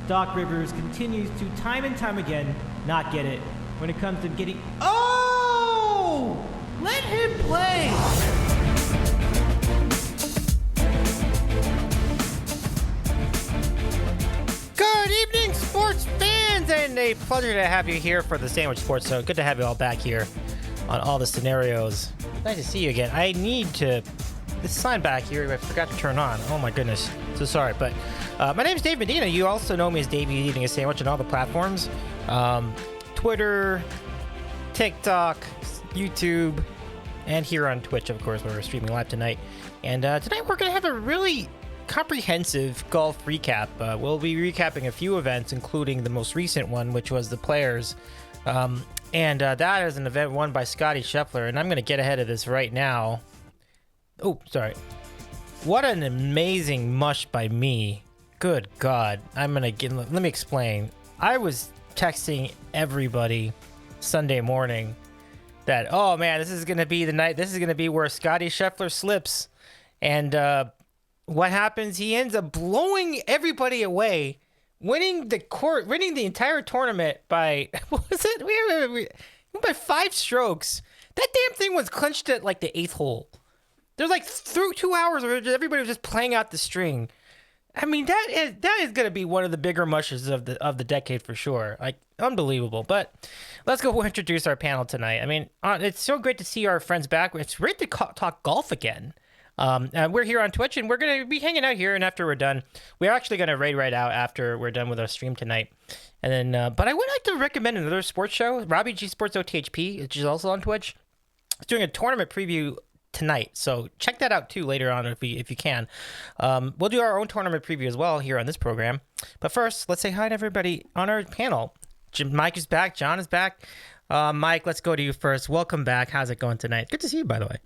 Doc Rivers continues to time and time again not get it when it comes to getting... Oh! Let him play! Good evening, sports fans, and a pleasure to have you here for the Sandwich Sports Show. Good to have you all back here on all the scenarios. Nice to see you again. I need to... This sign back here, I forgot to turn on. Oh my goodness. So sorry, but my name is Dave Medina. You also know me as Davey Eating a Sandwich on all the platforms. Twitter, TikTok, YouTube, and here on Twitch, of course, where we're streaming live tonight. And tonight we're going to have a really comprehensive golf recap. We'll be recapping a few events, including the most recent one, which was the Players. And that is an event won by Scottie Scheffler. And I'm going to get ahead of this right now. Oh, sorry. What an amazing mush by me. Good God. Let me explain. I was texting everybody Sunday morning that, oh man, this is going to be the night. This is going to be where Scottie Scheffler slips. And what happens? He ends up blowing everybody away, winning the entire tournament by, what was it? By 5 strokes. That damn thing was clinched at like the 8th hole. There's like through 2 hours where everybody was just playing out the string. I mean, that is going to be one of the bigger mushes of the decade for sure. Like, unbelievable. But let's go introduce our panel tonight. I mean, it's so great to see our friends back. It's great to talk golf again. We're here on Twitch, and we're going to be hanging out here. And after we're done, we're actually going to raid right out after we're done with our stream tonight. And then, but I would like to recommend another sports show, Robbie G Sports OTHP, which is also on Twitch. It's doing a tournament preview tonight, so check that out too later on if you can. We'll do our own tournament preview as well here on this program, but first let's say hi to everybody on our panel. Mike is back, John is back. Mike, let's go to you first. Welcome back. How's it going tonight? Good to see you, by the way.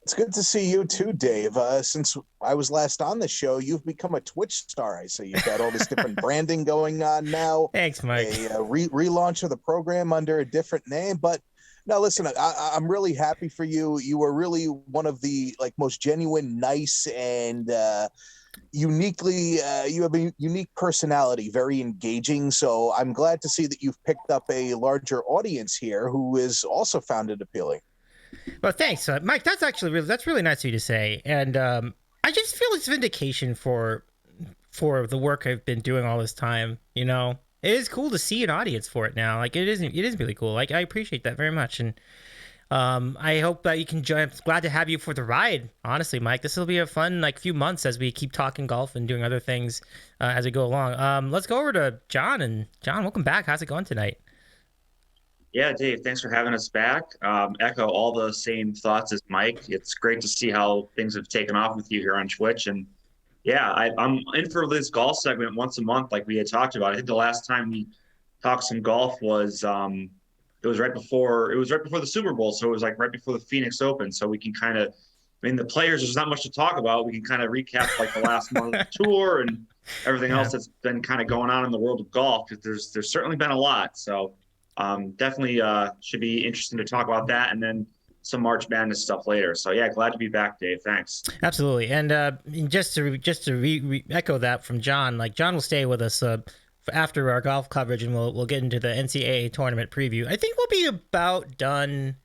It's good to see you too, Dave. Since I was last on the show, you've become a Twitch star. I see you've got all this different branding going on now. Thanks, Mike. A relaunch of the program under a different name, but No, listen, I'm really happy for you. You were really one of the like most genuine, nice, and uniquely you have a unique personality, very engaging. So I'm glad to see that you've picked up a larger audience here who is also found it appealing. Well, thanks, Mike. That's really nice of you to say, and I just feel it's vindication for the work I've been doing all this time. You know, it is cool to see an audience for it now. Like it is really cool. Like I appreciate that very much, and I hope that you can join. I'm glad to have you for the ride. Honestly, Mike, this will be a fun like few months as we keep talking golf and doing other things as we go along. Let's go over to John, and John, welcome back. How's it going tonight? Yeah, Dave, thanks for having us back. Echo all the same thoughts as Mike. It's great to see how things have taken off with you here on Twitch. And yeah, I'm in for this golf segment once a month, like we had talked about. I think the last time we talked some golf was it was right before the Super Bowl, so it was like right before the Phoenix Open. So we can kind of, I mean, the players, there's not much to talk about. We can kind of recap like the last month of the tour and everything Yeah. else that's been kind of going on in the world of golf, because there's certainly been a lot. So definitely should be interesting to talk about that, and then some March Madness stuff later. So yeah, glad to be back, Dave. Thanks. Absolutely, and just to echo that from John, like John will stay with us after our golf coverage, and we'll get into the NCAA tournament preview. I think we'll be about done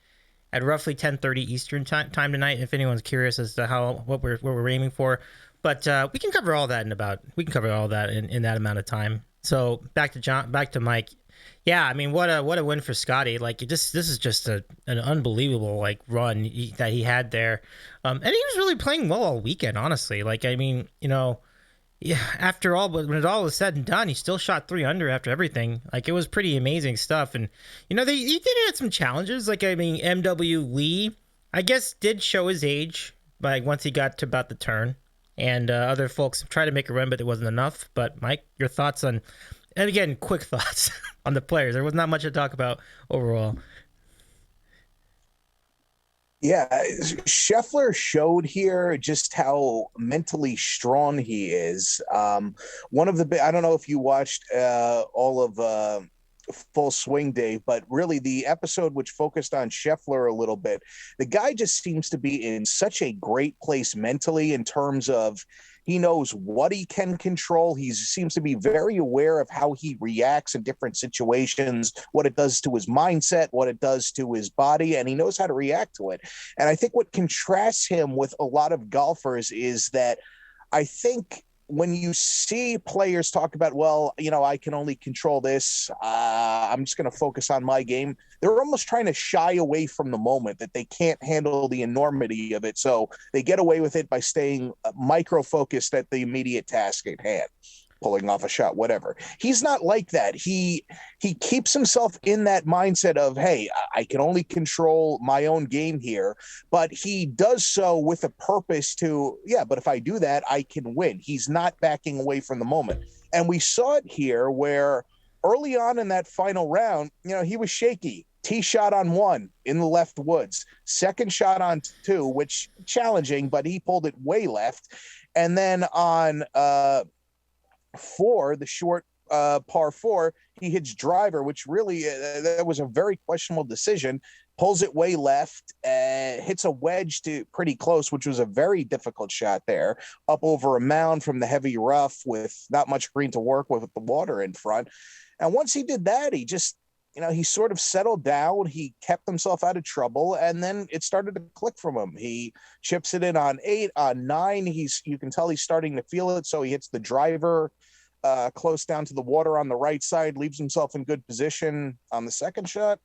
at roughly 10:30 Eastern time tonight. If anyone's curious as to what we're aiming for, but we can cover all that in that amount of time. So back to Mike. Yeah, I mean, what a win for Scottie. Like this is just an unbelievable like run that he had there, and he was really playing well all weekend. Honestly, like I mean, you know, yeah. After all, but when it all was said and done, he still shot 3 under after everything. Like it was pretty amazing stuff. And you know, he did have some challenges. Like I mean, MW Lee, I guess, did show his age. Like once he got to about the turn, and other folks tried to make a run, but it wasn't enough. But Mike, your thoughts on? And again, quick thoughts on the players. There was not much to talk about overall. Yeah, Scheffler showed here just how mentally strong he is. One of the I don't know if you watched all of Full Swing, Dave, but really the episode which focused on Scheffler a little bit, the guy just seems to be in such a great place mentally in terms of he knows what he can control. He seems to be very aware of how he reacts in different situations, what it does to his mindset, what it does to his body, and he knows how to react to it. And I think what contrasts him with a lot of golfers is that I think when you see players talk about, well, you know, I can only control this, I'm just going to focus on my game, they're almost trying to shy away from the moment, that they can't handle the enormity of it. So they get away with it by staying micro-focused at the immediate task at hand, pulling off a shot, whatever. He's not like that. He keeps himself in that mindset of, hey, I can only control my own game here, but he does so with a purpose to, yeah, but if I do that, I can win. He's not backing away from the moment. And we saw it here where early on in that final round, you know, he was shaky. Tee shot on 1 in the left woods, second shot on 2, which challenging, but he pulled it way left. And then on 4, the short par 4, he hits driver, which really that was a very questionable decision. Pulls it way left, hits a wedge to pretty close, which was a very difficult shot there, up over a mound from the heavy rough with not much green to work with the water in front. And once he did that, he just, you know, he sort of settled down. He kept himself out of trouble, and then it started to click from him. He chips it in on 8, on 9. You can tell he's starting to feel it. So he hits the driver close down to the water on the right side, leaves himself in good position on the second shot.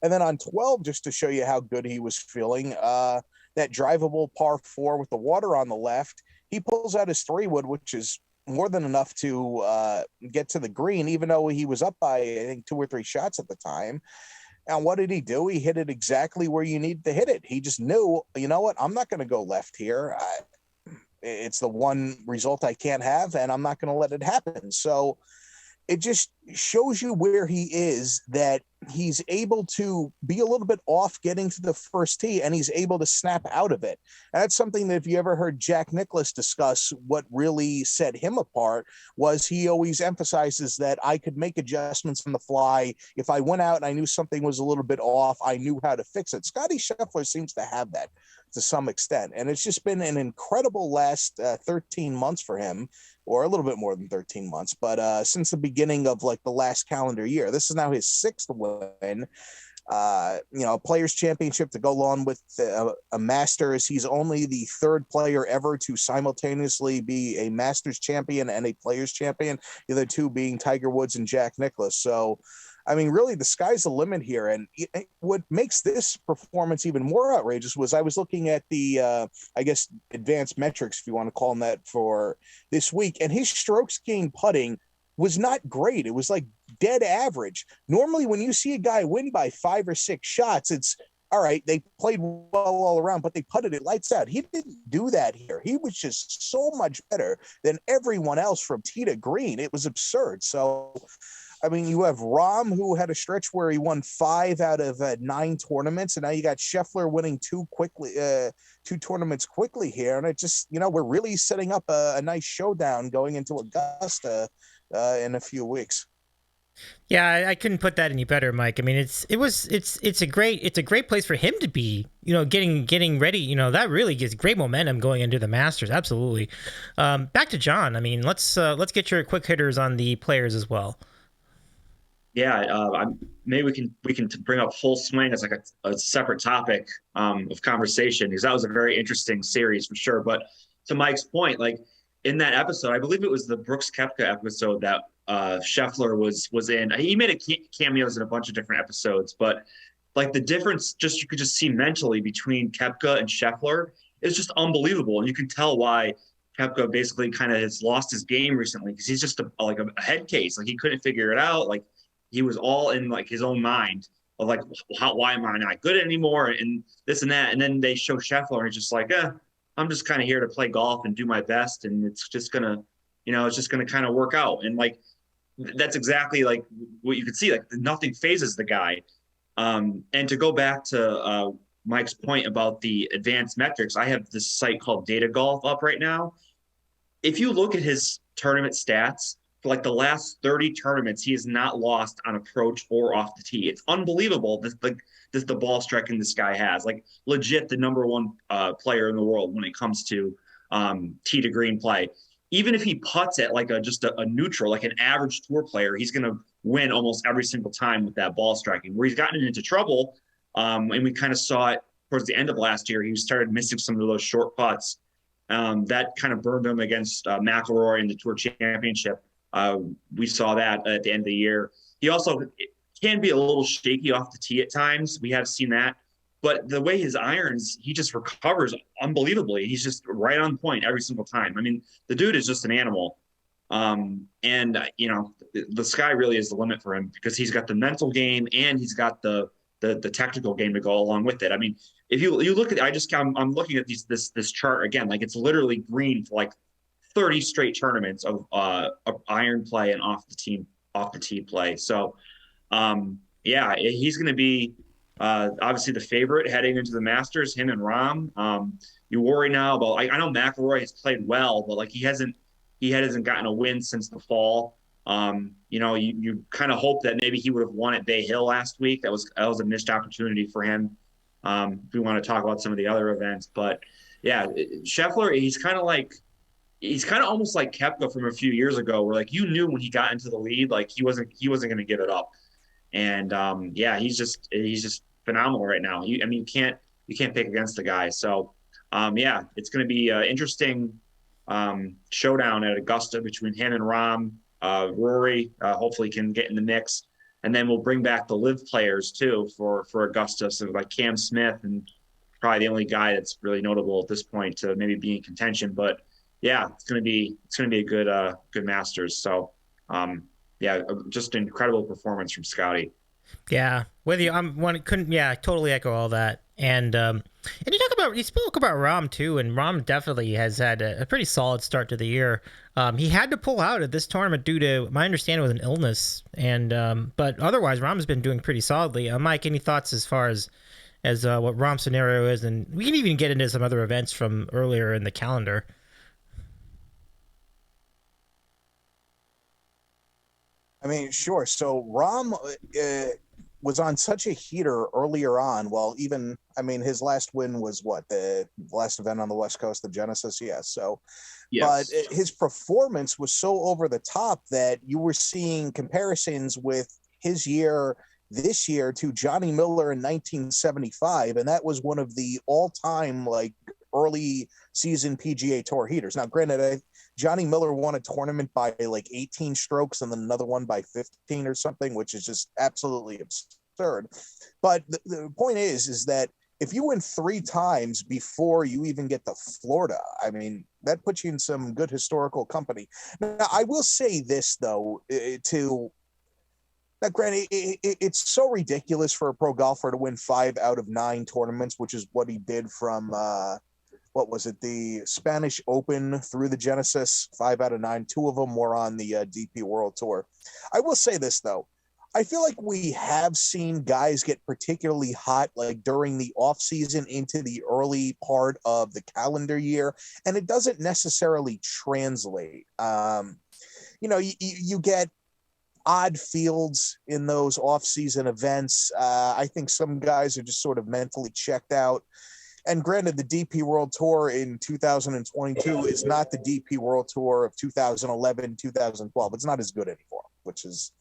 And then on 12, just to show you how good he was feeling, that drivable par 4 with the water on the left, he pulls out his 3-wood, which is more than enough to get to the green, even though he was up by, I think, 2 or 3 shots at the time. And what did he do? He hit it exactly where you need to hit it. He just knew, you know what, I'm not going to go left here. It's the one result I can't have, and I'm not going to let it happen. So it just shows you where he is, that he's able to be a little bit off getting to the first tee and he's able to snap out of it. And that's something that if you ever heard Jack Nicklaus discuss, what really set him apart was he always emphasizes that I could make adjustments on the fly. If I went out and I knew something was a little bit off, I knew how to fix it. Scottie Scheffler seems to have that to some extent. And it's just been an incredible last 13 months for him, or a little bit more than 13 months. But since the beginning of like the last calendar year, this is now his 6th win. A Players Championship to go along with a Masters. He's only the 3rd player ever to simultaneously be a Masters champion and a Players champion, the other two being Tiger Woods and Jack Nicklaus. So, I mean, really, the sky's the limit here. And what makes this performance even more outrageous was I was looking at the, advanced metrics, if you want to call them that, for this week, and his strokes gained putting was not great. It was like dead average. Normally, when you see a guy win by 5 or 6 shots, it's all right. They played well all around, but they putted it lights out. He didn't do that here. He was just so much better than everyone else from tee to green. It was absurd. So, I mean, you have Rahm, who had a stretch where he won 5 out of 9 tournaments, and now you got Scheffler winning 2 tournaments quickly here. And it just, we're really setting up a nice showdown going into Augusta in a few weeks. Yeah, I couldn't put that any better, Mike. I mean, it's a great place for him to be. Getting ready. That really gives great momentum going into the Masters. Absolutely. Back to John. I mean, let's get your quick hitters on the players as well. Yeah, maybe we can bring up Full Swing as like a separate topic of conversation, because that was a very interesting series for sure. But to Mike's point, like in that episode, I believe it was the Brooks Koepka episode that Scheffler was in. He made cameos in a bunch of different episodes, but like the difference, you could just see mentally between Koepka and Scheffler is just unbelievable, and you can tell why Koepka basically kind of has lost his game recently, because he's just a head case. Like he couldn't figure it out. Like he was all in like his own mind of like, why am I not good anymore? And this and that. And then they show Scheffler and he's just like, I'm just kind of here to play golf and do my best. And it's just going to kind of work out. And like, that's exactly like what you could see, like nothing phases the guy. And to go back to Mike's point about the advanced metrics, I have this site called Data Golf up right now. If you look at his tournament stats, for like the last 30 tournaments, he has not lost on approach or off the tee. It's unbelievable the ball striking this guy has. Like legit the number 1 player in the world when it comes to tee to green play. Even if he putts at like just a neutral, like an average tour player, he's going to win almost every single time with that ball striking. Where he's gotten into trouble, and we kind of saw it towards the end of last year, he started missing some of those short putts. That kind of burned him against McIlroy in the Tour Championship. We saw that at the end of the year. He also can be a little shaky off the tee at times. We have seen that. But the way his irons, he just recovers unbelievably. He's just right on point every single time. I mean, the dude is just an animal. The sky really is the limit for him, because he's got the mental game and he's got the technical game to go along with it. I mean, if you look at, I'm looking at this chart again, like it's literally green for like 30 straight tournaments of iron play and off the tee play. So, he's going to be obviously the favorite heading into the Masters, him and Rahm. You worry now about, I know McIlroy has played well, but like he hasn't gotten a win since the fall. You kind of hope that maybe he would have won at Bay Hill last week. That was a missed opportunity for him. If we want to talk about some of the other events, but yeah, Scheffler, he's kind of almost like Koepka from a few years ago, where like you knew when he got into the lead, like he wasn't going to give it up. And he's just phenomenal right now. You can't pick against the guy. So it's going to be an interesting showdown at Augusta between him and Rahm. Rory hopefully can get in the mix, and then we'll bring back the live players too for Augusta. So like Cam Smith, and probably the only guy that's really notable at this point to maybe be in contention. But yeah, it's going to be a good Masters. So just an incredible performance from Scottie. Yeah, with you, I totally echo all that. And And you spoke about Rahm too, and Rahm definitely has had a pretty solid start to the year. He had to pull out of this tournament due to my understanding with an illness, and but otherwise Rahm's been doing pretty solidly. Mike, any thoughts as far as what Rahm's scenario is, and we can even get into some other events from earlier in the calendar. I mean, sure. So Rahm was on such a heater earlier on. Well, even, I mean, his last win was what, the last event on the West Coast, the Genesis. Yeah. So, Yes. but his performance was so over the top that you were seeing comparisons with his year this year to Johnny Miller in 1975. And that was one of the all-time like early season PGA Tour heaters. Now, granted, Johnny Miller won a tournament by like 18 strokes and then another one by 15 or something, which is just absolutely absurd. But the point is that if you win 3 times before you even get to Florida, I mean, that puts you in some good historical company. Now, I will say this, though, now, granted, it's so ridiculous for a pro golfer to win 5 out of 9 tournaments, which is what he did from what was it, the Spanish Open through the Genesis, 5 out of 9. 2 of them were on the DP World Tour. I will say this, though. I feel like we have seen guys get particularly hot like during the off season into the early part of the calendar year, and it doesn't necessarily translate. You get odd fields in those off-season events. I think some guys are just sort of mentally checked out. And granted, the DP World Tour in 2022 is not the DP World Tour of 2011, 2012. It's not as good anymore, which is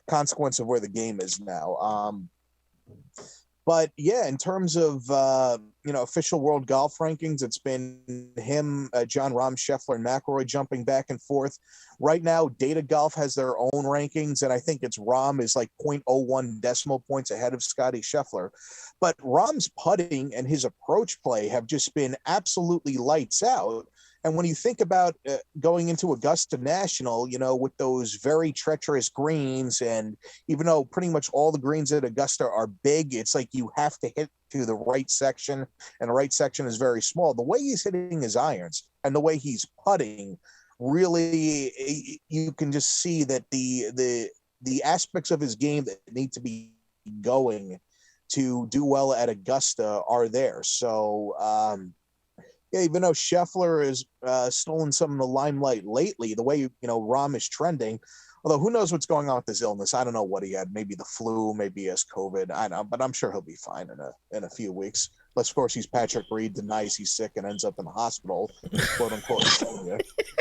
consequence of where the game is now. But yeah, in terms of official world golf rankings, it's been him, John Rahm, Scheffler, and McIlroy jumping back and forth. Right now, Data Golf has their own rankings, and I think it's Rahm is like 0.01 decimal points ahead of Scottie Scheffler. But Rahm's putting and his approach play have just been absolutely lights out. And when you think about going into Augusta National, with those very treacherous greens, and even though pretty much all the greens at Augusta are big, it's like you have to hit to the right section, and the right section is very small. The way he's hitting his irons and the way he's putting, really, you can just see that the aspects of his game that need to be going to do well at Augusta are there. So, yeah, even though Scheffler has stolen some of the limelight lately, the way Rahm is trending, although who knows what's going on with his illness? I don't know what he had. Maybe the flu, maybe he has COVID. I don't know, but I'm sure he'll be fine in a few weeks. Unless, of course, he's Patrick Reed, denies he's sick and ends up in the hospital, quote unquote.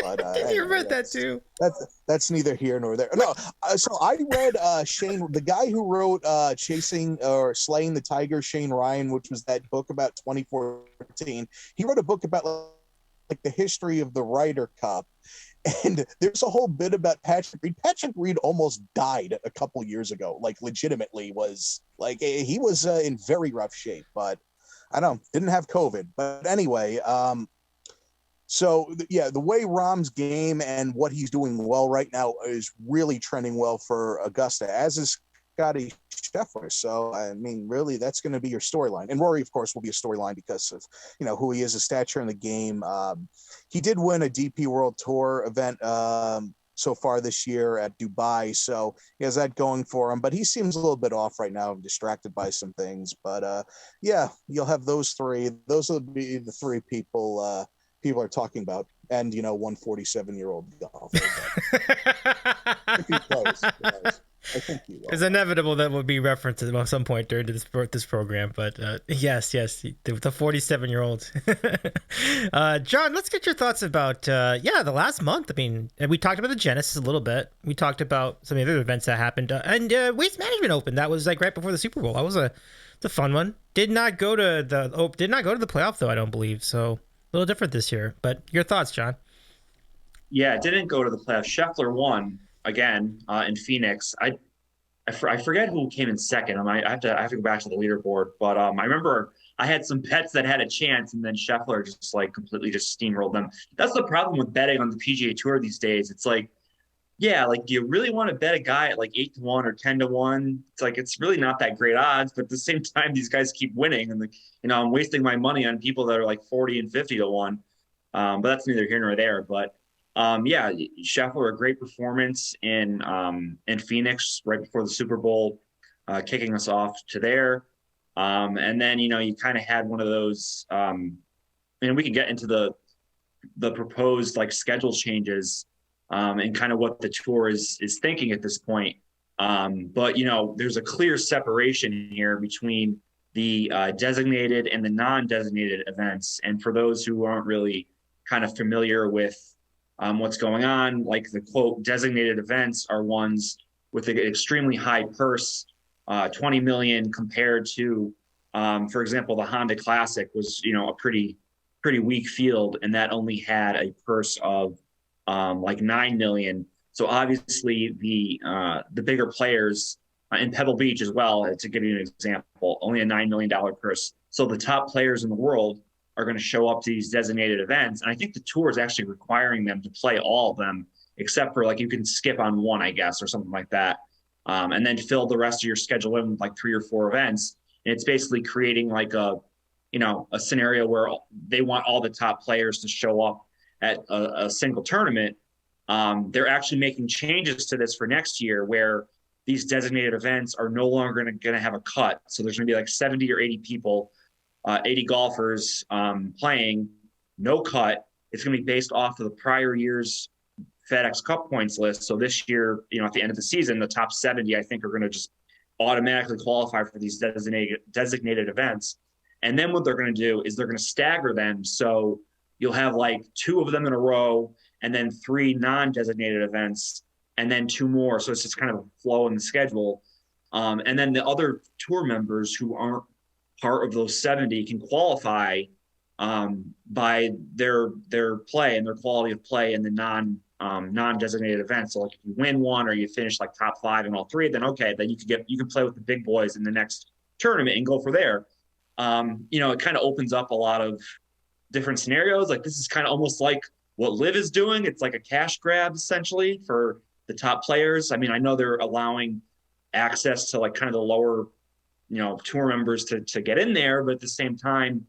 But You read that too. That's neither here nor there. No, so I read Shane, the guy who wrote Chasing or Slaying the Tiger, Shane Ryan, which was that book about 2014. He wrote a book about like the history of the Ryder Cup. And there's a whole bit about Patrick Reed. Patrick Reed almost died a couple years ago, like legitimately was like he was in very rough shape, but I don't know, didn't have COVID. But anyway, so yeah, the way Rahm's game and what he's doing well right now is really trending well for Augusta, as is Scottie Scheffler. So, I mean, really, that's going to be your storyline. And Rory, of course, will be a storyline because of, who he is, his stature in the game. He did win a DP World Tour event so far this year at Dubai. So he has that going for him. But he seems a little bit off right now, distracted by some things. But, yeah, you'll have those 3. Those will be the 3 people people are talking about. And, 147-year-old golfer. If he plays. I think he will. It's inevitable that would be referenced at some point during this program, but yes, the 47-year-old. John, let's get your thoughts about the last month. I mean, we talked about the Genesis a little bit. We talked about some of the other events that happened, and Waste Management Open. That was like right before the Super Bowl. That was it's a fun one. Did not go to the playoff though, I don't believe. So a little different this year. But your thoughts, John? Yeah, it didn't go to the playoffs. Scheffler won again in Phoenix. I forget who came in second. I have to go back to the leaderboard, but I remember I had some bets that had a chance, and then Scheffler just like completely just steamrolled them. That's the problem with betting on the PGA Tour these days. It's like Yeah, like, do you really want to bet a guy at like 8-1 or 10-1? It's like, it's really not that great odds, but at the same time, these guys keep winning, and I'm wasting my money on people that are like 40 and 50-1. But that's neither here nor there. But yeah, Scheffler, a great performance in Phoenix right before the Super Bowl, kicking us off to there. And then you kind of had one of those, and we can get into the proposed like schedule changes, and kind of what the tour is thinking at this point. But there's a clear separation here between the designated and the non-designated events. And for those who aren't really kind of familiar with what's going on, like the quote designated events are ones with an extremely high purse, 20 million compared to, for example, the Honda Classic was a pretty weak field, and that only had a purse of like 9 million. So obviously the bigger players in Pebble Beach as well, to give you an example, only a $9 million purse. So the top players in the world are going to show up to these designated events. And I think the tour is actually requiring them to play all of them, except for like you can skip on one, I guess, or something like that. And then fill the rest of your schedule in with like 3 or 4 events. And it's basically creating like a scenario where they want all the top players to show up at a single tournament. They're actually making changes to this for next year, where these designated events are no longer going to have a cut. So there's going to be like 70 or 80 people, 80 golfers playing, no cut. It's going to be based off of the prior year's FedEx Cup points list. So this year, at the end of the season, the top 70, I think, are going to just automatically qualify for these designated events. And then what they're going to do is they're going to stagger them. So you'll have like 2 of them in a row, and then 3 non-designated events, and then 2 more. So it's just kind of a flow in the schedule. And then the other tour members who aren't part of those 70 can qualify by their play and their quality of play in the non-designated events. So like if you win one or you finish like top 5 in all 3, then okay, then you can play with the big boys in the next tournament and go for there. It kind of opens up a lot of different scenarios. Like this is kind of almost like what Liv is doing. It's like a cash grab essentially for the top players. I mean, I know they're allowing access to like kind of the lower, tour members to get in there, but at the same time,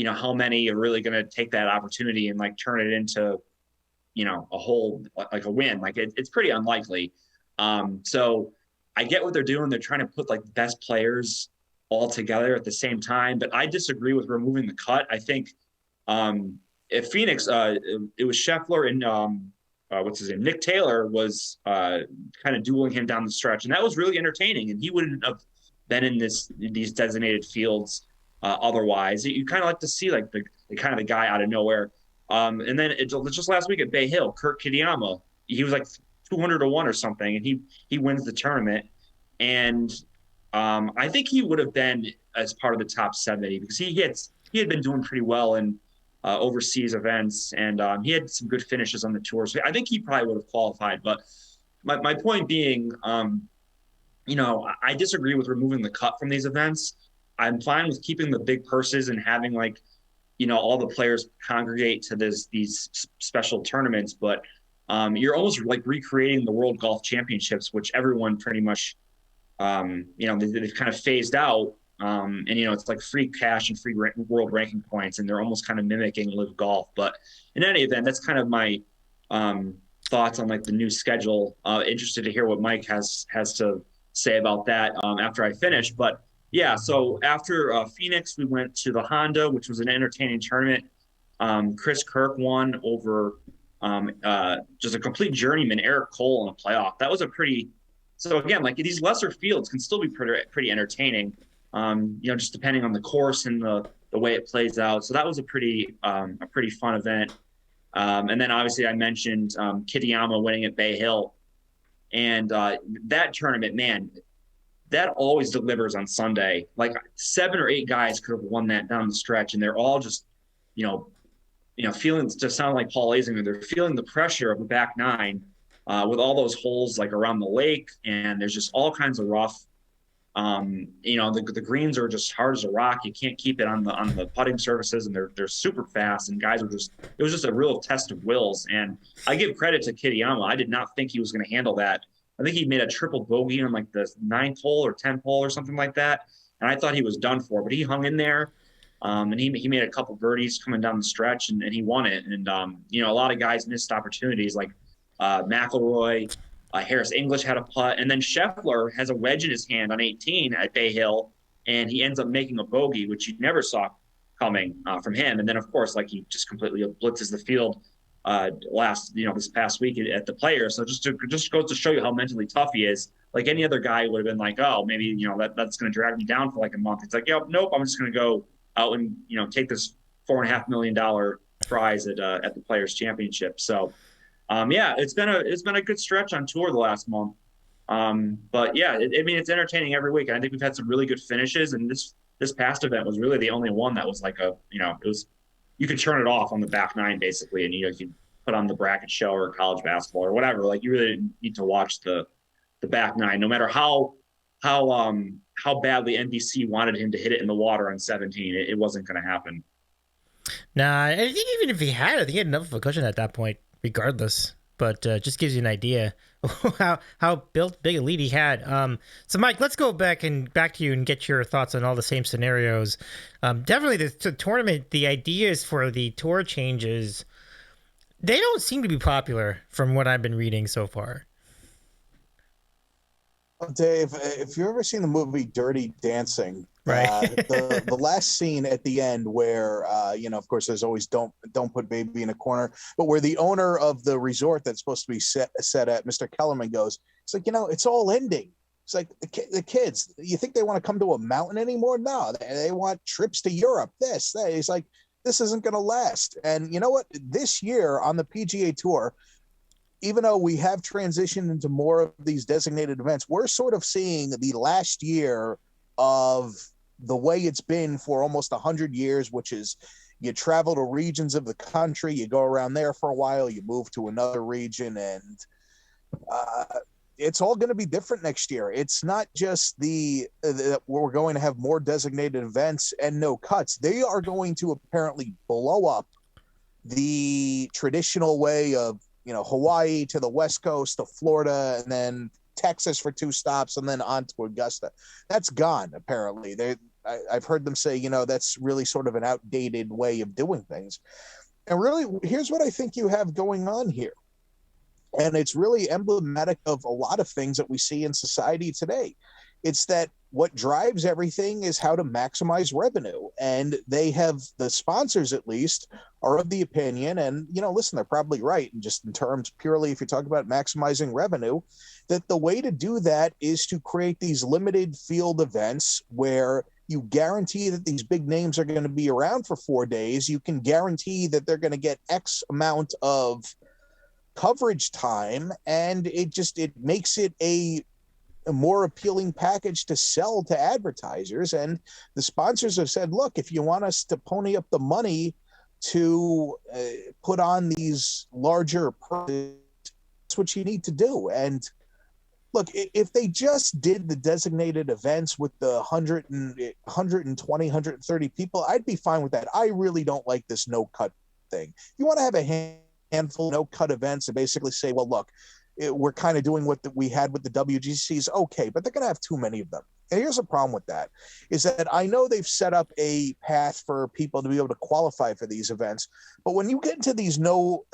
how many are really going to take that opportunity and like turn it into, a whole, like a win? Like it's pretty unlikely. So I get what they're doing. They're trying to put like the best players all together at the same time, but I disagree with removing the cut. I think at Phoenix, it was Scheffler and what's his name? Nick Taylor was kind of dueling him down the stretch, and that was really entertaining. And he wouldn't have been in these designated fields otherwise. You kind of like to see like the kind of the guy out of nowhere. And then just last week at Bay Hill, Kurt Kitayama, he was like 200-1 or something, and he wins the tournament. And I think he would have been as part of the top 70 because he had been doing pretty well in overseas events, and he had some good finishes on the tour. So I think he probably would have qualified. But my point being, I disagree with removing the cut from these events. I'm fine with keeping the big purses and having like, all the players congregate to these special tournaments. But you're almost like recreating the World Golf Championships, which everyone pretty much, they've kind of phased out. And it's like free cash and free world ranking points, and they're almost kind of mimicking Live Golf. But in any event, that's kind of my thoughts on like the new schedule. Interested to hear what Mike has to say about that after I finish. But yeah, so after Phoenix, we went to the Honda, which was an entertaining tournament. Chris Kirk won over just a complete journeyman, Eric Cole, in a playoff. That was so again, like these lesser fields can still be pretty entertaining. Just depending on the course and the way it plays out. So that was a pretty fun event. And then obviously I mentioned Kitayama winning at Bay Hill. And that tournament, man, that always delivers on Sunday. Like 7 or 8 guys could have won that down the stretch, and they're all just, feeling, to sound like Paul Azinger, they're feeling the pressure of the back 9 with all those holes like around the lake, and there's just all kinds of rough. The greens are just hard as a rock. You can't keep it on the putting surfaces, and they're super fast. And guys it was just a real test of wills. And I give credit to Kitayama. I did not think he was going to handle that. I think he made a triple bogey on like the 9th hole or 10th hole or something like that. And I thought he was done for, but he hung in there. And he made a couple birdies coming down the stretch, and he won it. And a lot of guys missed opportunities, like McIlroy, Harris English had a putt, and then Scheffler has a wedge in his hand on 18 at Bay Hill, and he ends up making a bogey, which you never saw coming from him. And then, of course, like he just completely blitzes the field this past week at the Players. So just goes to show you how mentally tough he is. Like any other guy would have been like, oh, maybe that's going to drag me down for like a month. It's like, nope, I'm just going to go out and take this $4.5 million prize at the Players Championship. So it's been a good stretch on tour the last month. But yeah, it's entertaining every week. And I think we've had some really good finishes, and this past event was really the only one that was like you could turn it off on the back nine basically, and you could put on the bracket show or college basketball or whatever. Like you really need to watch the back nine, no matter how badly NBC wanted him to hit it in the water on 17. It wasn't going to happen. Nah, I think even if he had he had enough of a cushion at that point, regardless. But just gives you an idea how built big a lead he had. So Mike, let's go back to you and get your thoughts on all the same scenarios. Definitely the tournament, the ideas for the tour changes, they don't seem to be popular from what I've been reading so far. Dave, if you've ever seen the movie Dirty Dancing, right? The last scene at the end where, of course, there's always don't put baby in a corner, but where the owner of the resort that's supposed to be set at, Mr. Kellerman, goes, it's like, it's all ending. It's like the kids, you think they want to come to a mountain anymore? No, they want trips to Europe. He's like, this isn't going to last. And you know what? This year on the PGA Tour, even though we have transitioned into more of these designated events, we're sort of seeing the last year of the way it's been for almost 100 years, which is you travel to regions of the country, you go around there for a while, you move to another region, and it's all going to be different next year. It's not just we're going to have more designated events and no cuts. They are going to apparently blow up the traditional way of Hawaii to the West Coast to Florida, and then Texas for 2 stops, and then on to Augusta. That's gone, apparently. I've heard them say, that's really sort of an outdated way of doing things. And really, here's what I think you have going on here. And it's really emblematic of a lot of things that we see in society today. It's that what drives everything is how to maximize revenue. And the sponsors, at least, are of the opinion, and, listen, they're probably right. And just in terms purely, if you talk about maximizing revenue, that the way to do that is to create these limited field events where you guarantee that these big names are going to be around for 4 days. You can guarantee that they're going to get X amount of coverage time, and it makes it a more appealing package to sell to advertisers. And the sponsors have said, look, if you want us to pony up the money to put on these larger purchases, that's what you need to do. And look, if they just did the designated events with the 120, 130 people, I'd be fine with that. I really don't like this no cut thing. You want to have a handful of no cut events and basically say, well, look, we're kind of doing what we had with the WGCs. Okay, but they're going to have too many of them. And here's the problem with that, is that I know they've set up a path for people to be able to qualify for these events, but when you get into these no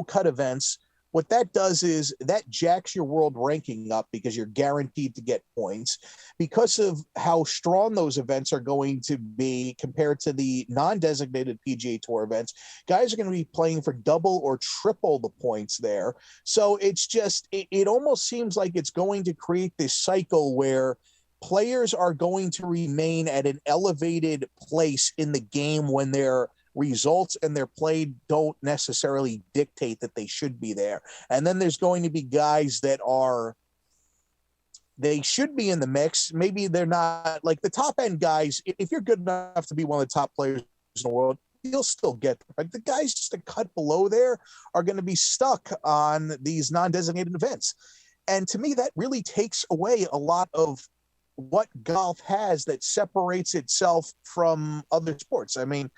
cut events, what that does is that jacks your world ranking up, because you're guaranteed to get points because of how strong those events are going to be compared to the non-designated PGA Tour events. Guys are going to be playing for double or triple the points there. So it's just, it almost seems like it's going to create this cycle where players are going to remain at an elevated place in the game when their results and their play don't necessarily dictate that they should be there. And then there's going to be guys that they should be in the mix. Maybe they're not, like the top end guys. If you're good enough to be one of the top players in the world, you'll still get there. But the guys just a cut below there are going to be stuck on these non-designated events. And to me, that really takes away a lot of what golf has that separates itself from other sports. I mean,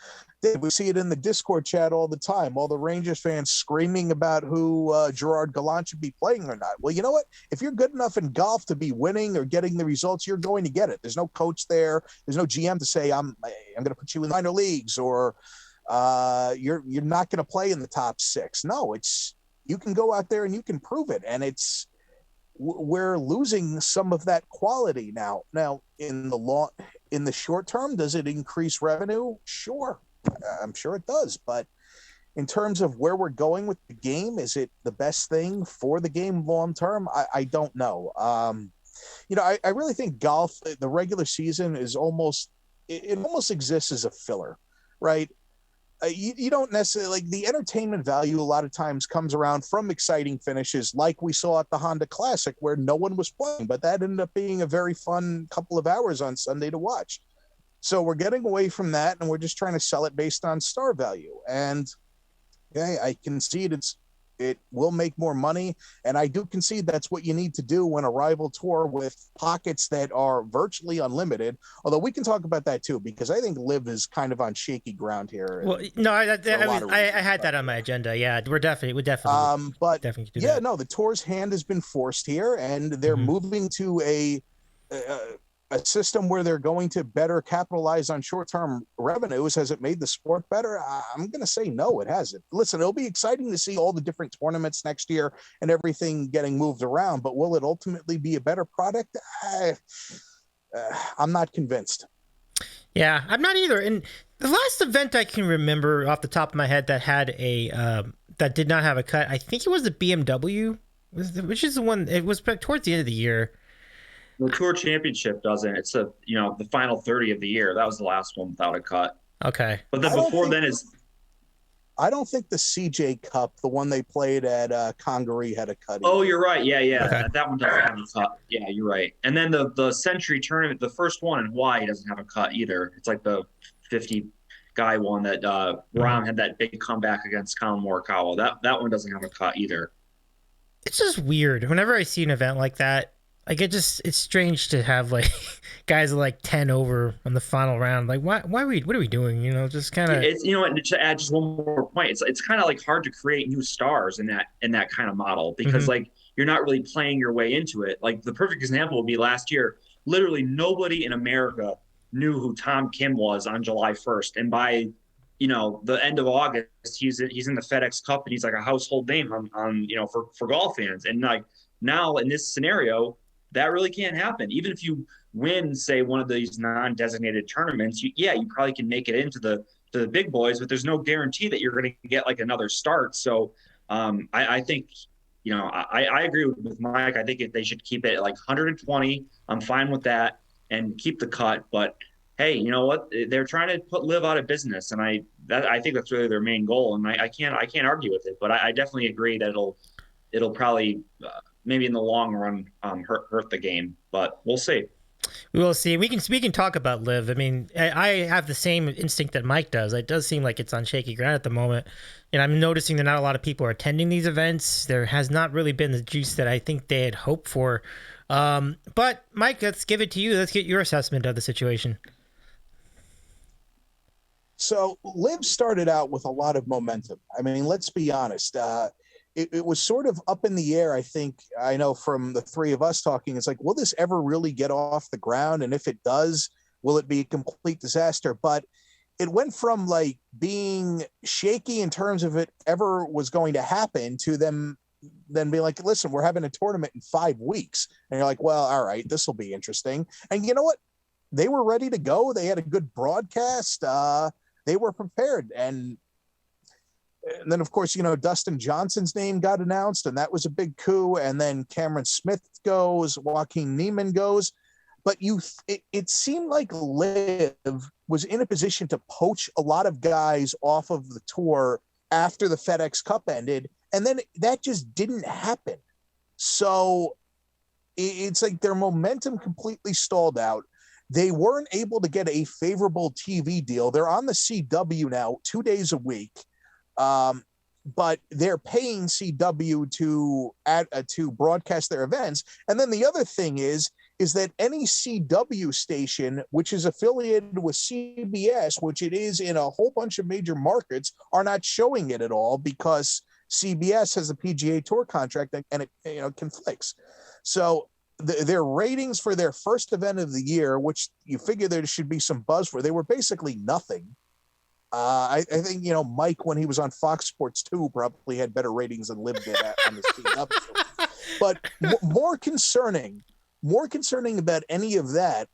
we see it in the Discord chat all the time. All the Rangers fans screaming about who Gerard Gallant should be playing or not. Well, you know what? If you're good enough in golf to be winning or getting the results, you're going to get it. There's no coach there. There's no GM to say, I'm going to put you in minor leagues, or you're not going to play in the top 6. No, you can go out there and you can prove it. And we're losing some of that quality now. Now, in the short term, does it increase revenue? Sure. I'm sure it does. But in terms of where we're going with the game, is it the best thing for the game long term? I don't know. I really think golf, the regular season is almost exists as a filler, right? You don't necessarily the entertainment value a lot of times comes around from exciting finishes like we saw at the Honda Classic where no one was playing, but that ended up being a very fun couple of hours on Sunday to watch. So we're getting away from that, and we're just trying to sell it based on star value. And I concede it will make more money, and I do concede that's what you need to do when a rival tour with pockets that are virtually unlimited. Although we can talk about that too, because I think Liv is kind of on shaky ground here. Well, no, I had that on my agenda. Yeah, we definitely definitely do that. No, the tour's hand has been forced here, and they're moving to a system where they're going to better capitalize on short-term revenues. Has it made the sport better? I'm going to say no, it hasn't. Listen, it'll be exciting to see all the different tournaments next year and everything getting moved around, but will it ultimately be a better product? I'm not convinced. Yeah, I'm not either. And the last event I can remember off the top of my head that had that did not have a cut, I think it was the BMW, which is the one, it was towards the end of the year. The Tour Championship doesn't. It's the final 30 of the year. That was the last one without a cut. Okay. But then before then is. I don't think the CJ Cup, the one they played at Congaree, had a cut. Oh, you're right. Yeah. Okay. That one doesn't have a cut. Yeah, you're right. And then the Century Tournament, the first one in Hawaii, doesn't have a cut either. It's like the 50-guy one that Rahm had that big comeback against Colin Morikawa. That one doesn't have a cut either. It's just weird. Whenever I see an event like that, like it's strange to have like guys like 10 over on the final round. Like what are we doing? Just kind of. It's and to add just one more point, it's kind of like hard to create new stars in that kind of model because like you're not really playing your way into it. Like the perfect example would be last year. Literally nobody in America knew who Tom Kim was on July 1st, and by the end of August, he's in the FedEx Cup and he's like a household name on for golf fans. And like now in this scenario, that really can't happen. Even if you win, say, one of these non-designated tournaments, you probably can make it into the big boys, but there's no guarantee that you're going to get like another start. So I think, I agree with Mike. I think they should keep it at like 120. I'm fine with that and keep the cut. But hey, you know what? They're trying to put Liv out of business, and I think that's really their main goal. And I can't argue with it. But I definitely agree that it'll probably maybe in the long run hurt the game, but we'll see. We will see. We can talk about Liv. I mean, I have the same instinct that Mike does. It does seem like it's on shaky ground at the moment, and I'm noticing that not a lot of people are attending these events. There has not really been the juice that I think they had hoped for. But Mike, let's give it to you. Let's get your assessment of the situation. So Liv started out with a lot of momentum. I mean, let's be honest. It was sort of up in the air, I know from the three of us talking, it's like, will this ever really get off the ground? And if it does, will it be a complete disaster? But it went from like being shaky in terms of it ever was going to happen to them then being like, listen, we're having a tournament in 5 weeks. And you're like, well, all right, this will be interesting. And you know what? They were ready to go. They had a good broadcast. They were prepared. And then, of course, Dustin Johnson's name got announced, and that was a big coup. And then Cameron Smith goes, Joaquin Neiman goes. But it seemed like Liv was in a position to poach a lot of guys off of the tour after the FedEx Cup ended, and then that just didn't happen. So it's like their momentum completely stalled out. They weren't able to get a favorable TV deal. They're on the CW now 2 days a week. but they're paying CW to broadcast their events. And then the other thing is that any CW station, which is affiliated with CBS, which it is in a whole bunch of major markets, are not showing it at all because CBS has a PGA Tour contract and it conflicts. So their ratings for their first event of the year, which you figure there should be some buzz for, they were basically nothing. I think, Mike, when he was on Fox Sports 2, probably had better ratings than Liv did on the CW. But more concerning about any of that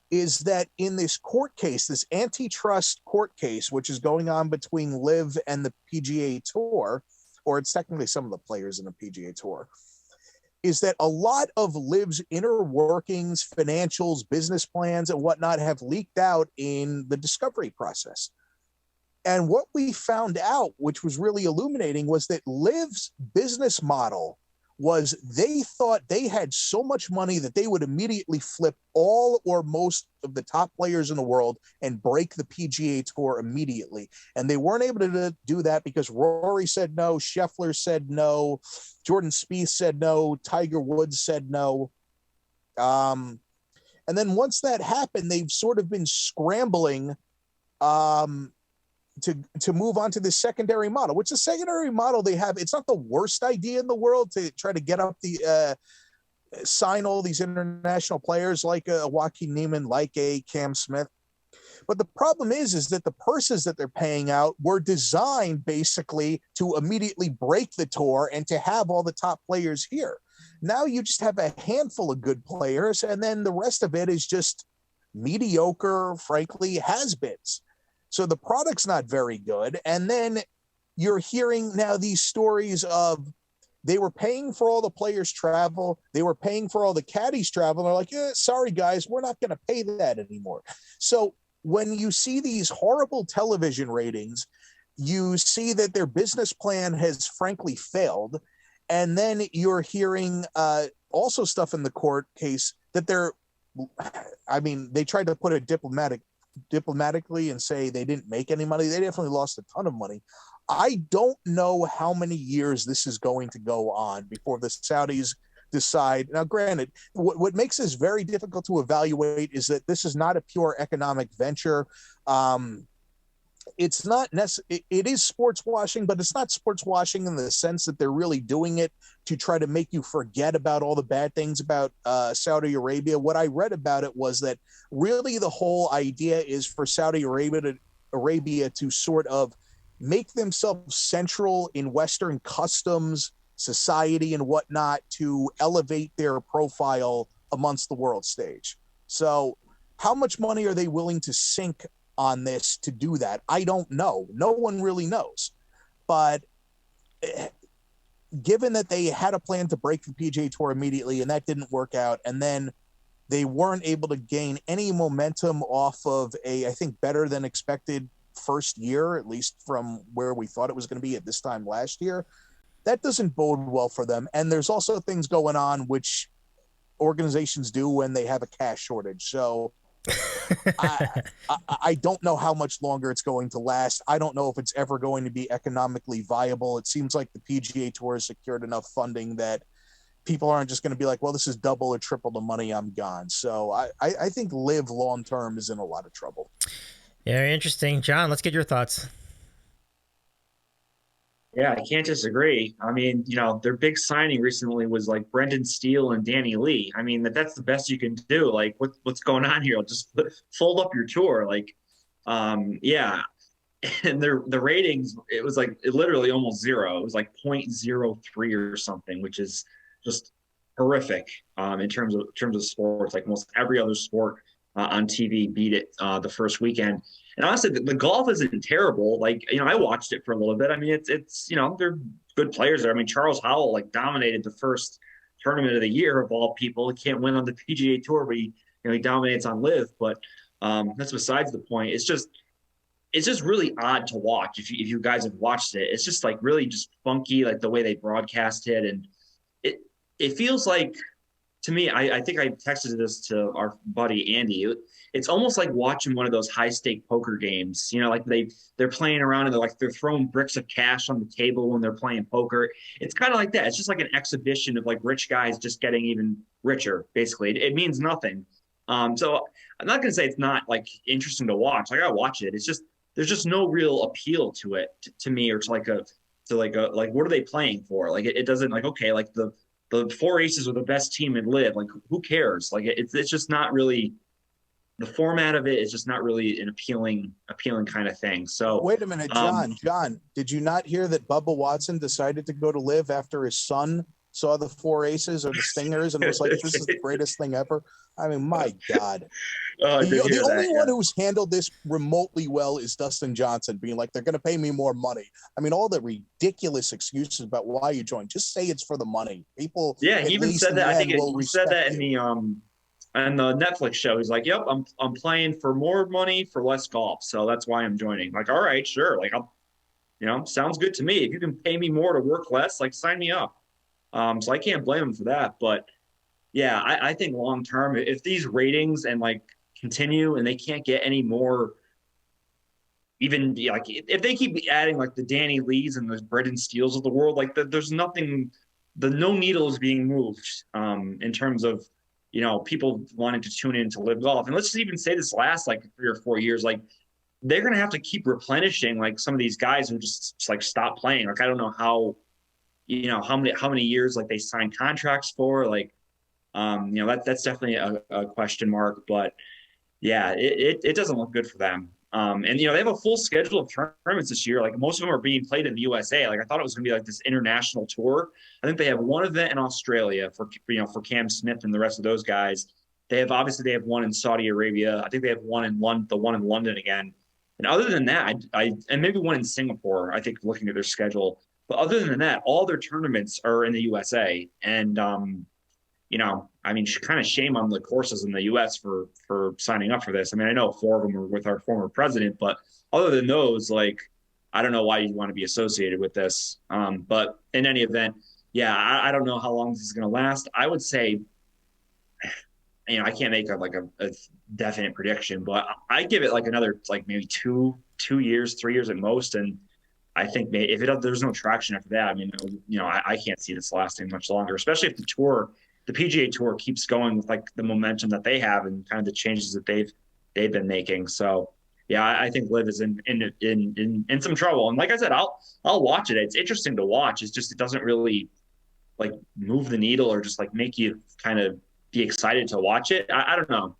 is that in this court case, this antitrust court case, which is going on between Liv and the PGA Tour, or it's technically some of the players in the PGA Tour, is that a lot of Liv's inner workings, financials, business plans, and whatnot have leaked out in the discovery process. And what we found out, which was really illuminating, was that Liv's business model was they thought they had so much money that they would immediately flip all or most of the top players in the world and break the PGA Tour immediately. And they weren't able to do that because Rory said no, Scheffler said no, Jordan Spieth said no, Tiger Woods said no. And then once that happened, they've sort of been scrambling to move on to the secondary model, which the secondary model they have, it's not the worst idea in the world to try to get up the sign all these international players like a Joaquin Neiman, like a Cam Smith. But the problem is that the purses that they're paying out were designed basically to immediately break the tour and to have all the top players here. Now you just have a handful of good players, and then the rest of it is just mediocre, frankly, has-beens. So the product's not very good. And then you're hearing now these stories of they were paying for all the players' travel. They were paying for all the caddies' travel. And they're like, sorry, guys, we're not going to pay that anymore. So when you see these horrible television ratings, you see that their business plan has frankly failed. And then you're hearing also stuff in the court case that they tried to put it diplomatically and say they didn't make any money. They definitely lost a ton of money. I don't know how many years this is going to go on before the Saudis decide. Now, granted, what makes this very difficult to evaluate is that this is not a pure economic venture. It's not it is sports washing, but it's not sports washing in the sense that they're really doing it to try to make you forget about all the bad things about Saudi Arabia. What I read about it was that really the whole idea is for Saudi Arabia to sort of make themselves central in Western customs, society, and whatnot to elevate their profile amongst the world stage. So how much money are they willing to sink on this to do that? I don't know. No one really knows. But given that they had a plan to break the PGA Tour immediately and that didn't work out, and then they weren't able to gain any momentum off of I think, better than expected first year, at least from where we thought it was going to be at this time last year, that doesn't bode well for them. And there's also things going on which organizations do when they have a cash shortage. So I don't know how much longer it's going to last. I don't know if it's ever going to be economically viable. It seems like the PGA Tour has secured enough funding that people aren't just going to be like, well, this is double or triple the money, I'm gone. So I think Liv long-term is in a lot of trouble. Very interesting. John, let's get your thoughts. Yeah, I can't disagree. I mean, their big signing recently was like Brendan Steele and Danny Lee. I mean, that's the best you can do. Like, what's going on here? Just fold up your tour. Like, yeah. And the ratings, it was like literally almost zero. It was like 0.03 or something, which is just horrific in terms of sports. Like most every other sport on TV beat it the first weekend. And honestly, the golf isn't terrible. Like, I watched it for a little bit. I mean, it's they're good players there. I mean, Charles Howell like dominated the first tournament of the year of all people. He can't win on the PGA Tour, but he dominates on Liv. But that's besides the point. It's just really odd to watch if you guys have watched it. It's just like really just funky, like the way they broadcast it, and it feels like to me, I think I texted this to our buddy Andy. It's almost like watching one of those high stake poker games. You know, like they're playing around and they're throwing bricks of cash on the table when they're playing poker. It's kind of like that. It's just like an exhibition of like rich guys just getting even richer. Basically, it means nothing. So I'm not gonna say it's not like interesting to watch. Like I watch it. It's just there's just no real appeal to it to me or to like what are they playing for? Like it doesn't like okay like the four aces are the best team in live. Like who cares? Like it's just not really the format of it is just not really an appealing kind of thing. So wait a minute, John, did you not hear that Bubba Watson decided to go to live after his son saw the four aces or the stingers and was like, this is the greatest thing ever? I mean, my God. The only one who's handled this remotely well is Dustin Johnson, being like, they're going to pay me more money. I mean, all the ridiculous excuses about why you joined. Just say it's for the money. People, yeah, he even said that. I think he said that in the Netflix show. He's like, "Yep, I'm playing for more money for less golf, so that's why I'm joining." Like, all right, sure. Like, sounds good to me. If you can pay me more to work less, like, sign me up. So I can't blame him for that, but. Yeah, I think long term, if these ratings and like continue and they can't get any more, even like if they keep adding like the Danny Lees and the Brendan Steeles of the world, like there's nothing, no needle is being moved in terms of people wanting to tune in to live golf. And let's just even say this last like 3 or 4 years, like they're gonna have to keep replenishing like some of these guys who just like stop playing. Like I don't know how, how many years like they sign contracts for like. That's definitely a question mark, but yeah, it doesn't look good for them. And they have a full schedule of tournaments this year. Like most of them are being played in the USA. Like I thought it was going to be like this international tour. I think they have one event in Australia for Cam Smith and the rest of those guys. They have one in Saudi Arabia. I think they have one in London again. And other than that, and maybe one in Singapore. I think looking at their schedule, but other than that, all their tournaments are in the USA. And I mean, kind of shame on the courses in the U.S. for signing up for this. I mean, I know 4 of them are with our former president, but other than those, like, I don't know why you want to be associated with this. But in any event, yeah, I don't know how long this is going to last. I would say, I can't make a definite prediction, but I give it like another like maybe 2 years, 3 years at most, and I think if there's no traction after that, I mean, I can't see this lasting much longer, especially if the PGA Tour keeps going with like the momentum that they have and kind of the changes that they've been making. So yeah, I think Liv is in some trouble. And like I said, I'll watch it. It's interesting to watch. It's just it doesn't really like move the needle or just like make you kind of be excited to watch it. I don't know.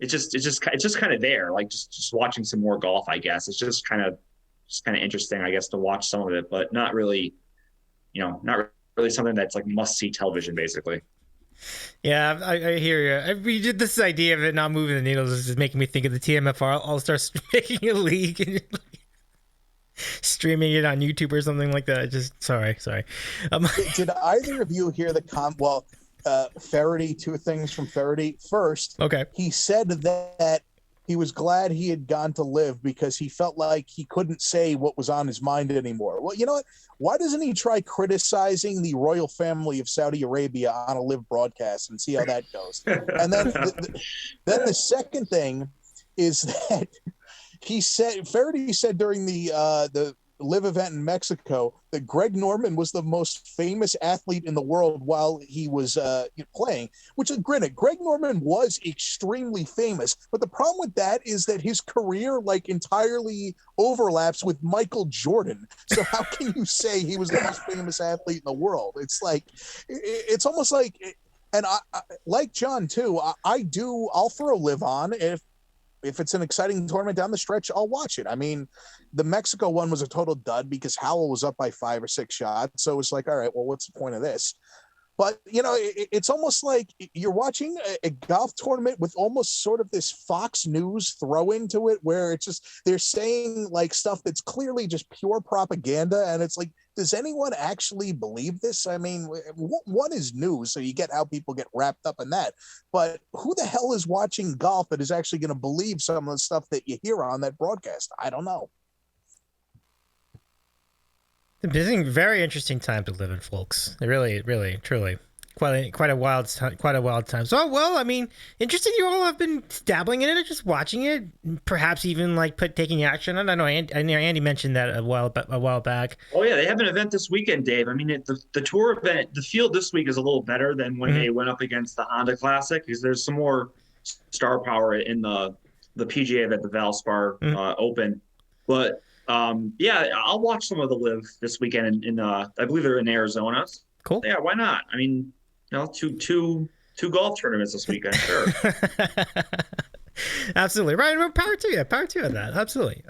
It's just kind of there, like just watching some more golf. I guess it's just kind of interesting, I guess, to watch some of it, but not really something that's like must see television, basically. Yeah, I hear you. This idea of it not moving the needles is just making me think of the TMFR. I'll start making a league and streaming it on YouTube or something like that. Just sorry. Did either of you hear the Faraday? 2 things from Faraday. First, okay, he said that he was glad he had gone to live because he felt like he couldn't say what was on his mind anymore. Well, you know what? Why doesn't he try criticizing the royal family of Saudi Arabia on a live broadcast and see how that goes? And then the second thing is that Faraday said during the live event in Mexico that Greg Norman was the most famous athlete in the world while he was playing, which is granted, Greg Norman was extremely famous, but the problem with that is that his career like entirely overlaps with Michael Jordan. So how can you say he was the most famous athlete in the world? It's like, it's almost like, and I like John too, I'll throw live on if it's an exciting tournament down the stretch, I'll watch it. I mean, the Mexico one was a total dud because Howell was up by 5 or 6 shots. So it's like, all right, well, what's the point of this? But, it's almost like you're watching a golf tournament with almost sort of this Fox News throw into it where it's just they're saying like stuff that's clearly just pure propaganda. And it's like, does anyone actually believe this? I mean, one is news, so you get how people get wrapped up in that. But who the hell is watching golf that is actually going to believe some of the stuff that you hear on that broadcast? I don't know. It's a very interesting time to live in, folks. It really, really, truly. Quite a wild time. So, well, I mean, interesting. You all have been dabbling in it, just watching it, perhaps even like taking action. I don't know. I know Andy mentioned that a while back. Oh yeah, they have an event this weekend, Dave. I mean, the tour event, the field this week is a little better than when they went up against the Honda Classic, because there's some more star power in the PGA event, the Valspar Open. But yeah, I'll watch some of the Live this weekend in I believe they're in Arizona. Cool. Yeah, why not? I mean, two golf tournaments this weekend, sure. Absolutely right. Well, power to you on that. Absolutely.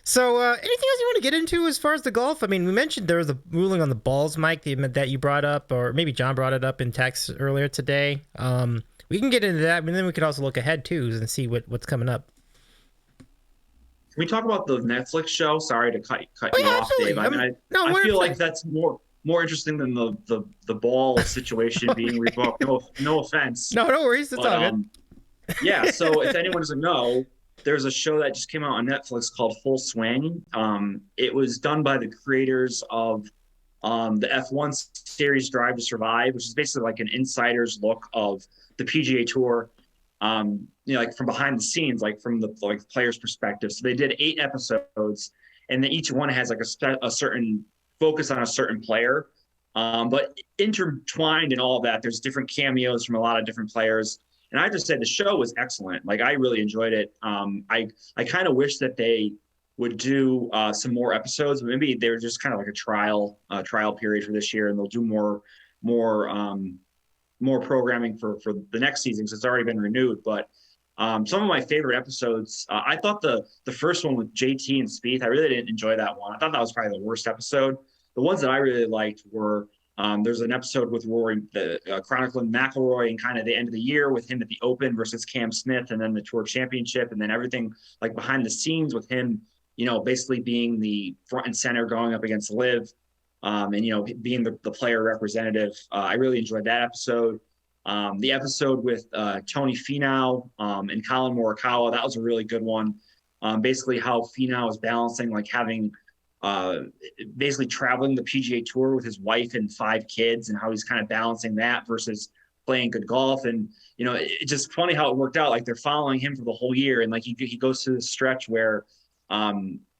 So anything else you want to get into as far as the golf? I mean, we mentioned there was a ruling on the balls, Mike, that you brought up, or maybe John brought it up in text earlier today. We can get into that, but then we could also look ahead too and see what's coming up. Can we talk about the Netflix show? Sorry to cut you off, absolutely. Dave. I feel like that's more interesting than the ball situation being revoked. No offense. No worries. It's all good. Yeah. So if anyone doesn't know, there's a show that just came out on Netflix called Full Swing. It was done by the creators of the F1 series Drive to Survive, which is basically like an insider's look of the PGA Tour. Like from behind the scenes, like from the player's perspective. So they did 8 episodes, and then each one has like a certain focus on a certain player. But intertwined in all of that, there's different cameos from a lot of different players. And I just said the show was excellent. Like, I really enjoyed it. I kind of wish that they would do some more episodes. Maybe they were just kind of like a trial period for this year, and they'll do more programming for the next season, because it's already been renewed. But some of my favorite episodes, I thought the first one with JT and Spieth, I really didn't enjoy that one. I thought that was probably the worst episode. The ones that I really liked were there's an episode with Rory, chronicling McIlroy and kind of the end of the year with him at the Open versus Cam Smith, and then the Tour Championship, and then everything like behind the scenes with him, basically being the front and center going up against Liv, and being the player representative. I really enjoyed that episode. The episode with Tony Finau and Colin Morikawa, that was a really good one. Basically how Finau is balancing like having basically traveling the PGA Tour with his wife and 5 kids, and how he's kind of balancing that versus playing good golf. And it's just funny how it worked out. Like, they're following him for the whole year, and like he goes through this stretch where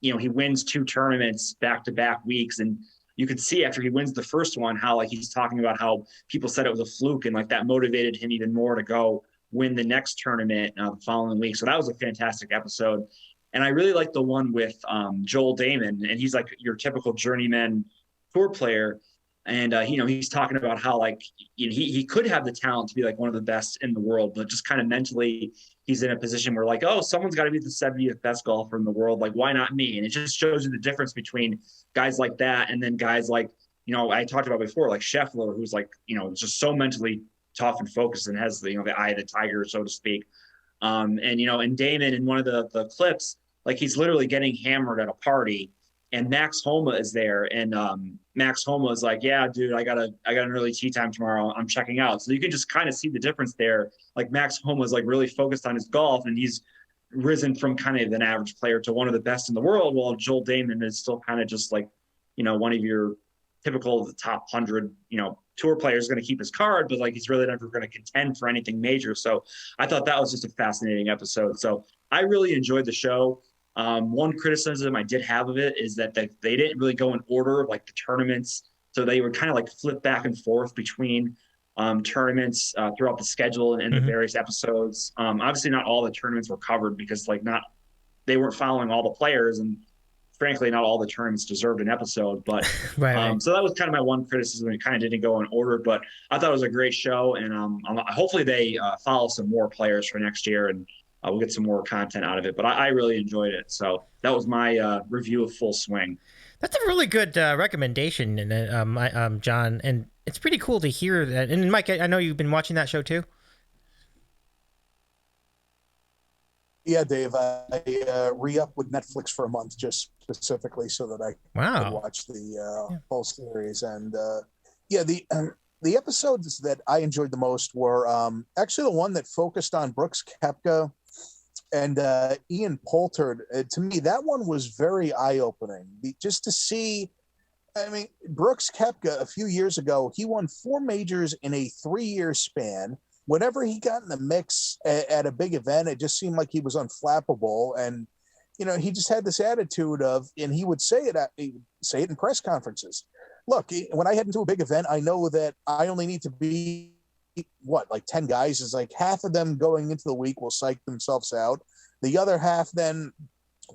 he wins 2 tournaments back-to-back weeks, and you could see after he wins the first one how like he's talking about how people said it was a fluke, and like that motivated him even more to go win the next tournament the following week. So that was a fantastic episode. And I really like the one with Joel Damon, and he's like your typical journeyman tour player. And he's talking about how like he could have the talent to be like one of the best in the world, but just kind of mentally he's in a position where like, oh, someone's got to be the 70th best golfer in the world. Like, why not me? And it just shows you the difference between guys like that and then guys like, I talked about before, like Scheffler, who's like, just so mentally tough and focused and has the eye of the tiger, so to speak. And Damon in one of the clips, like he's literally getting hammered at a party, and Max Homa is there, and Max Homa is like, yeah, dude, I got an early tee time tomorrow. I'm checking out. So you can just kind of see the difference there. Like, Max Homa is like really focused on his golf, and he's risen from kind of an average player to one of the best in the world, while Joel Damon is still kind of just like, one of your typical the top 100, tour players going to keep his card, but like he's really never going to contend for anything major. So I thought that was just a fascinating episode. So I really enjoyed the show. One criticism I did have of it is that they didn't really go in order of like the tournaments. So they would kind of like flip back and forth between tournaments throughout the schedule and the various episodes. Obviously not all the tournaments were covered because like they weren't following all the players, and frankly, not all the tournaments deserved an episode, but right. So that was kind of my one criticism. It kind of didn't go in order, but I thought it was a great show, and hopefully they follow some more players for next year, and we'll get some more content out of it. But I really enjoyed it. So that was my review of Full Swing. That's a really good recommendation, and John, and it's pretty cool to hear that. And Mike, I know you've been watching that show too. Yeah, Dave, I re-up with Netflix for a month just specifically so that I could watch the whole series. And the episodes that I enjoyed the most were actually the one that focused on Brooks Koepka and Ian Poulter. To me, that one was very eye-opening, just to see I mean, Brooks Koepka a few years ago, he won 4 majors in a 3-year span. Whenever he got in the mix at a big event, it just seemed like he was unflappable. And, he just had this attitude of, and he would say it in press conferences. Look, when I head into a big event, I know that I only need to be like 10 guys is like half of them going into the week will psych themselves out. The other half then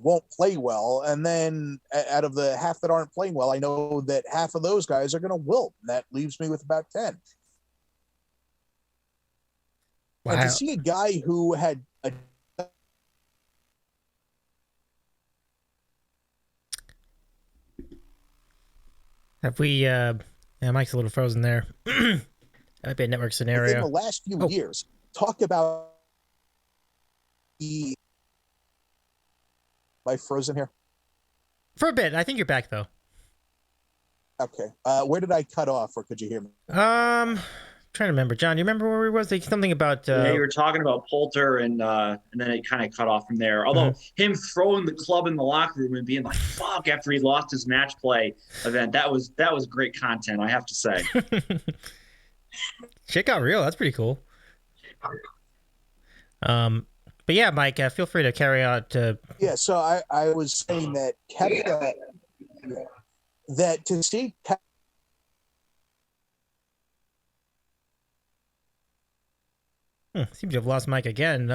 won't play well. And then out of the half that aren't playing well, I know that half of those guys are going to wilt. And that leaves me with about 10. Wow. And to see a guy who had Have we, Mike's a little frozen there. That might be a network scenario. In the last few years, talk about Am I frozen here? For a bit. I think you're back, though. Okay. Where did I cut off, or could you hear me? Trying to remember. John, do you remember where we was? Like something about... Yeah, you were talking about Poulter, and then it kind of cut off from there. Although him throwing the club in the locker room and being like, fuck, after he lost his match play event, that was great content, I have to say. Shit got real. That's pretty cool. But yeah, Mike, feel free to carry on. Yeah, so I was saying that Koepka, that to see seems to have lost Mike again.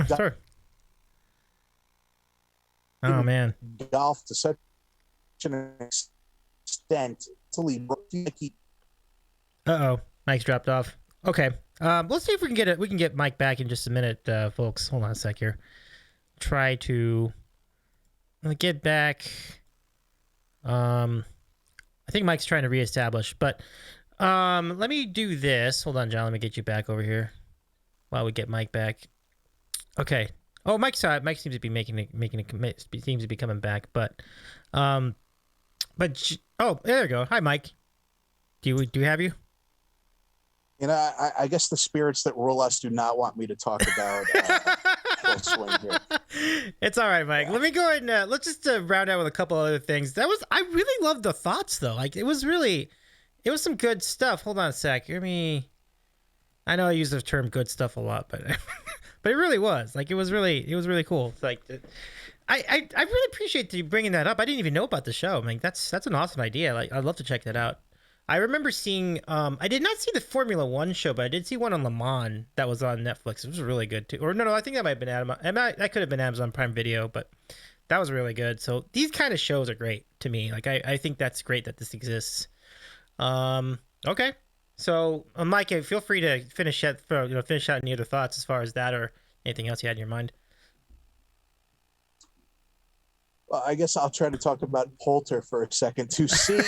Sorry. Oh, man. Golf to such an extent till he broke. Uh-oh. Mike's dropped off. Okay. Let's see if we can get it. We can get Mike back in just a minute, folks. Hold on a sec here. Try to get back. I think Mike's trying to reestablish, but let me do this. Hold on, John. Let me get you back over here while we get Mike back. Okay. Oh, Mike seems to be making a commit. Seems to be coming back, but oh, there you go. Hi, Mike. Do we have you? I guess the spirits that rule us do not want me to talk about full swing here. It's all right, Mike. Let me go ahead and let's just round out with a couple other things. I really loved the thoughts though. Like it was some good stuff. Hold on a sec. I know I use the term "good stuff" a lot, but but it really was like it was really cool. It's like I really appreciate you bringing that up. I didn't even know about the show. I mean, that's an awesome idea. Like I'd love to check that out. I remember seeing, I did not see the Formula One show, but I did see one on Le Mans that was on Netflix. It was really good too. Or no, I think that might have been that could have been Amazon Prime Video, but that was really good. So these kind of shows are great to me. Like I think that's great that this exists. Okay. So Mike, feel free to finish out any other thoughts as far as that or anything else you had in your mind. I guess I'll try to talk about Poulter for a second to see.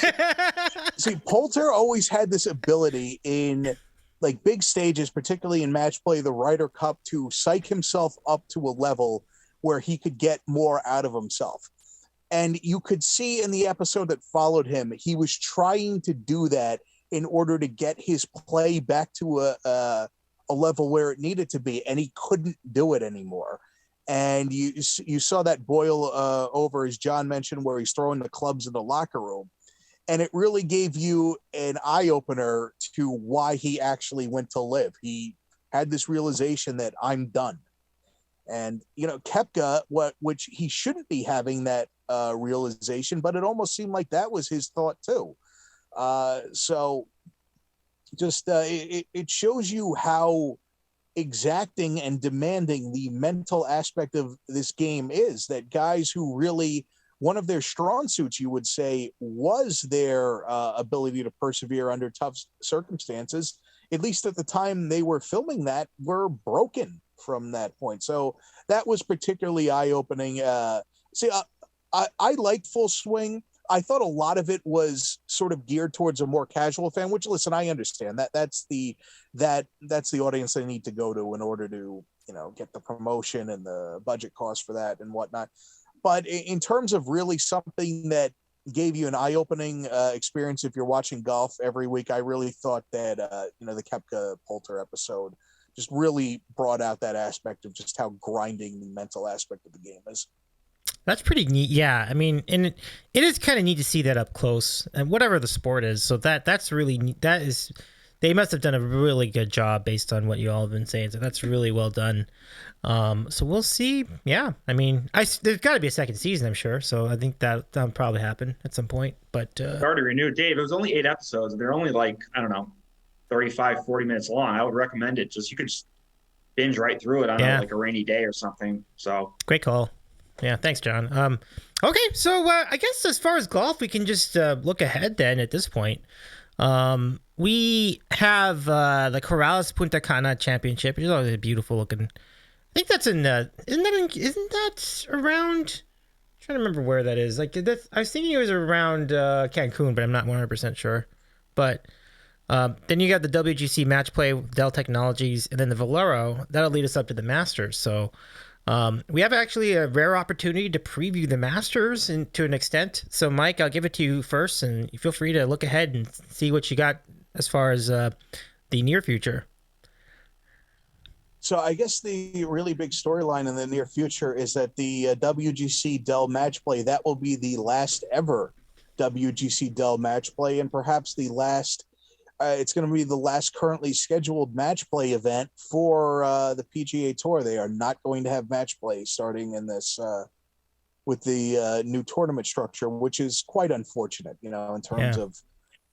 See, Poulter always had this ability in like big stages, particularly in match play, the Ryder Cup, to psych himself up to a level where he could get more out of himself. And you could see in the episode that followed him, he was trying to do that in order to get his play back to a level where it needed to be, and he couldn't do it anymore. And you saw that boil over, as John mentioned, where he's throwing the clubs in the locker room. And it really gave you an eye-opener to why he actually went to live. He had this realization that I'm done. And, Koepka, which he shouldn't be having that realization, but it almost seemed like that was his thought too. So just it shows you how exacting and demanding the mental aspect of this game is, that guys who really, one of their strong suits, you would say, was their ability to persevere under tough circumstances, at least at the time they were filming that, were broken from that point. So that was particularly eye-opening. I liked Full Swing. I thought a lot of it was sort of geared towards a more casual fan, which, listen, I understand that's the audience they need to go to in order to, get the promotion and the budget costs for that and whatnot. But in terms of really something that gave you an eye-opening experience if you're watching golf every week, I really thought that, the Koepka Poulter episode just really brought out that aspect of just how grinding the mental aspect of the game is. That's pretty neat. Yeah, I mean, and it is kind of neat to see that up close, and whatever the sport is. So that's really neat. That is, they must have done a really good job based on what you all have been saying. So that's really well done. So we'll see. Yeah, I mean, there's got to be a second season, I'm sure. So I think that'll probably happen at some point. But Already renewed. Dave, it was only 8 episodes. They're only like, I don't know, 35, 40 minutes long. I would recommend it. You could just binge right through it on like a rainy day or something. So great call. Yeah, thanks, John. Okay, so I guess as far as golf, we can just look ahead then at this point. We have the Corrales Punta Cana Championship, which is always a beautiful looking. I think that's isn't that around? I'm trying to remember where that is. Like I was thinking it was around Cancun, but I'm not 100% sure. But then you got the WGC Match Play with Dell Technologies, and then the Valero. That'll lead us up to the Masters. So we have actually a rare opportunity to preview the Masters to an extent. So, Mike, I'll give it to you first, and feel free to look ahead and see what you got as far as the near future. So I guess the really big storyline in the near future is that the WGC Dell Match Play, that will be the last ever WGC Dell Match Play, and perhaps the last it's going to be the last currently scheduled match play event for the PGA Tour. They are not going to have match play starting in this with the new tournament structure, which is quite unfortunate, in terms of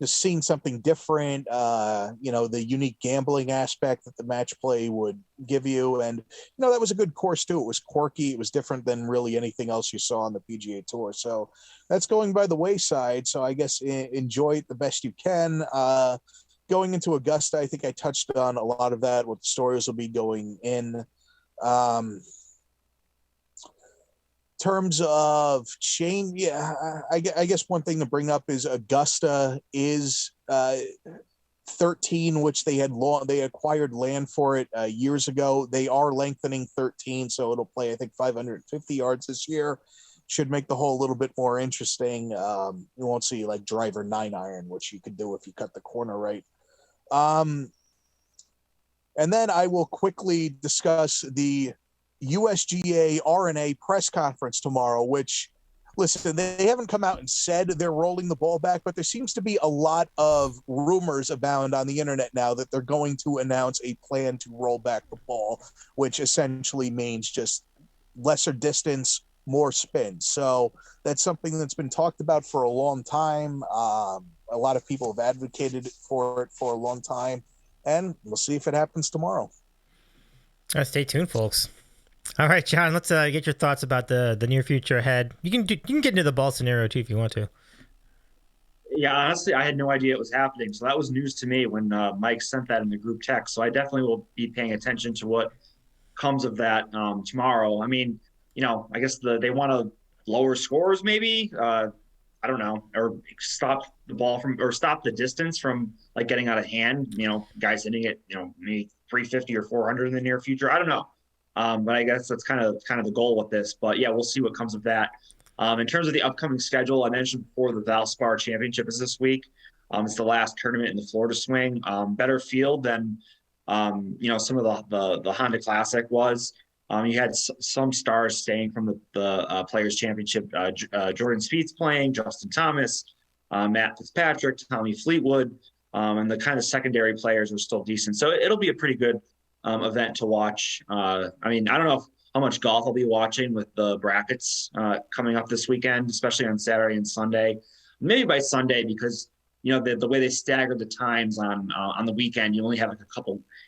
just seeing something different, the unique gambling aspect that the match play would give you. And, that was a good course too. It was quirky. It was different than really anything else you saw on the PGA Tour. So that's going by the wayside. So I guess enjoy it the best you can. Going into Augusta, I think I touched on a lot of that, what the stories will be going in. Terms of change, I guess one thing to bring up is Augusta is 13, which they acquired land for it years ago. They are lengthening 13, so it'll play, I think, 550 yards this year. Should make the hole a little bit more interesting. You won't see like driver 9-iron, which you could do if you cut the corner right. And then I will quickly discuss the USGA RNA press conference tomorrow, which, listen, they haven't come out and said they're rolling the ball back, but there seems to be a lot of rumors abound on the internet now that they're going to announce a plan to roll back the ball, which essentially means just lesser distance, more spin. So that's something that's been talked about for a long time. A lot of people have advocated for it for a long time, and we'll see if it happens tomorrow. Stay tuned, folks. All right, John, let's get your thoughts about the near future ahead. You can get into the ball scenario too if you want to. Yeah, honestly, I had no idea it was happening. So that was news to me when Mike sent that in the group text. So I definitely will be paying attention to what comes of that tomorrow. I mean, I guess they want to lower scores maybe. I don't know, or stop the ball or stop the distance from like getting out of hand. Guys hitting it, maybe 350 or 400 in the near future. I don't know. But I guess that's kind of the goal with this. But yeah, we'll see what comes of that. In terms of the upcoming schedule, I mentioned before the Valspar Championship is this week. It's the last tournament in the Florida swing. Better field than some of the Honda Classic was. You had some stars staying from the Players Championship. Jordan Spieth's playing, Justin Thomas, Matt Fitzpatrick, Tommy Fleetwood, and the kind of secondary players were still decent. So it'll be a pretty good event to watch. I mean, I don't know how much golf I'll be watching with the brackets coming up this weekend, especially on Saturday and Sunday. Maybe by Sunday, because the way they stagger the times on the weekend, you only have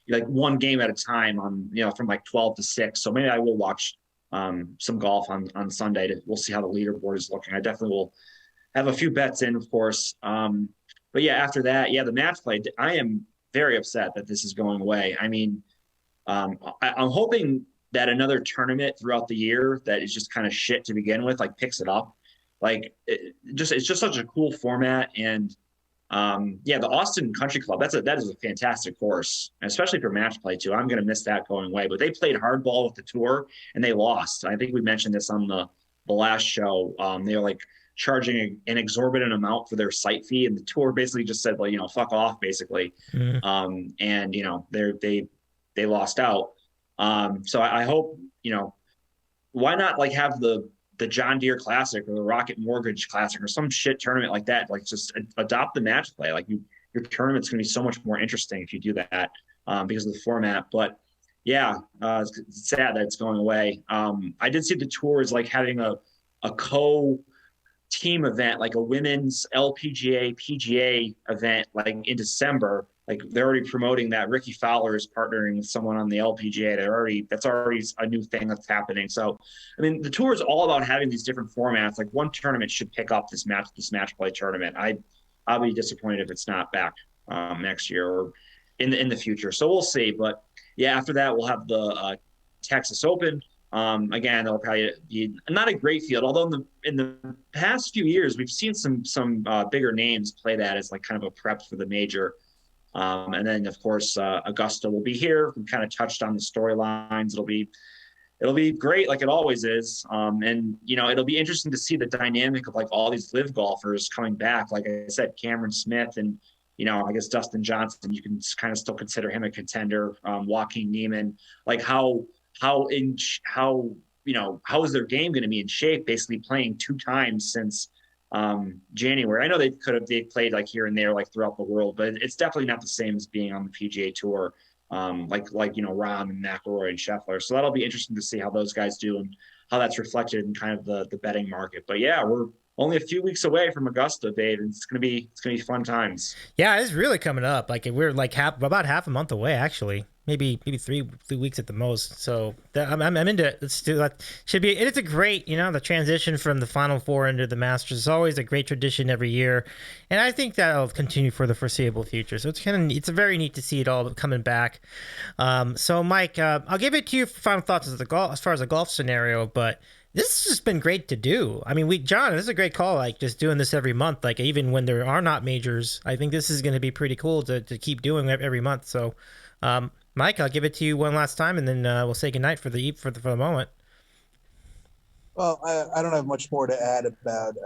like one game at a time on from like 12 to 6. So maybe I will watch some golf on Sunday. We'll see how the leaderboard is looking. I definitely will have a few bets in, of course. But yeah, after that, the match play. I am very upset that this is going away. I mean, I'm hoping that another tournament throughout the year that is just kind of shit to begin with, like picks it up. Like it's just such a cool format. And the Austin Country Club, that is a fantastic course, especially for match play too. I'm going to miss that going away, but they played hardball with the tour and they lost. I think we mentioned this on the last show. They were like charging an exorbitant amount for their site fee, and the tour basically just said, well, fuck off, basically. Mm-hmm. And they lost out. So I hope, why not like have the the John Deere Classic or the Rocket Mortgage Classic or some shit tournament like that. Like just adopt the match play. Like your tournament's going to be so much more interesting if you do that because of the format. But yeah, it's sad that it's going away. I did see the tours like having a team event, like a women's LPGA PGA event, like in December. Like they're already promoting that. Ricky Fowler is partnering with someone on the LPGA. That's already a new thing that's happening. So, I mean, the tour is all about having these different formats. Like one tournament should pick up this match play tournament. I'll be disappointed if it's not back next year or in the future. So we'll see. But yeah, after that we'll have the Texas Open. Again, there'll probably be not a great field, although in the past few years we've seen some bigger names play that as like kind of a prep for the major. And then of course Augusta will be here. We kind of touched on the storylines. It'll be great, like it always is. And it'll be interesting to see the dynamic of like all these live golfers coming back. Like I said, Cameron Smith and I guess Dustin Johnson. You can kind of still consider him a contender. Joaquin Niemann. Like how is their game going to be in shape? Basically playing 2 times since January. I know they played like here and there, like throughout the world, but it's definitely not the same as being on the PGA Tour. Like Rahm and McIlroy and Scheffler. So that'll be interesting to see how those guys do and how that's reflected in kind of the betting market. But yeah, we're only a few weeks away from Augusta, Dave, and it's gonna be fun times. Yeah, it's really coming up. Like we're like about half a month away, actually. Maybe 3 weeks at the most. So I'm into it. Let's do that. It's a great, the transition from the Final Four into the Masters is always a great tradition every year, and I think that'll continue for the foreseeable future. So it's very neat to see it all coming back. So Mike, I'll give it to you for final thoughts as far as the golf scenario, but this has just been great to do. I mean, John, this is a great call. Like just doing this every month, like even when there are not majors, I think this is going to be pretty cool to keep doing every month. So. Mike, I'll give it to you one last time, and then we'll say goodnight for the moment. Well, I don't have much more to add about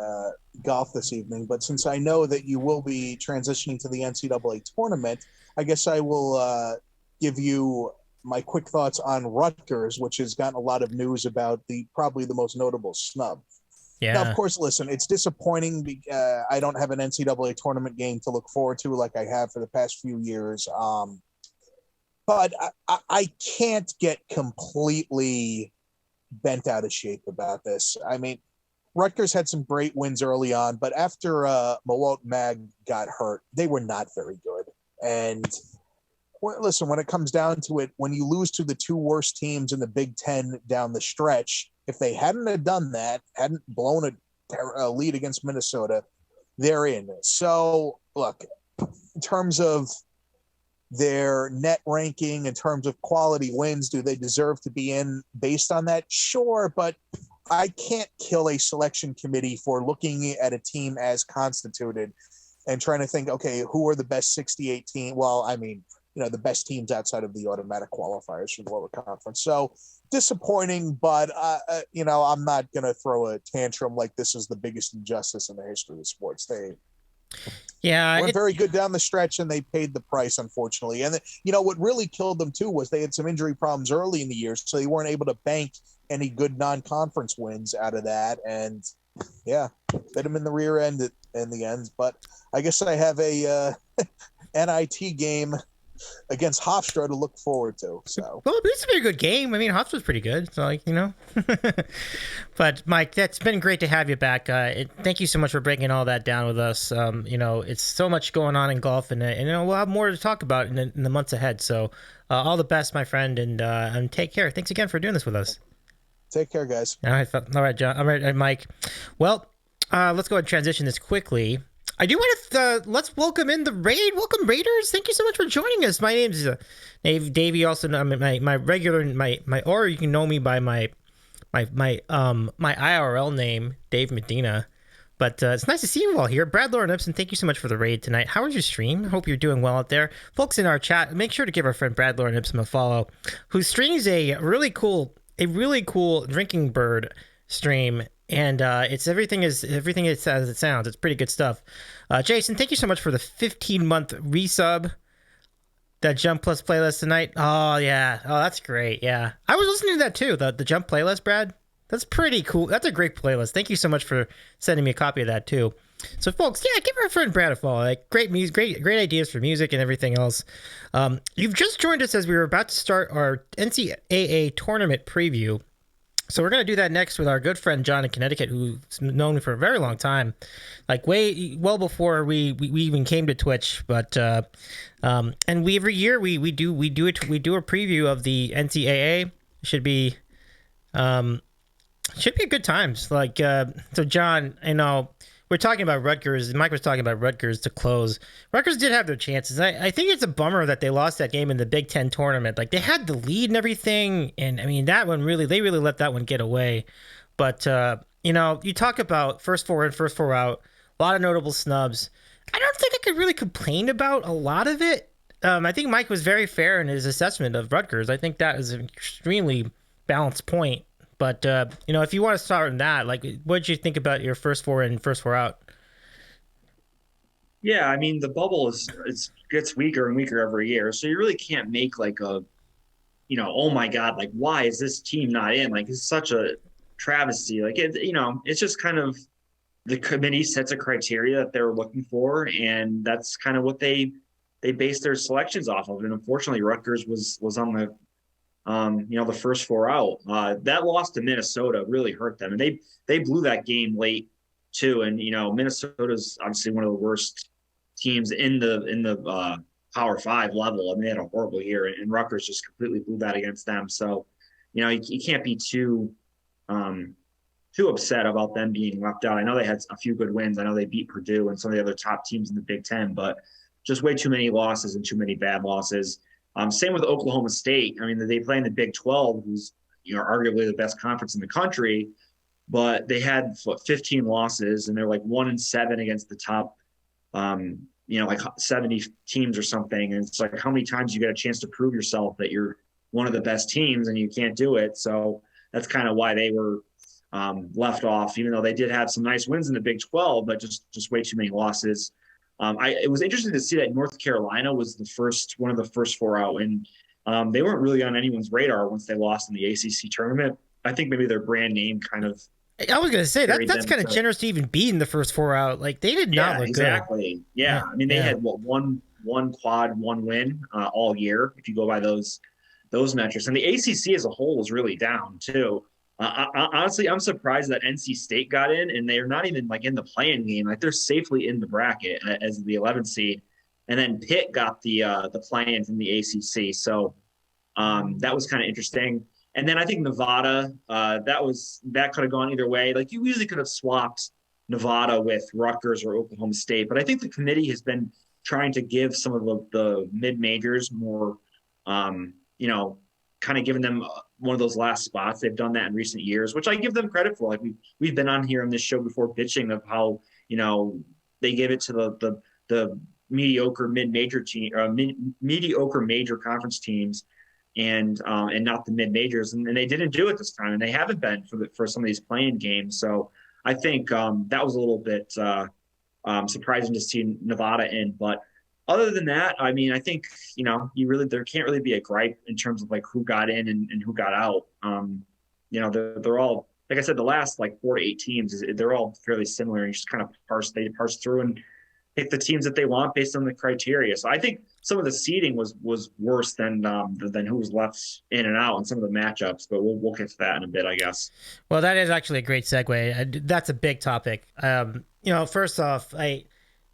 golf this evening, but since I know that you will be transitioning to the NCAA tournament, I guess I will give you my quick thoughts on Rutgers, which has gotten a lot of news about probably the most notable snub. Yeah. Now, of course, listen, it's disappointing. I don't have an NCAA tournament game to look forward to like I have for the past few years. But I can't get completely bent out of shape about this. I mean, Rutgers had some great wins early on, but after Mawot Mag got hurt, they were not very good. And listen, when it comes down to it, when you lose to the 2 worst teams in the Big Ten down the stretch, if they hadn't have done that, hadn't blown a lead against Minnesota, they're in. So, look, in terms of their net ranking, in terms of quality wins, do they deserve to be in based on that? Sure, but I can't kill a selection committee for looking at a team as constituted and trying to think, okay, who are the best 68 teams? Well, I mean, the best teams outside of the automatic qualifiers for the lower conference. So disappointing, but I'm not going to throw a tantrum like this is the biggest injustice in the history of sports. We're very good down the stretch, and they paid the price, unfortunately. And what really killed them too was they had some injury problems early in the year, so they weren't able to bank any good non-conference wins out of that. And yeah, bit them in the rear end in the end. But I guess I have a NIT game against Hofstra to look forward to. So well, it's a very good game. I mean, Hofstra's pretty good. So But Mike, that's been great to have you back. Thank you so much for breaking all that down with us. It's so much going on in golf, and we'll have more to talk about in the months ahead. So all the best, my friend, and take care. Thanks again for doing this with us. Take care, guys. All right, John. All right, Mike. Well, let's go ahead and transition this quickly. I do want to let's welcome in the raid. Welcome, Raiders! Thank you so much for joining us. My name is Davey. Also, my regular or you can know me by my IRL name, Dave Medina. But it's nice to see you all here. Brad Lauren Ibsen, thank you so much for the raid tonight. How was your stream? I hope you're doing well out there, folks in our chat. Make sure to give our friend Brad Lauren Ibsen a follow, who streams a really cool drinking bird stream. And it's everything is as it sounds. It's pretty good stuff. Jason, thank you so much for the 15-month resub. That Jump Plus playlist tonight. Oh yeah. Oh, that's great. Yeah, I was listening to that too. The Jump playlist, Brad. That's pretty cool. That's a great playlist. Thank you so much for sending me a copy of that too. So, folks, yeah, give our friend Brad a follow. Like, great music, great ideas for music and everything else. You've just joined us as we were about to start our NCAA Tournament Preview. So we're going to do that next with our good friend John in Connecticut, who's known me for a very long time, like well before we even came to Twitch. But and every year we do a preview of the NCAA. Should be good times. Like so, John, I know we're talking about Rutgers. Mike was talking about Rutgers to close. Rutgers did have their chances. I think it's a bummer that they lost that game in the Big Ten tournament. Like, they had the lead and everything, and I mean, that one they really let that one get away. But you talk about first four in, first four out, a lot of notable snubs. I don't think I could really complain about a lot of it. I think Mike was very fair in his assessment of Rutgers. I think that is an extremely balanced point. But, if you want to start on that, like, what did you think about your first four in, first four out? Yeah, I mean, the bubble gets weaker and weaker every year. So you really can't make like oh my God, like, why is this team not in? Like, it's such a travesty. Like, it's just kind of the committee sets a criteria that they're looking for. And that's kind of what they base their selections off of. And unfortunately, Rutgers was on the the first four out. That loss to Minnesota really hurt them, and they blew that game late too. And Minnesota's obviously one of the worst teams in the Power Five level. I mean, they had a horrible year, and Rutgers just completely blew that against them. So, you can't be too upset about them being left out. I know they had a few good wins. I know they beat Purdue and some of the other top teams in the Big Ten, but just way too many losses and too many bad losses. Same with Oklahoma State. I mean, they play in the Big 12, who's arguably the best conference in the country, but they had 15 losses, and they're like 1-7 against the top, like 70 teams or something. And it's like, how many times you get a chance to prove yourself that you're one of the best teams, and you can't do it. So that's kind of why they were left off, even though they did have some nice wins in the Big 12, but just way too many losses. It was interesting to see that North Carolina was one of the first four out, and they weren't really on anyone's radar once they lost in the ACC tournament. I think maybe their brand name kind of. I was going to say that's kind of generous to even be in the first four out. Like, they did not look exactly. good. Yeah, I mean, they had one quad, one win all year, if you go by those metrics, and the ACC as a whole was really down too. Honestly, I'm surprised that NC State got in, and they're not even like in the play-in game. Like, they're safely in the bracket as the 11th seed, and then Pitt got the play-in from the ACC. So that was kind of interesting. And then I think Nevada, that could have gone either way. Like, you usually could have swapped Nevada with Rutgers or Oklahoma State, but I think the committee has been trying to give some of the mid majors more, kind of giving them one of those last spots. They've done that in recent years, which I give them credit for. Like, we've been on here on this show before bitching of how, they gave it to the mediocre mid-major team, mediocre major conference teams, and not the mid-majors. And they didn't do it this time, and they haven't been for some of these playing games. So I think that was a little bit surprising to see Nevada in, but other than that, I mean, I think, there can't really be a gripe in terms of like who got in and who got out. They're all, like I said, the last like 4 to 8 teams, they're all fairly similar, and you just kind of parse through and pick the teams that they want based on the criteria. So I think some of the seeding was worse than who was left in and out in some of the matchups, but we'll get to that in a bit, I guess. Well, that is actually a great segue. That's a big topic. First off,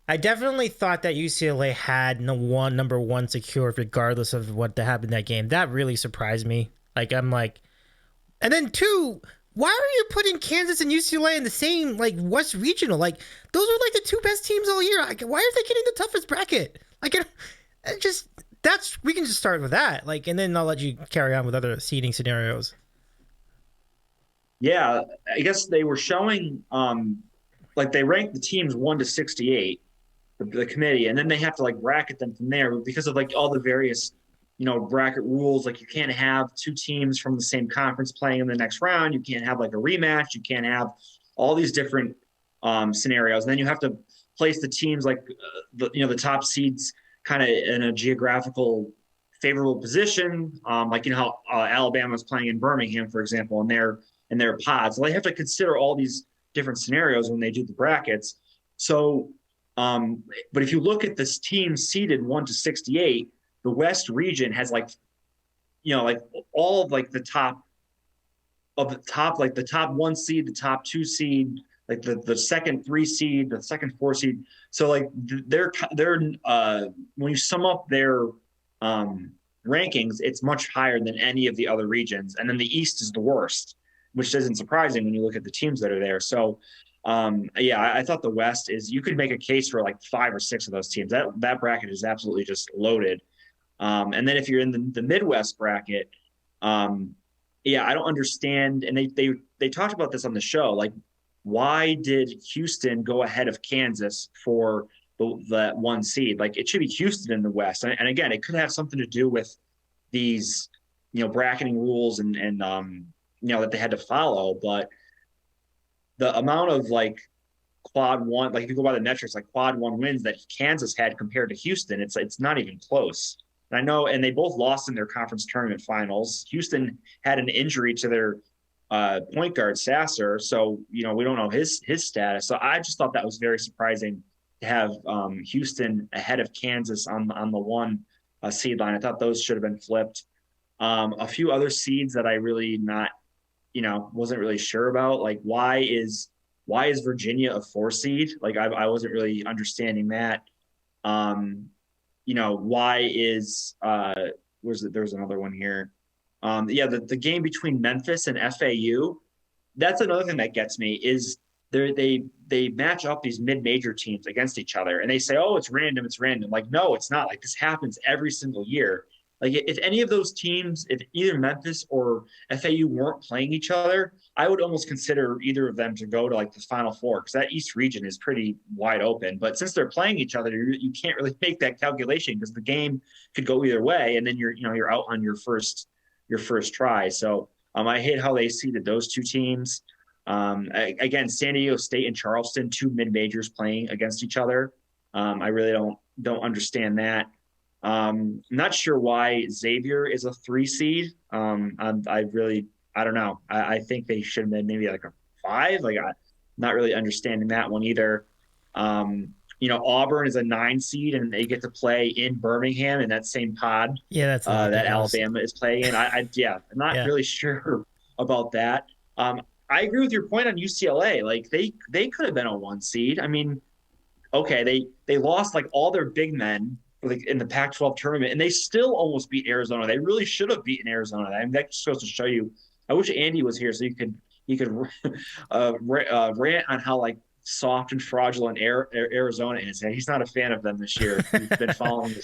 I definitely thought that UCLA had number one secured regardless of what happened in that game. That really surprised me. And then two, why are you putting Kansas and UCLA in the same West Regional? Like, those are the two best teams all year. Why are they getting the toughest bracket? We can just start with that. And then I'll let you carry on with other seeding scenarios. Yeah, I guess they were showing they ranked the teams 1 to 68. The committee, and then they have to bracket them from there because of all the various bracket rules. You can't have 2 teams from the same conference playing in the next round. You can't have a rematch. You can't have all these different scenarios. And then you have to place the teams the top seeds kind of in a geographical favorable position. How Alabama is playing in Birmingham, for example, and they're their pods. So they have to consider all these different scenarios when they do the brackets. So, but if you look at this team seeded 1 to 68, the West region has like, like all of like the top like the top 1 seed, the top 2 seed, like the second 3 seed, the second 4 seed. So like they're when you sum up their rankings, it's much higher than any of the other regions. And then the East is the worst, which isn't surprising when you look at the teams that are there. So I thought the West you could make a case for like 5 or 6 of those teams. That bracket is absolutely just loaded. And then if you're in the Midwest bracket, I don't understand. And they talked about this on the show. Like, why did Houston go ahead of Kansas for the 1 seed? Like, it should be Houston in the West. And again, it could have something to do with these, bracketing rules and that they had to follow. But the amount of like quad 1, like if you go by the metrics, like quad 1 wins that Kansas had compared to Houston, it's not even close. And I know, and they both lost in their conference tournament finals. Houston had an injury to their point guard Sasser, so we don't know his status. So I just thought that was very surprising to have Houston ahead of Kansas on the 1 seed line. I thought those should have been flipped. A few other seeds that I really wasn't really sure about. Like why is Virginia a 4 seed? Like I wasn't really understanding that. Why is there's another one here. The game between Memphis and FAU, that's another thing that gets me is they match up these mid-major teams against each other and they say, oh, it's random. Like, no, it's not. Like this happens every single year. Like if any of those teams, if either Memphis or FAU weren't playing each other, I would almost consider either of them to go to like the Final Four because that East region is pretty wide open. But since they're playing each other, you can't really make that calculation because the game could go either way, and then you're out on your first try. So I hate how they seeded those 2 teams. Again, San Diego State and Charleston, 2 mid-majors playing against each other. I really don't understand that. Not sure why Xavier is a 3 seed. I don't know. I think they should have been maybe like a 5. Like I'm not really understanding that one either. Auburn is a 9 seed and they get to play in Birmingham in that same pod. Yeah, that's that Alabama is playing in. I'm not really sure about that. I agree with your point on UCLA. Like they could have been a 1 seed. I mean, okay, they lost like all their big men in the Pac-12 tournament, and they still almost beat Arizona. They really should have beaten Arizona. I mean, that just goes to show you. I wish Andy was here so he could rant on how like soft and fraudulent Arizona is. And he's not a fan of them this year. He's been following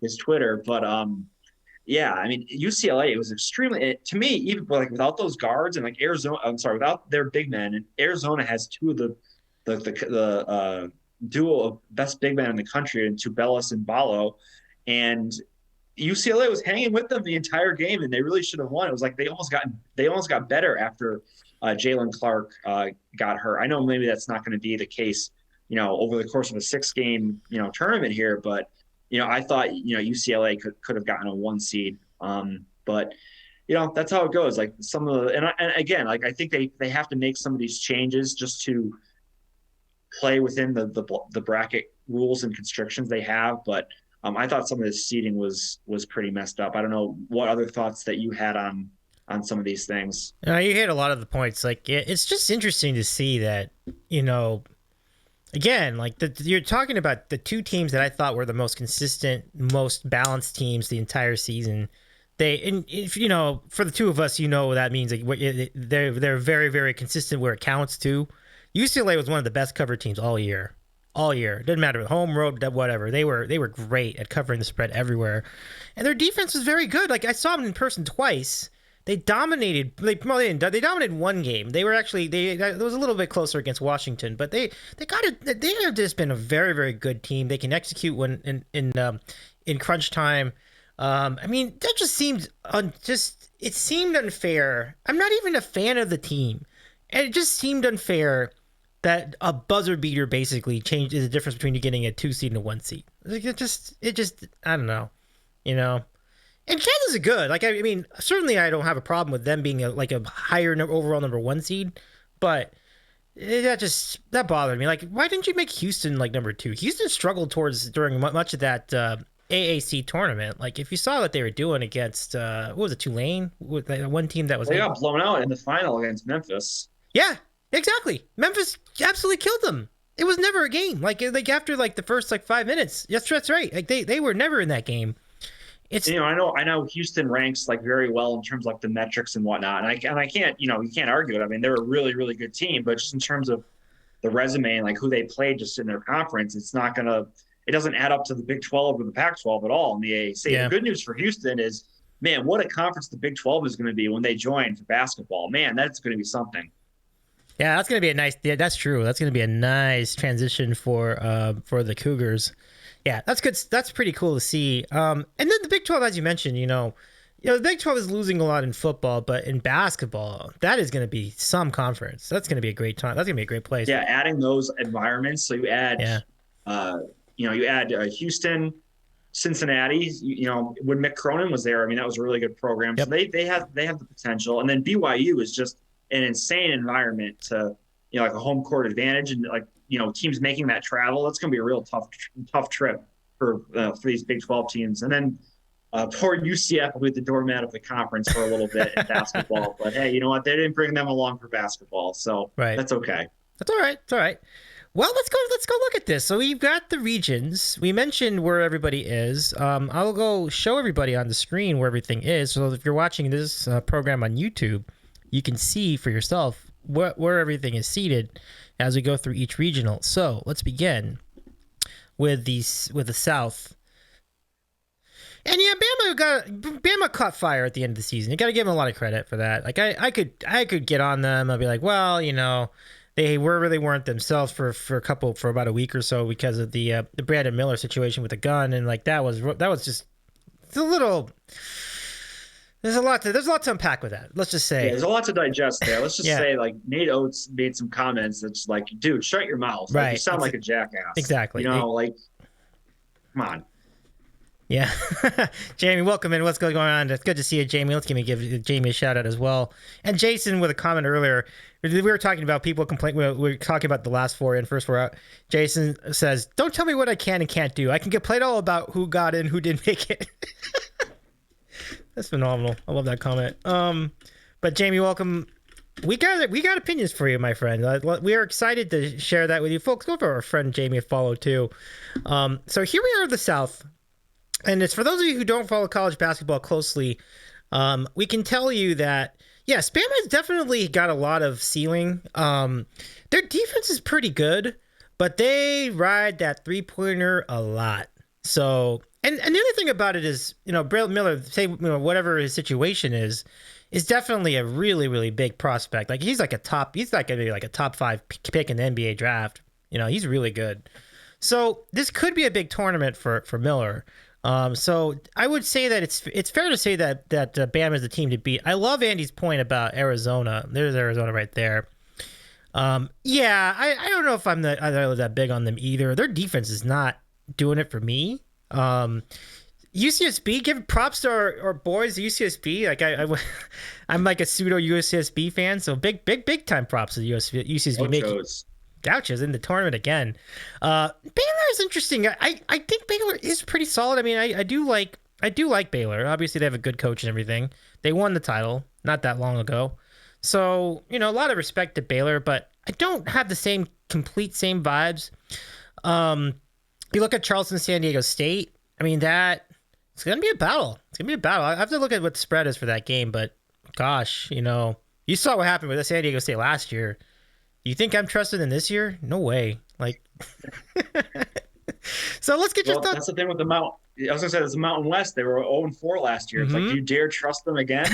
his Twitter, but I mean UCLA. It was extremely to me even like without those guards and like Arizona. I'm sorry, without their big men. And Arizona has 2 of the duo of best big men in the country in Tubelis and Ballo, and UCLA was hanging with them the entire game, and they really should have won. It was like they almost got better after Jalen Clark got hurt. I know maybe that's not going to be the case, over the course of a 6-game tournament here, but I thought UCLA could have gotten a 1 seed, but that's how it goes. Like some of the and again, like I think they have to make some of these changes just to play within the bracket rules and constrictions they have. But I thought some of this seeding was pretty messed up. I don't know what other thoughts that you had on some of these things. You hit a lot of the points. Like it's just interesting to see that, again, like you're talking about the 2 teams that I thought were the most consistent, most balanced teams the entire season. If for the 2 of us, that means like they're very, very consistent where it counts too. UCLA was one of the best covered teams all year. It didn't matter, home, road, whatever. They were great at covering the spread everywhere, and their defense was very good. Like I saw them in person twice. They dominated. They dominated 1 game. They were actually it was a little bit closer against Washington, but they have just been a very, very good team. They can execute when in crunch time. I mean, that just seemed it seemed unfair. I'm not even a fan of the team, and it just seemed unfair that a buzzer beater basically changes the difference between you getting a 2 seed and a 1 seed. Like it just I don't know, And Kansas is good. Like, I mean, certainly I don't have a problem with them being a higher overall number 1 seed, but that bothered me. Like, why didn't you make Houston like number 2? Houston struggled during much of that AAC tournament. Like, if you saw what they were doing against what was it, Tulane, with that one team that was They got blown out in the final against Memphis. Yeah, exactly. Memphis absolutely killed them. It was never a game. Like after like the first like 5 minutes. Yes, that's right. Like they were never in that game. It's I know Houston ranks like very well in terms of like the metrics and whatnot, and I can't you can't argue it. I mean, they're a really really good team, but just in terms of the resume and like who they played just in their conference, it doesn't add up to the Big 12 or the Pac 12 at all in the AAC. Yeah. The good news for Houston is, man, what a conference the Big 12 is going to be when they join for basketball. Man, that's going to be something. Yeah, that's gonna be a nice. Yeah, that's true. That's gonna be a nice transition for the Cougars. Yeah, that's good. That's pretty cool to see. And then the Big 12, as you mentioned, the Big 12 is losing a lot in football, but in basketball, that is going to be some conference. That's going to be a great time. That's going to be a great place. Yeah, adding those environments. So you add, you add Houston, Cincinnati. When Mick Cronin was there, I mean, that was a really good program. Yep. So they have the potential. And then BYU is just an insane environment to, like a home court advantage, and like, teams making that travel. That's going to be a real tough trip for these Big 12 teams. And then poor UCF with the doormat of the conference for a little bit in basketball. But hey, you know what? They didn't bring them along for basketball, so That's okay. That's all right. It's all right. Well, let's go look at this. So we've got the regions. We mentioned where everybody is. I'll go show everybody on the screen where everything is. So if you're watching this program on YouTube, you can see for yourself where everything is seated as we go through each regional. So let's begin with the South. And yeah, Bama caught fire at the end of the season. You got to give them a lot of credit for that. Like I could get on them. I'll be like, well, they really weren't themselves for about a week or so because of the Brandon Miller situation with the gun, and like that was just it's a little. There's a lot to unpack with that. Let's just say there's a lot to digest there. Let's just say like Nate Oates made some comments that's like, dude, shut your mouth. Right. Like, you sound like a jackass. Exactly. Like, come on. Yeah. Jamie, welcome in. What's going on? It's good to see you, Jamie. Let's give Jamie a shout out as well. And Jason with a comment earlier. We were talking about people complaining. We were talking about the last four in, first four out. Jason says, don't tell me what I can and can't do. I can get played all about who got in, who didn't make it. That's phenomenal. I love that comment. But Jamie, welcome. We got opinions for you, my friend. We are excited to share that with you, folks. Go for our friend Jamie a follow too. So here we are in the South, and it's for those of you who don't follow college basketball closely. We can tell you that yes, Bama has definitely got a lot of ceiling. Their defense is pretty good, but they ride that 3-pointer a lot. So. And the other thing about it is, Brad Miller, whatever his situation is definitely a really, really big prospect. Like he's not going to be like a top 5 pick in the NBA draft. He's really good. So this could be a big tournament for Miller. So I would say that it's fair to say that Bama is the team to beat. I love Andy's point about Arizona. There's Arizona right there. I don't know if I'm that big on them either. Their defense is not doing it for me. UCSB, give props to our boys UCSB. Like I'm like a pseudo UCSB fan, so big time props to the UCSB making Gauchos in the tournament again. Baylor is interesting. I think Baylor is pretty solid. I mean, I do like Baylor. Obviously they have a good coach and everything. They won the title not that long ago. So, a lot of respect to Baylor, but I don't have the complete same vibes. You look at Charleston, San Diego State. I mean, it's going to be a battle. I have to look at what the spread is for that game, but gosh, you saw what happened with San Diego State last year. You think I'm trusted in this year? No way. Like, so let's get your thoughts. That's the thing with the Mountain. I was going to say, there's the Mountain West. They were 0-4 last year. It's like, do you dare trust them again?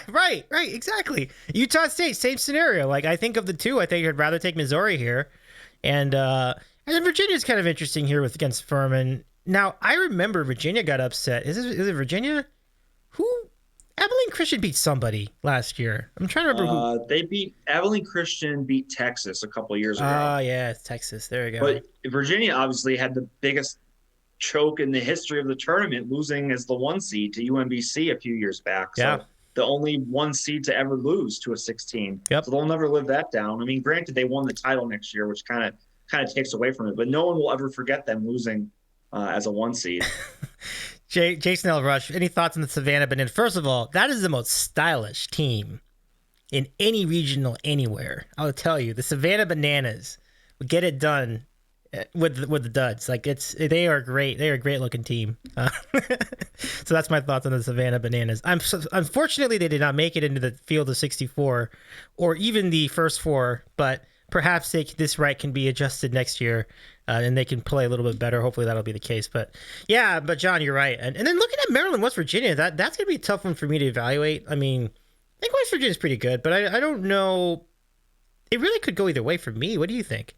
Right, exactly. Utah State, same scenario. Like, I think of the two, I think I'd rather take Missouri here. And then Virginia's kind of interesting here against Furman. Now, I remember Virginia got upset. Is it Virginia? Abilene Christian beat somebody last year. I'm trying to remember who. Abilene Christian beat Texas a couple of years ago. Oh, yeah, it's Texas. There you go. But Virginia obviously had the biggest choke in the history of the tournament, losing as the 1 seed to UMBC a few years back. Yeah. So the only 1 seed to ever lose to a 16. Yep. So they'll never live that down. I mean, granted, they won the title next year, which kind of takes away from it, but no one will ever forget them losing as a 1 seed. Jason L. Rush, any thoughts on the Savannah Bananas? First of all, that is the most stylish team in any regional anywhere. I'll tell you, the Savannah Bananas would get it done with the duds. Like they are great. They are a great looking team. So that's my thoughts on the Savannah Bananas. Unfortunately, they did not make it into the field of 64 or even the first 4, but perhaps this right can be adjusted next year and they can play a little bit better. Hopefully that'll be the case. But yeah, but John, you're right. And then looking at Maryland, West Virginia, that's going to be a tough one for me to evaluate. I mean, I think West Virginia's pretty good, but I don't know. It really could go either way for me. What do you think?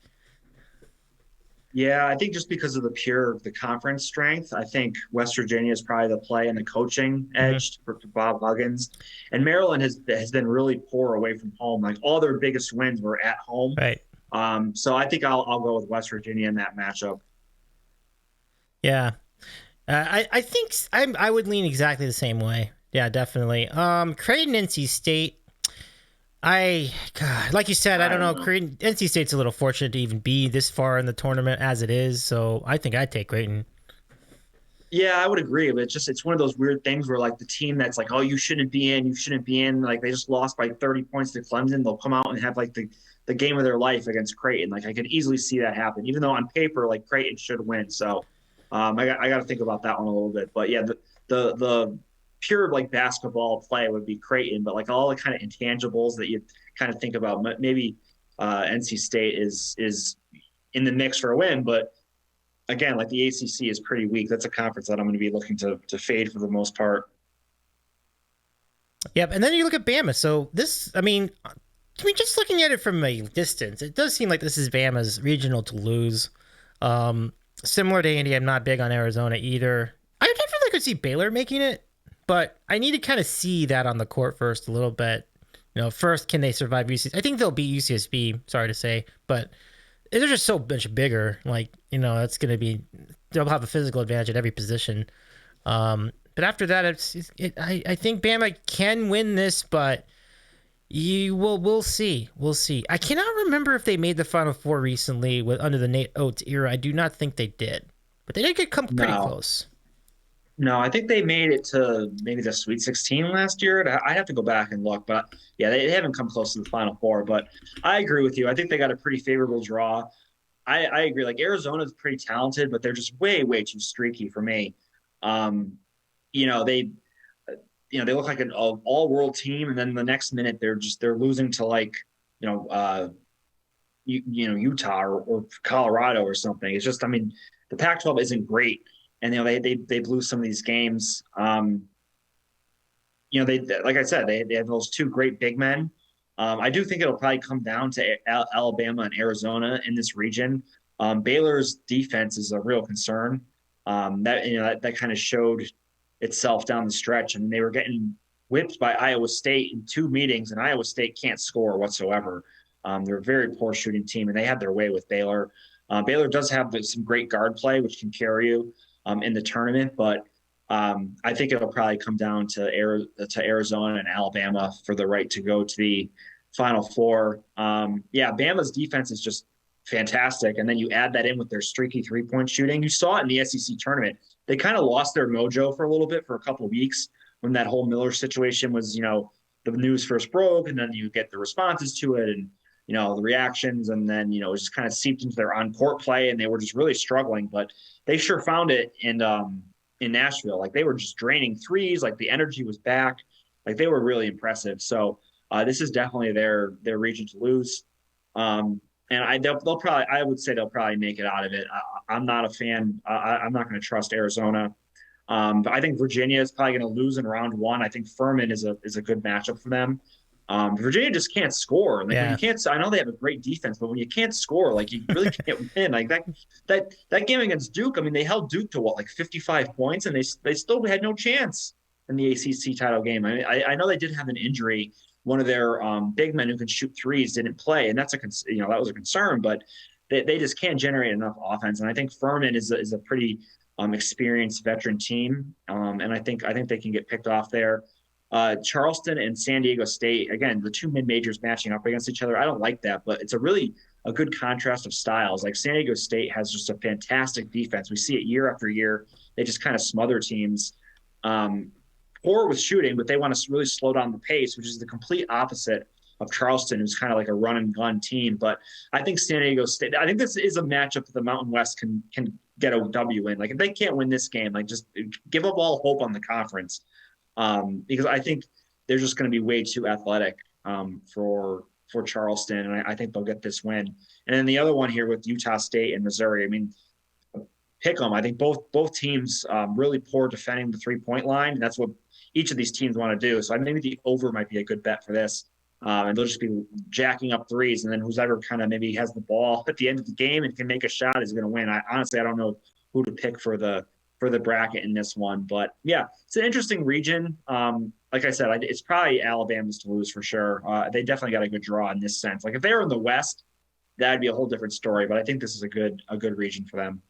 Yeah, I think just because of the conference strength, I think West Virginia is probably the play and the coaching edge for Bob Huggins. And Maryland has been really poor away from home. Like all their biggest wins were at home. Right. So I think I'll go with West Virginia in that matchup. Yeah. I think I would lean exactly the same way. Yeah, definitely. Creighton, NC State. God, like you said, I don't know. Creighton, NC State's a little fortunate to even be this far in the tournament as it is. So I think I'd take Creighton. Yeah, I would agree. But it's one of those weird things where like the team that's like, oh, you shouldn't be in. Like they just lost by 30 points to Clemson. They'll come out and have like the game of their life against Creighton. Like I could easily see that happen, even though on paper, like Creighton should win. So I got to think about that one a little bit. But yeah, the pure like basketball play would be Creighton, but like all the kind of intangibles that you kind of think about, maybe NC State is in the mix for a win, but again, like the ACC is pretty weak. That's a conference that I'm going to be looking to fade for the most part. Yep, and then you look at Bama. So this, I mean, just looking at it from a distance, it does seem like this is Bama's regional to lose. Similar to Andy, I'm not big on Arizona either. I definitely could see Baylor making it, but I need to kind of see that on the court first a little bit. You know, first, can they survive UCSB? I think they'll beat UCSB, sorry to say, but they're just so much bigger. Like, you know, that's going to be, they'll have a physical advantage at every position. But after that, I think Bama can win this, but we'll see. We'll see. I cannot remember if they made the Final Four recently under the Nate Oates era. I do not think they did, but they did come pretty close. No, I think they made it to maybe the Sweet 16 last year. I have to go back and look, but yeah, they haven't come close to the Final Four. But I agree with you. I think they got a pretty favorable draw. I agree. Like Arizona's pretty talented, but they're just way, way too streaky for me. You know, they look like an all-world team, and then the next minute they're losing to like Utah or Colorado or something. It's just, I mean, the Pac-12 isn't great. And they blew some of these games. They like I said, they have those two great big men. I do think it'll probably come down to Alabama and Arizona in this region. Baylor's defense is a real concern. That kind of showed itself down the stretch, and they were getting whipped by Iowa State in 2 meetings, and Iowa State can't score whatsoever. They're a very poor shooting team, and they had their way with Baylor. Baylor does have some great guard play, which can carry you in the tournament, but I think it'll probably come down to Arizona and Alabama for the right to go to the Final Four. Bama's defense is just fantastic, and then you add that in with their streaky three-point shooting. You saw it in the SEC tournament. They kind of lost their mojo for a little bit for a couple of weeks when that whole Miller situation was, the news first broke, and then you get the responses to it and the reactions, and then it just kind of seeped into their on-court play, and they were just really struggling. But they sure found it in Nashville. Like they were just draining threes. Like the energy was back. Like they were really impressive. So this is definitely their region to lose. And I would say they'll probably make it out of it. I'm not a fan. I'm not going to trust Arizona. But I think Virginia is probably going to lose in round 1. I think Furman is a good matchup for them. Virginia just can't score. Like when you can't. I know they have a great defense, but when you can't score, like you really can't win. Like that game against Duke. I mean, they held Duke to 55 points, and they still had no chance in the ACC title game. I know they did have an injury. One of their big men who can shoot threes didn't play, and that's that was a concern. But they just can't generate enough offense. And I think Furman is a pretty experienced veteran team, and I think they can get picked off there. Charleston and San Diego State, again, the two mid-majors matching up against each other. I don't like that, but it's a good contrast of styles. Like San Diego State has just a fantastic defense. We see it year after year. They just kind of smother teams. Poor with shooting, but they want to really slow down the pace, which is the complete opposite of Charleston, who's kind of like a run and gun team. But I think San Diego State, I think this is a matchup that the Mountain West can get a W in. Like if they can't win this game, like just give up all hope on the conference. Because I think they're just going to be way too athletic for Charleston, and I think they'll get this win. And then the other one here with Utah State and Missouri, I mean, pick them. I think both teams really poor defending the 3-point line, and that's what each of these teams want to do. So maybe the over might be a good bet for this. And they'll just be jacking up threes, and then whoever kind of maybe has the ball at the end of the game and can make a shot is going to win. I don't know who to pick for the bracket in this one, but yeah, it's an interesting region. Like I said, it's probably Alabama's to lose for sure. They definitely got a good draw in this sense. Like if they were in the West, that'd be a whole different story. But I think this is a good region for them.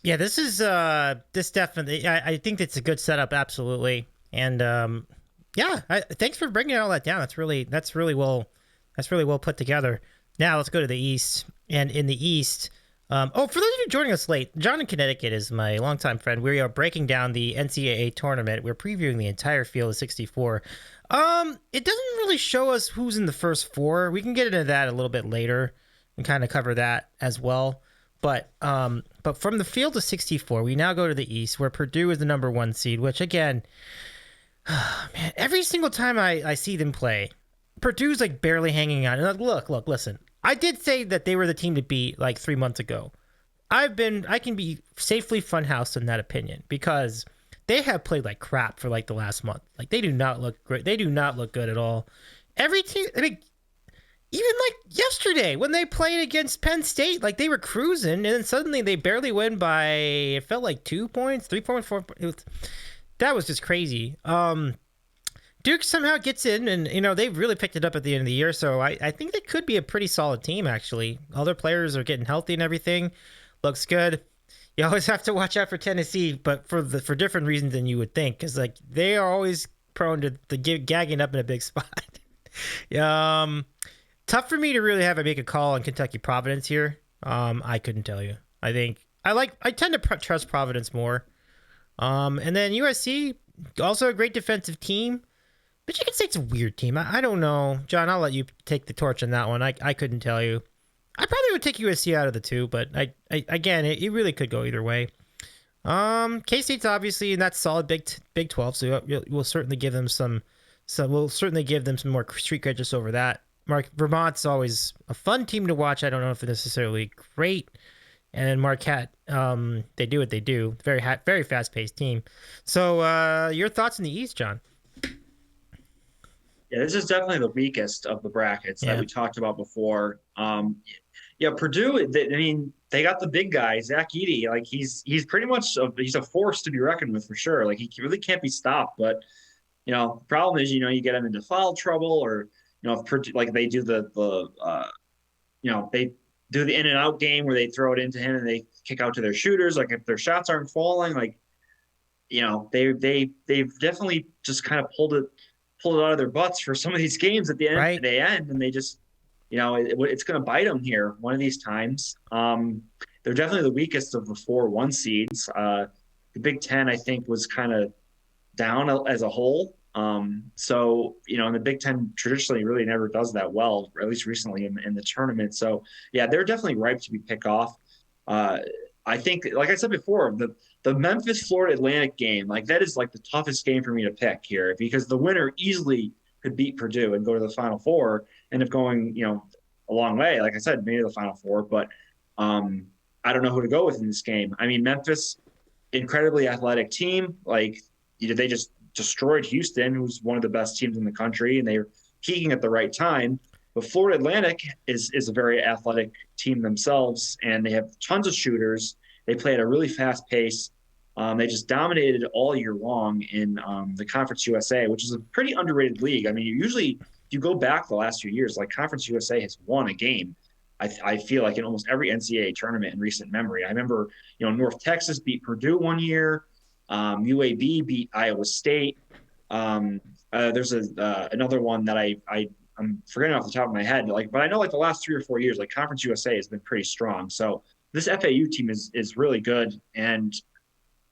Yeah, this is this definitely. I think it's a good setup, absolutely. And yeah, thanks for bringing all that down. That's really well put together. Now let's go to the East, and in the East. For those of you joining us late, John in Connecticut is my longtime friend. We are breaking down the NCAA tournament. We're previewing the entire field of 64. It doesn't really show us who's in the first four. We can get into that a little bit later and kind of cover that as well. But from the field of 64, we now go to the East, where Purdue is the number 1 seed, which again, man, every single time I see them play, Purdue's like barely hanging on. And look, listen. I did say that they were the team to beat like 3 months ago. I can be safely funhoused in that opinion because they have played like crap for like the last month. Like they do not look great. They do not look good at all. Every team, I mean, even like yesterday when they played against Penn State, like they were cruising and then suddenly they barely win by, it felt like 2 points, 3.4. That was just crazy. Duke somehow gets in, and they've really picked it up at the end of the year. So I think they could be a pretty solid team. Actually, all their players are getting healthy and everything. Looks good. You always have to watch out for Tennessee, but for different reasons than you would think, because like they are always prone to the gagging up in a big spot. Tough for me to really make a call on Kentucky Providence here. I couldn't tell you. I tend to trust Providence more. And then USC, also a great defensive team. Michigan State's a weird team. I don't know. John, I'll let you take the torch on that one. I couldn't tell you. I probably would take USC out of the two, but again, it really could go either way. K-State's obviously in that solid Big 12, so we'll certainly give them some more street cred just over that. Vermont's always a fun team to watch. I don't know if they're necessarily great. And then Marquette, they do what they do. Very very fast-paced team. So your thoughts in the East, John? Yeah, this is definitely the weakest of the brackets that we talked about before. Purdue, they got the big guy, Zach Edey. Like he's pretty much he's a force to be reckoned with for sure. Like he really can't be stopped. But the problem is you get him into foul trouble, or if Purdue, like they do they do the in and out game where they throw it into him and they kick out to their shooters. Like if their shots aren't falling, like they've definitely just kind of pulled it out of their butts for some of these games at the end. Right. They end, and they just, it's going to bite them here one of these times. They're definitely the weakest of the 4 1 seeds. The Big Ten, I think, was kind of down as a whole. So, and the Big Ten traditionally really never does that well, or at least recently in the tournament. So, yeah, they're definitely ripe to be picked off. I think, like I said before, the Memphis-Florida Atlantic game, like that is like the toughest game for me to pick here, because the winner easily could beat Purdue and go to the Final Four, end up going, a long way. Like I said, maybe the Final Four, but I don't know who to go with in this game. I mean, Memphis, incredibly athletic team. Like they just destroyed Houston, who's one of the best teams in the country, and they were peaking at the right time. But Florida Atlantic is a very athletic team themselves, and they have tons of shooters. They play at a really fast pace. They just dominated all year long in the Conference USA, which is a pretty underrated league. I mean, usually if you go back the last few years, like Conference USA has won a game. I feel like in almost every NCAA tournament in recent memory. I remember, North Texas beat Purdue one year. UAB beat Iowa State. There's another one that I'm forgetting off the top of my head, but I know the last 3 or 4 years, Conference USA has been pretty strong. So this FAU team is really good, and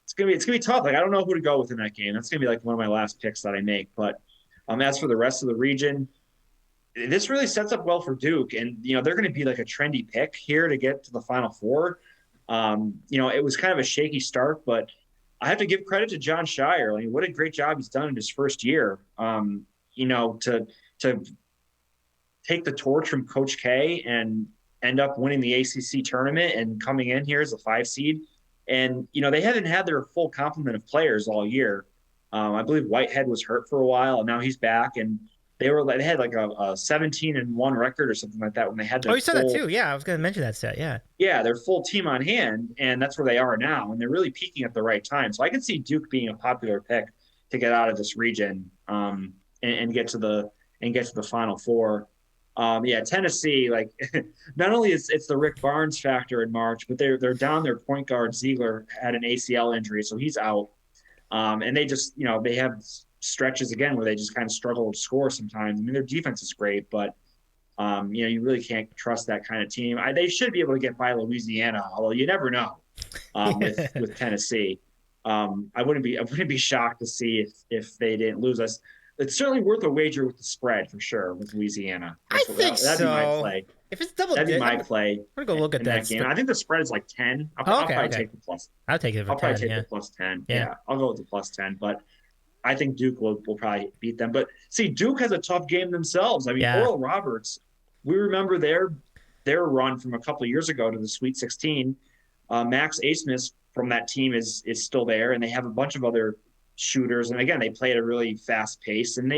it's gonna be tough. I don't know who to go with in that game. That's gonna be one of my last picks that I make. But as for the rest of the region, this really sets up well for Duke, and they're going to be a trendy pick here to get to the Final Four. It was kind of a shaky start, but I have to give credit to John Shire. What a great job he's done in his first year. To take the torch from Coach K and end up winning the ACC tournament and coming in here as a 5 seed. And they haven't had their full complement of players all year. I believe Whitehead was hurt for a while, and now he's back. And they had a 17-1 record or something like that when they had their you said that too. Yeah, I was going to mention that stat. Yeah, their full team on hand, and that's where they are now, and they're really peaking at the right time. So I can see Duke being a popular pick to get out of this region and get to the Final Four. Tennessee, not only it's the Rick Barnes factor in March, but they're down their point guard. Ziegler had an ACL injury, so he's out, and they just they have stretches again where they just kind of struggle to score sometimes. I mean, their defense is great, but you really can't trust that kind of team. They should be able to get by Louisiana, although you never know with Tennessee. I wouldn't be shocked to see if they didn't lose us. It's certainly worth a wager with the spread for sure with Louisiana. That'd be my play. If it's double, that'd be my play. We're gonna go look at that game. I think the spread is 10. I'll probably take the plus. I'll take it. I'll probably take the plus 10. Yeah, I'll go with the plus 10. But I think Duke will probably beat them. But see, Duke has a tough game themselves. I mean, Oral Roberts. We remember their run from a couple of years ago to the Sweet 16. Max Asmus from that team is still there, and they have a bunch of other shooters. And again, they play at a really fast pace, and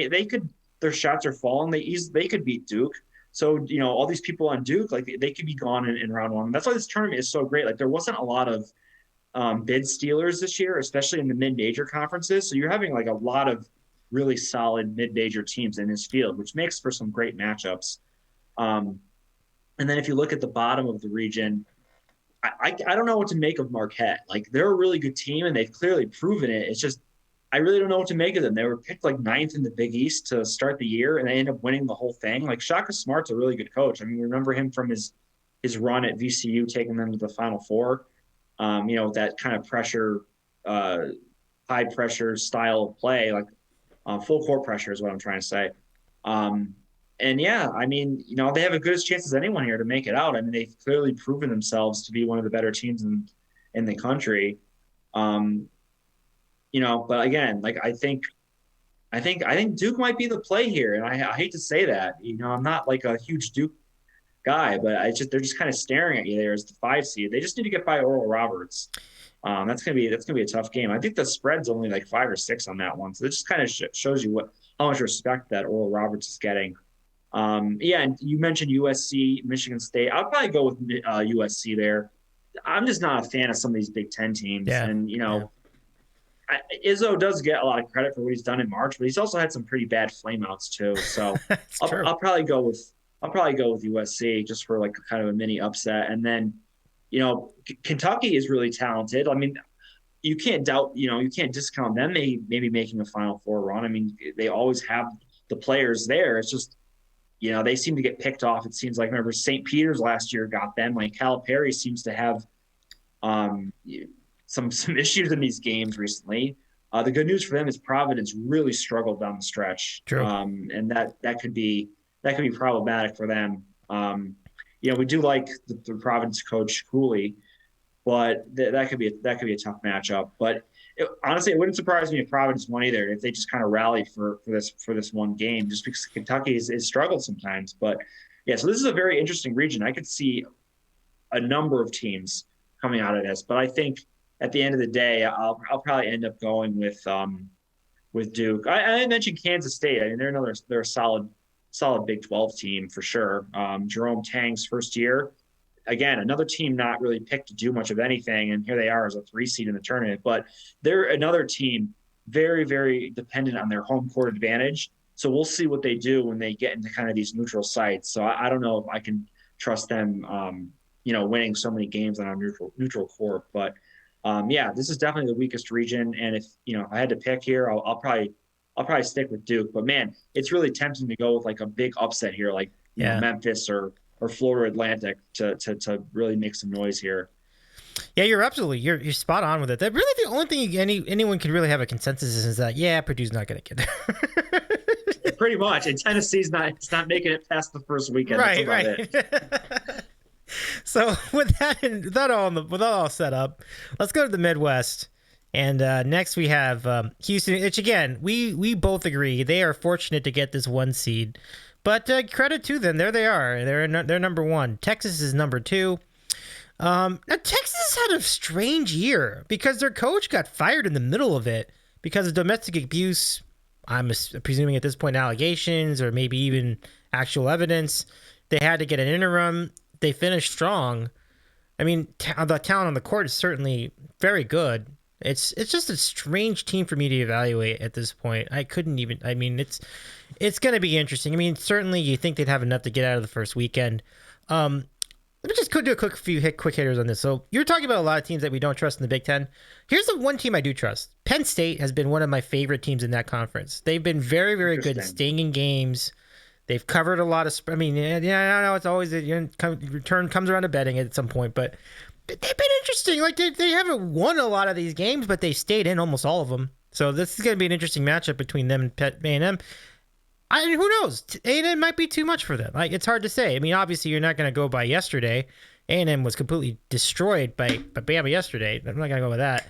their shots are falling. They could beat Duke. So all these people on Duke, they could be gone in round one. That's why this tournament is so great. There wasn't a lot of bid stealers this year, especially in the mid-major conferences. So you're having a lot of really solid mid-major teams in this field, which makes for some great matchups. And then if you look at the bottom of the region, I don't know what to make of Marquette. They're a really good team, and they've clearly proven it. It's just I really don't know what to make of them. They were picked 9th in the Big East to start the year, and they ended up winning the whole thing. Shaka Smart's a really good coach. I mean, remember him from his run at VCU, taking them to the Final Four. That kind of pressure, high pressure style of play, full court pressure is what I'm trying to say. They have as good a chance as anyone here to make it out. I mean, they've clearly proven themselves to be one of the better teams in the country. But again, I think Duke might be the play here, and I hate to say that. I'm not a huge Duke guy, but they're just kind of staring at you there as the 5 seed. They just need to get by Oral Roberts. That's gonna be a tough game. I think the spread's only 5 or 6 on that one, so it just kind of shows you how much respect that Oral Roberts is getting. And you mentioned USC, Michigan State. I'll probably go with USC there. I'm just not a fan of some of these Big Ten teams, and Izzo does get a lot of credit for what he's done in March, but he's also had some pretty bad flameouts too. So I'll probably go with USC just for kind of a mini upset. And then, Kentucky is really talented. I mean, you can't discount them maybe making a Final Four run. I mean, they always have the players there. It's just, they seem to get picked off. It seems remember St. Peter's last year got them. Calipari seems to have some issues in these games recently. The good news for them is Providence really struggled down the stretch. True. And that could be problematic for them. We do like the Providence coach Cooley, but that could be a tough matchup. But honestly, it wouldn't surprise me if Providence won either, if they just kind of rallied for this one game, just because Kentucky has struggled sometimes. But so this is a very interesting region. I could see a number of teams coming out of this, but I think at the end of the day, I'll probably end up going with Duke. I mentioned Kansas State. I mean, they're a solid Big 12 team for sure. Jerome Tang's first year, again, another team not really picked to do much of anything, and here they are as a 3 seed in the tournament. But they're another team very, very dependent on their home court advantage. So we'll see what they do when they get into kind of these neutral sites. So I don't know if I can trust them, winning so many games on a neutral court. But yeah, this is definitely the weakest region. And if I had to pick here, I'll probably stick with Duke. But man, it's really tempting to go with like a big upset here, like Memphis or Florida Atlantic to really make some noise here. Yeah, you're spot on with it. That really the only thing anyone can really have a consensus is that Purdue's not going to get there. Pretty much, and Tennessee's not making it past the first weekend. Right, That's about it. So with that all set up, let's go to the Midwest. And next we have Houston, which again we both agree they are fortunate to get this 1 seed, but credit to them, there they are. They're number 1. Texas is number 2. Now Texas had a strange year because their coach got fired in the middle of it because of domestic abuse. I'm presuming at this point allegations or maybe even actual evidence. They had to get an interim. They finished strong. I mean, the talent on the court is certainly very good. It's just a strange team for me to evaluate at this point. It's going to be interesting. I mean, certainly you think they'd have enough to get out of the first weekend. Let me just do a quick hitters on this. So you're talking about a lot of teams that we don't trust in the Big Ten. Here's the one team I do trust. Penn State has been one of my favorite teams in that conference. They've been very, very good at staying in games. They've covered a lot of. I know it's always return comes around to betting at some point, but they've been interesting. Like they haven't won a lot of these games, but they stayed in almost all of them. So this is going to be an interesting matchup between them and A&M. Who knows? A&M might be too much for them. Like, it's hard to say. I mean, obviously, you're not going to go by yesterday. A&M was completely destroyed by Bama yesterday. I'm not going to go with that.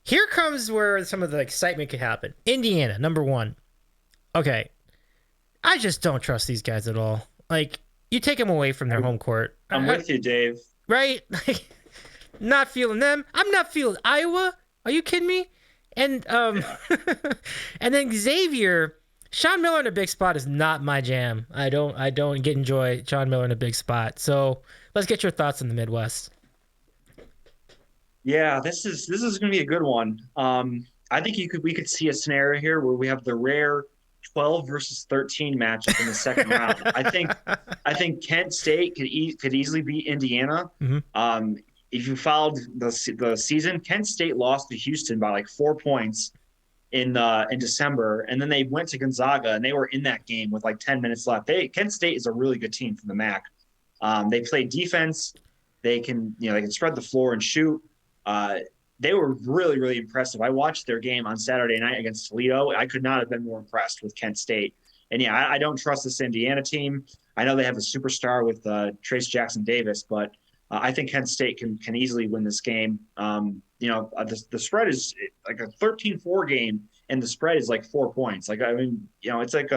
Here comes where some of the excitement could happen. Indiana, number 1. Okay. I just don't trust these guys at all. Like, you take them away from their home court. I'm with you, Dave. Right? Like, not feeling them. I'm not feeling Iowa. Are you kidding me? And and then Xavier... Sean Miller in a big spot is not my jam. I don't enjoy Sean Miller in a big spot. So let's get your thoughts on the Midwest. Yeah, this is going to be a good one. I think we could see a scenario here where we have the rare 12 versus 13 matchup in the second round. I think Kent State could easily beat Indiana. Mm-hmm. If you followed the season, Kent State lost to Houston by like 4 points in December, and then they went to Gonzaga and they were in that game with like 10 minutes left. Kent State is a really good team from the MAC. They play defense. They can spread the floor and shoot. They were really, really impressive. I watched their game on Saturday night against Toledo. I could not have been more impressed with Kent State. And yeah, I don't trust this Indiana team. I know they have a superstar with Trace Jackson Davis, but I think Kent State can easily win this game. The spread is like a 13-4 game, and the spread is like 4 points. Like, I mean, it's like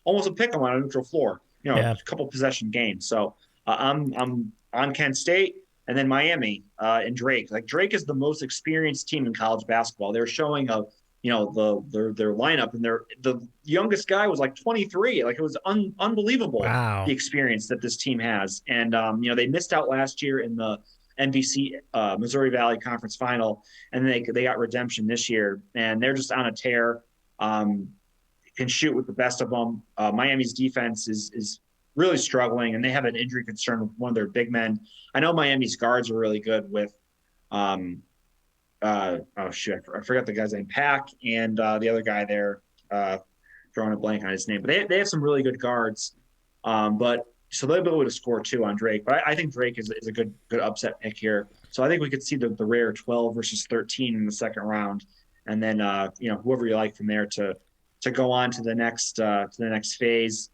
almost a pick 'em on a neutral floor. A couple possession games. So I'm on Kent State, and then Miami and Drake. Like, Drake is the most experienced team in college basketball. They're showing their lineup, and the youngest guy was like 23. Like, it was unbelievable. Wow. The experience that this team has. And they missed out last year in the NBC Missouri Valley Conference Final, and they got redemption this year, and they're just on a tear. Can shoot with the best of them. Miami's defense is really struggling, and they have an injury concern with one of their big men. I know Miami's guards are really good with I forgot the guy's name, Pack, and the other guy there, drawing a blank on his name. But they have some really good guards. So they'll be able to score too on Drake. But I think Drake is a good upset pick here. So I think we could see the rare 12 versus 13 in the second round, and then whoever you like from there to go on to the next phase.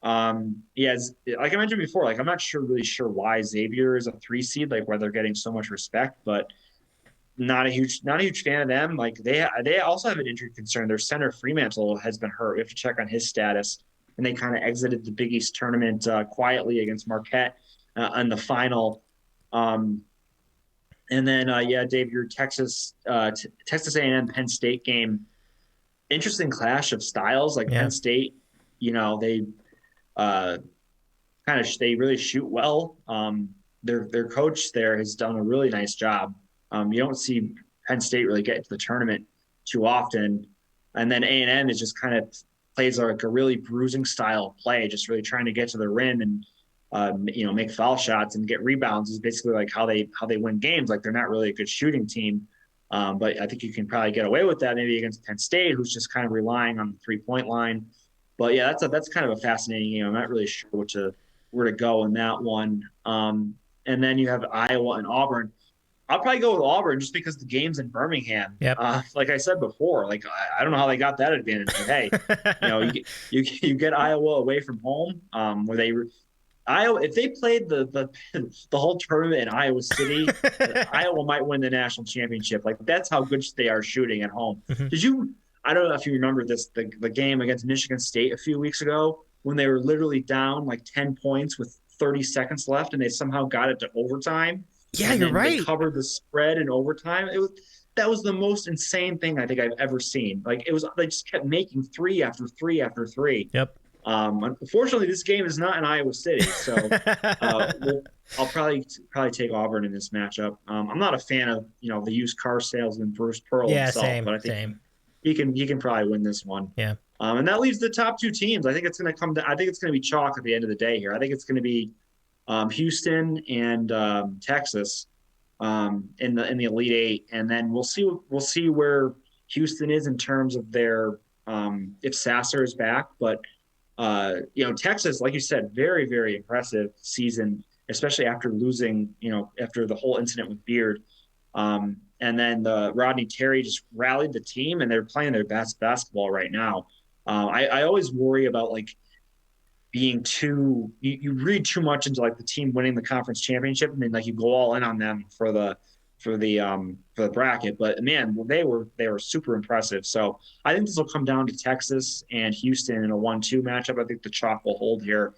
Like I mentioned before, like I'm not really sure why Xavier is a 3 seed, like why they're getting so much respect, but not a huge fan of them. Like they also have an injury concern. Their center Fremantle has been hurt. We have to check on his status. And they kind of exited the Big East tournament quietly against Marquette in the final. And then, Dave, your Texas A&M Penn State game, interesting clash of styles. Like Penn State, they they really shoot well. Their coach there has done a really nice job. You don't see Penn State really get into the tournament too often. And then A&M is just kind of plays like a really bruising style of play, just really trying to get to the rim and make foul shots and get rebounds is basically like how they win games. Like they're not really a good shooting team, but I think you can probably get away with that maybe against Penn State, who's just kind of relying on the 3-point line. But yeah, that's kind of a fascinating game. I'm not really sure where to go in that one. And then you have Iowa and Auburn. I'll probably go with Auburn just because the game's in Birmingham. Yep. Like I said before, like I don't know how they got that advantage, but hey, you get Iowa away from home, where Iowa, if they played the whole tournament in Iowa City, Iowa might win the national championship. Like that's how good they are shooting at home. Mm-hmm. I don't know if you remember the game against Michigan State a few weeks ago when they were literally down like 10 points with 30 seconds left and they somehow got it to overtime. Yeah, you're right. They covered the spread in overtime. That was the most insane thing I think I've ever seen. Like they just kept making 3 after 3 after 3. Yep. Unfortunately, this game is not in Iowa City, so I'll probably take Auburn in this matchup. I'm not a fan of the used car salesman Bruce Pearl himself, but I think he can probably win this one. Yeah. And that leaves the top 2 teams. I think it's going to come to. I think it's going to be chalk at the end of the day here. I think it's going to be Houston and Texas in the Elite Eight, and then we'll see where Houston is in terms of their if Sasser is back, but. Texas, like you said, very, very impressive season, especially after losing, after the whole incident with Beard. And then Rodney Terry just rallied the team and they're playing their best basketball right now. I always worry about like being you read too much into like the team winning the conference championship and then like you go all in on them for the bracket, but man, they were super impressive. So I think this will come down to Texas and Houston in a 1-2 matchup. I think the chalk will hold here,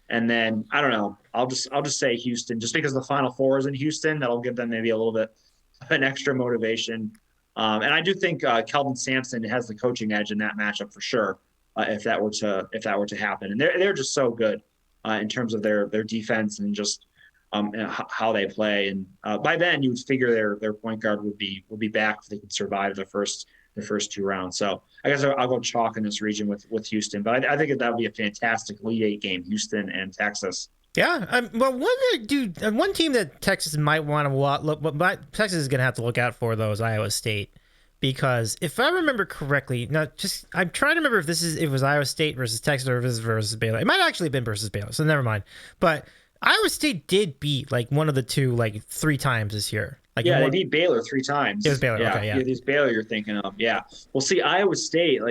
and then I don't know. I'll just say Houston, just because the Final Four is in Houston. That'll give them maybe a little bit of an extra motivation. And I do think Kelvin Sampson has the coaching edge in that matchup for sure. If that were to happen, and they're just so good in terms of their defense and just. And how they play, and by then you would figure their point guard would be back if they could survive the first 2 rounds. So I guess I'll go chalk in this region with Houston, but I think that would be a fantastic Elite Eight game, Houston and Texas. Yeah, well, one team that Texas might want to look, but Texas is going to have to look out for those Iowa State, because if I remember correctly, I'm trying to remember if it was Iowa State versus Texas or versus Baylor. It might actually have been versus Baylor, so never mind. But Iowa State did beat like one of the 2 like 3 times this year. Like they beat Baylor 3 times. It was Baylor. Yeah, okay, yeah. It's Baylor you're thinking of. Yeah. Well, see, Iowa State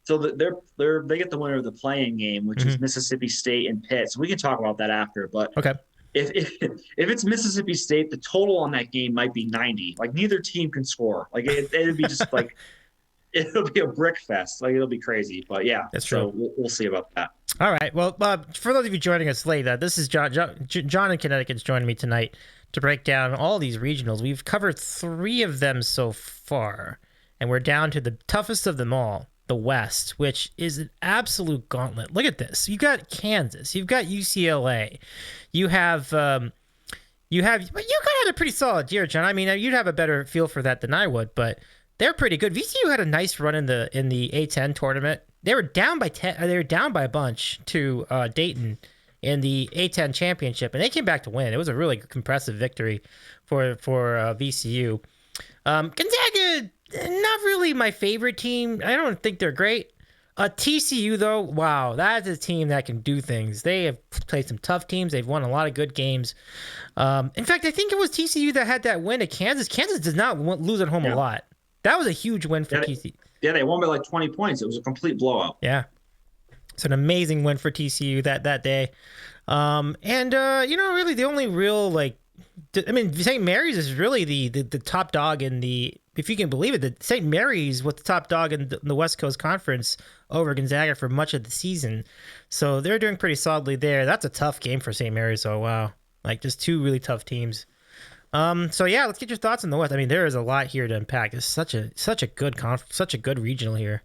so they get the winner of the playing game, which is Mississippi State and Pitt. So we can talk about that after. But okay, if it's Mississippi State, the total on that game might be 90. Like neither team can score. Like it'd be just like. It'll be a brick fest. Like it'll be crazy, but yeah, that's true. So we'll see about that. All right. Well, for those of you joining us late, this is John in Connecticut is joining me tonight to break down all these regionals. We've covered 3 of them so far, and we're down to the toughest of them all, the West, which is an absolute gauntlet. Look at this. You've got Kansas. You've got UCLA. You have had a pretty solid year, John. I mean, you'd have a better feel for that than I would, but. They're pretty good. VCU had a nice run in the A10 tournament. They were down by 10. They were down by a bunch to Dayton in the A10 championship, and they came back to win. It was a really impressive victory for VCU. Gonzaga, not really my favorite team. I don't think they're great. TCU though, wow, that's a team that can do things. They have played some tough teams. They've won a lot of good games. In fact, I think it was TCU that had that win at Kansas. Kansas did not lose at home a lot. That was a huge win for TCU. Yeah, they won by like 20 points. It was a complete blowout. Yeah. It's an amazing win for TCU that day. Really the only real, St. Mary's is really the top dog in the, if you can believe it, that St. Mary's was the top dog in the West Coast Conference over Gonzaga for much of the season. So they're doing pretty solidly there. That's a tough game for St. Mary's. So, wow. Just 2 really tough teams. Let's get your thoughts on the West. I mean, there is a lot here to unpack. It's such a good regional here.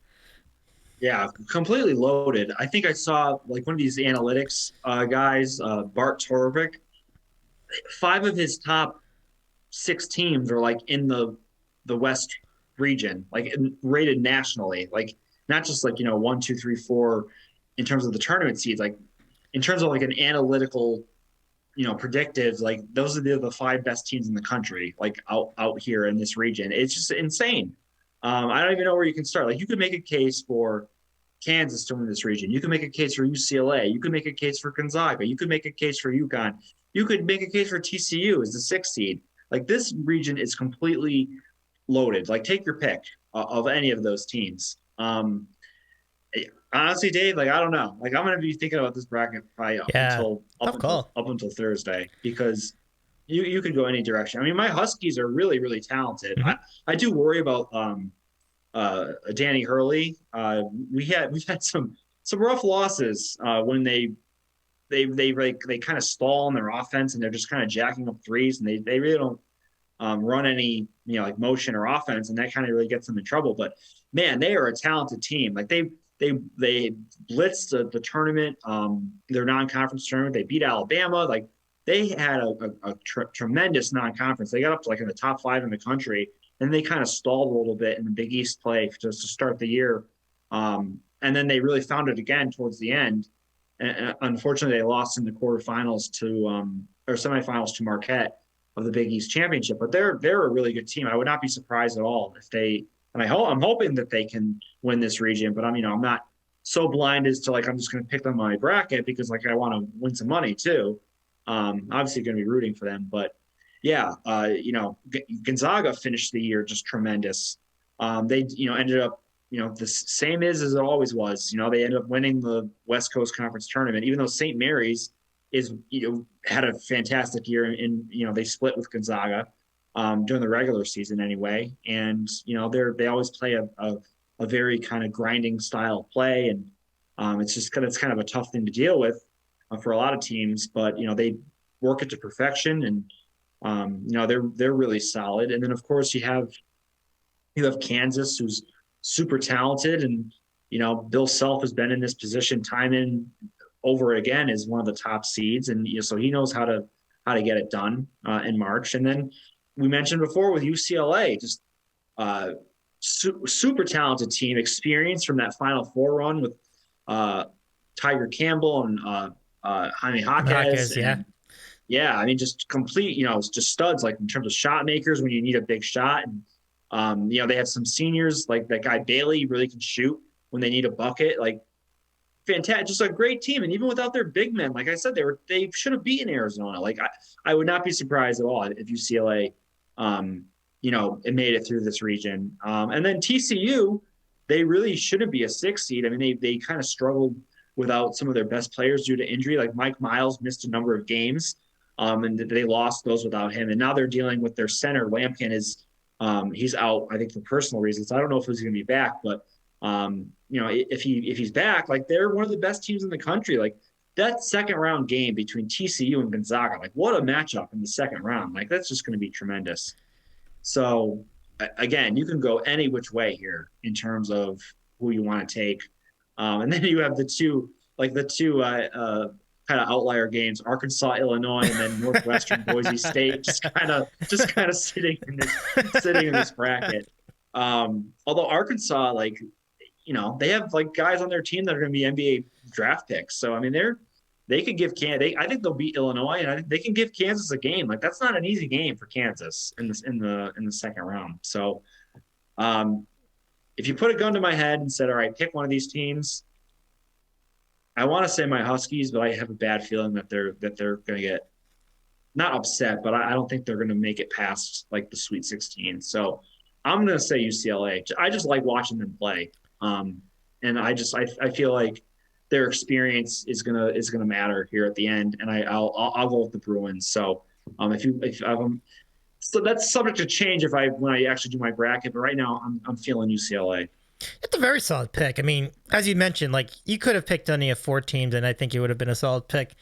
Yeah, completely loaded. I think I saw one of these analytics guys, Bart Torvik. 5 of his top 6 teams are in the West region, rated nationally, not just 1, 2, 3, 4 in terms of the tournament seeds. in terms of like an analytical, predictive, like those are the 5 best teams in the country, like out here in this region. It's just insane. I don't even know where you can start. Like you could make a case for Kansas to win this region. You could make a case for UCLA. You could make a case for Gonzaga. You could make a case for UConn. You could make a case for TCU as the 6th seed. Like this region is completely loaded. Like take your pick of any of those teams. Honestly, Dave, like I don't know. Like I'm gonna be thinking about this bracket probably up until Thursday, because you could go any direction. I mean, my Huskies are really, really talented. Mm-hmm. I do worry about Danny Hurley. We've had some rough losses when they kind of stall in their offense and they're just kind of jacking up threes, and they really don't run any like motion or offense, and that kind of really gets them in trouble. But man, they are a talented team. Like they blitzed the tournament, their non-conference tournament. They beat Alabama. Like they had a tremendous non-conference. They got up to like in the top 5 in the country, and they kind of stalled a little bit in the Big East play just to start the year. And then they really found it again towards the end. And unfortunately, they lost in the quarterfinals or semifinals to Marquette of the Big East Championship. But they're a really good team. I would not be surprised at all if they. And I'm hoping that they can win this region. But I'm not so blind as to like I'm just going to pick them on my bracket, because like I want to win some money too. Obviously going to be rooting for them, but yeah, Gonzaga finished the year just tremendous. They ended up the same as it always was. They ended up winning the West Coast Conference tournament, even though St. Mary's had a fantastic year, and they split with Gonzaga during the regular season anyway. And they always play a very kind of grinding style of play, and it's kind of a tough thing to deal with for a lot of teams. But they work it to perfection, and they're really solid. And then of course you have Kansas, who's super talented, and Bill Self has been in this position time and over again as one of the top seeds, and so he knows how to get it done in March. And then we mentioned before with UCLA, just super talented team, experience from that Final Four run with Tiger Campbell and Jaime Jaquez. Yeah, I mean, just complete, it's just studs, like in terms of shot makers when you need a big shot. And, they have some seniors, like that guy Bailey really can shoot when they need a bucket. Like, fantastic, just a great team. And even without their big men, like I said, they should have beaten Arizona. Like, I would not be surprised at all if UCLA, it made it through this region. And then TCU, they really shouldn't be a 6th seed. I mean, they kind of struggled without some of their best players due to injury. Like Mike Miles missed a number of games, and they lost those without him. And now they're dealing with their center. Lampkin he's out, I think, for personal reasons. I don't know if he's going to be back, but if he's back, like they're one of the best teams in the country. Like that second round game between TCU and Gonzaga, like what a matchup in the second round. Like that's just going to be tremendous. So again, you can go any which way here in terms of who you want to take. And then you have the two kind of outlier games, Arkansas, Illinois, and then Northwestern, Boise State, just kind of sitting in this bracket. Although Arkansas, like, they have like guys on their team that are going to be NBA draft picks. So I mean, they could give I think they'll beat Illinois, and I think they can give Kansas a game. Like that's not an easy game for Kansas in the second round. So, if you put a gun to my head and said, all right, pick one of these teams, I want to say my Huskies, but I have a bad feeling that they're going to get not upset, but I don't think they're going to make it past like the Sweet 16. So I'm going to say UCLA. I just like watching them play, and I feel like their experience is gonna matter here at the end, and I'll go with the Bruins. So so that's subject to change when I actually do my bracket, but right now I'm feeling UCLA. It's a very solid pick. I mean, as you mentioned, like you could have picked any of 4 teams, and I think it would have been a solid pick.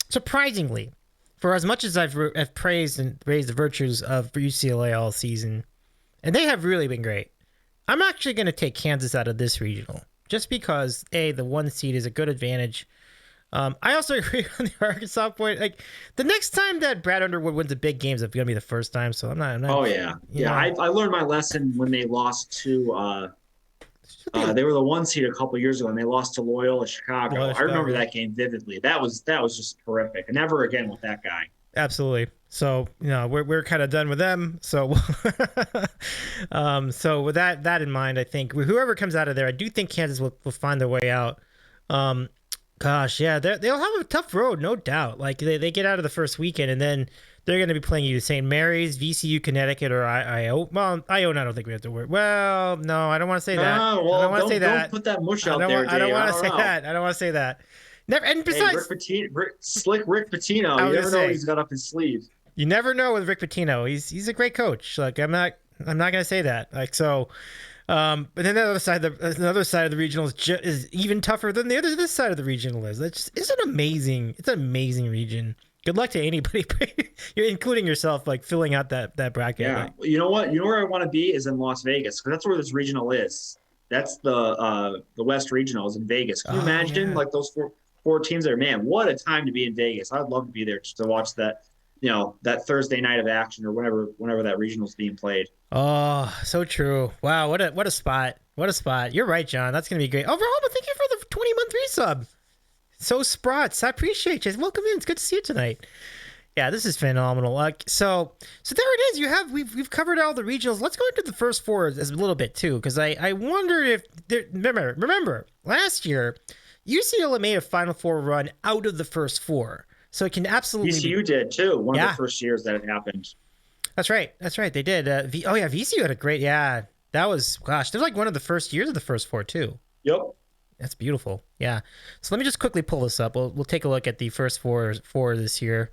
Surprisingly, for as much as I've praised and raised the virtues of UCLA all season, and they have really been great, I'm actually going to take Kansas out of this regional, just because the 1 seed is a good advantage. I also agree on the Arkansas point. Like the next time that Brad Underwood wins a big game is going to be the first time. So I'm not. Oh yeah, yeah. I learned my lesson when they lost to They were the 1 seed a couple years ago, and they lost to Loyola Chicago. Loyola I remember Chicago. that game vividly. That was just horrific. Never again with that guy. Absolutely. So, we're kind of done with them. So, so with that in mind, I think whoever comes out of there, I do think Kansas will find their way out. Gosh, yeah, they'll have a tough road, no doubt. Like they get out of the first weekend, and then they're going to be playing either St. Mary's, VCU, Connecticut, or Iona. Well, Iona, I don't think we have to worry. Well, no, I don't want to say that. Well, I don't want to say that. Don't put that mush out there, Dave. I don't want to say that. I don't want to say that. Never. And besides, Slick Rick Pitino. You never know what he's got up his sleeve. You never know with Rick Pitino. He's a great coach. Like I'm not going to say that. Like so. But then the other side of the regional is even tougher than this side of the regional is. It's an amazing region. Good luck to anybody, including yourself, like filling out that bracket. Yeah. Like, you know what? You know where I want to be is in Las Vegas, because that's where this regional is. That's the West Regional is in Vegas. Can you imagine like those four teams there? Man, what a time to be in Vegas. I'd love to be there just to watch that. That Thursday night of action or whenever that regional's being played. Oh, so true. Wow, what a spot. What a spot. You're right, John. That's gonna be great. Overall, but thank you for the 20-month resub. So Sprots, I appreciate you. Welcome in. It's good to see you tonight. Yeah, this is phenomenal. So there it is. We've covered all the regionals. Let's go into the first four as a little bit too, because I wonder if remember last year UCLA made a Final Four run out of the first four, so it can absolutely. VCU did too. One of the first years that it happened. That's right. They did. VCU had a great. Yeah, that was they're like one of the first years of the first four too. Yep. That's beautiful. Yeah. So let me just quickly pull this up. We'll take a look at the first four this year.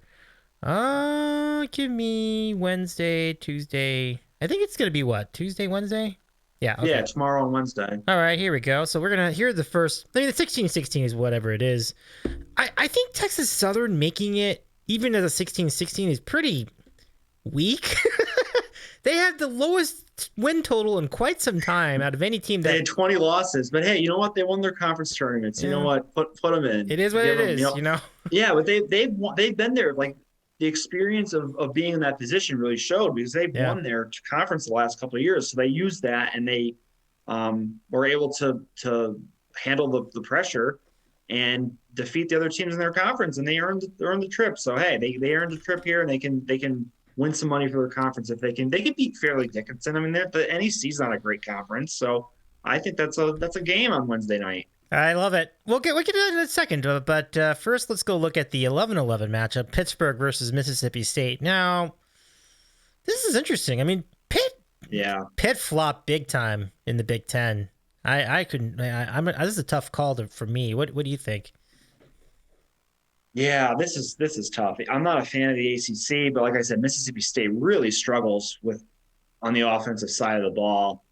Give me Wednesday, Tuesday. I think it's gonna be what? Tuesday, Wednesday? Yeah. Okay. Yeah, tomorrow and Wednesday. All right, here we go. So we're gonna hear the first. I mean, the 16-16 is whatever it is. I think Texas Southern making it even as a 16-16 is pretty weak. They had the lowest win total in quite some time out of any team. They had 20 losses, but hey, you know what? They won their conference tournaments. You know what? Put them in. It is what it is. Yeah, but they've been there. Like the experience of being in that position really showed, because they've won their conference the last couple of years. So they used that, and they were able to handle the pressure and defeat the other teams in their conference, and they earned the trip. So hey, they earned a trip here, and they can win some money for their conference if they can beat Fairleigh Dickinson. I mean, the NEC's not a great conference, so I think that's a game on Wednesday night. I love it. We can do that in a second, but first let's go look at the 11-11 matchup: Pittsburgh versus Mississippi State. Now, this is interesting. I mean, Pitt flopped big time in the Big Ten. I couldn't. This is a tough call for me. What do you think? Yeah, this is tough. I'm not a fan of the ACC, but like I said, Mississippi State really struggles on the offensive side of the ball.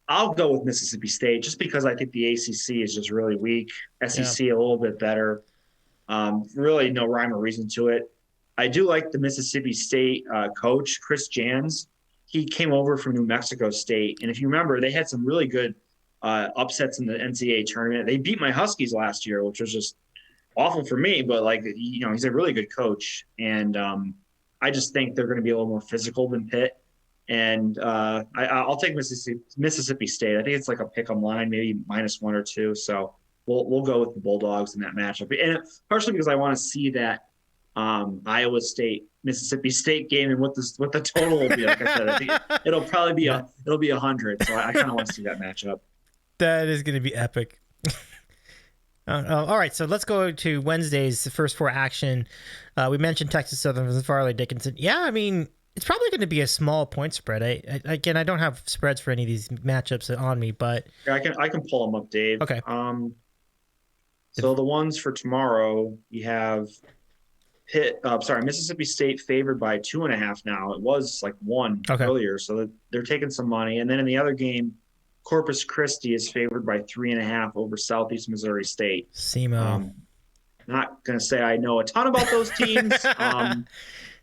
I'll go with Mississippi State just because I think the ACC is just really weak. SEC a little bit better. Really no rhyme or reason to it. I do like the Mississippi State coach, Chris Jans. He came over from New Mexico State, and if you remember, they had some really good upsets in the NCAA tournament. They beat my Huskies last year, which was just awful for me, but he's a really good coach. And I just think they're going to be a little more physical than Pitt. And I'll take Mississippi State. I think it's like a pick 'em line, maybe -1 or 2. So we'll go with the Bulldogs in that matchup. And partially because I want to see that Iowa State, Mississippi State game and what the total will be. Like I said, I think it'll probably be 100. So I kind of want to see that matchup. That is going to be epic. All right, so let's go to Wednesday's first four action. We mentioned Texas Southern versus Fairleigh Dickinson. Yeah, I mean, it's probably going to be a small point spread. I don't have spreads for any of these matchups on me, but I can pull them up, Dave. Okay. So the ones for tomorrow, you have Mississippi State favored by 2.5 now. It was like 1 earlier, so they're taking some money. And then in the other game, Corpus Christi is favored by 3.5 over Southeast Missouri State. SEMO. Not going to say I know a ton about those teams.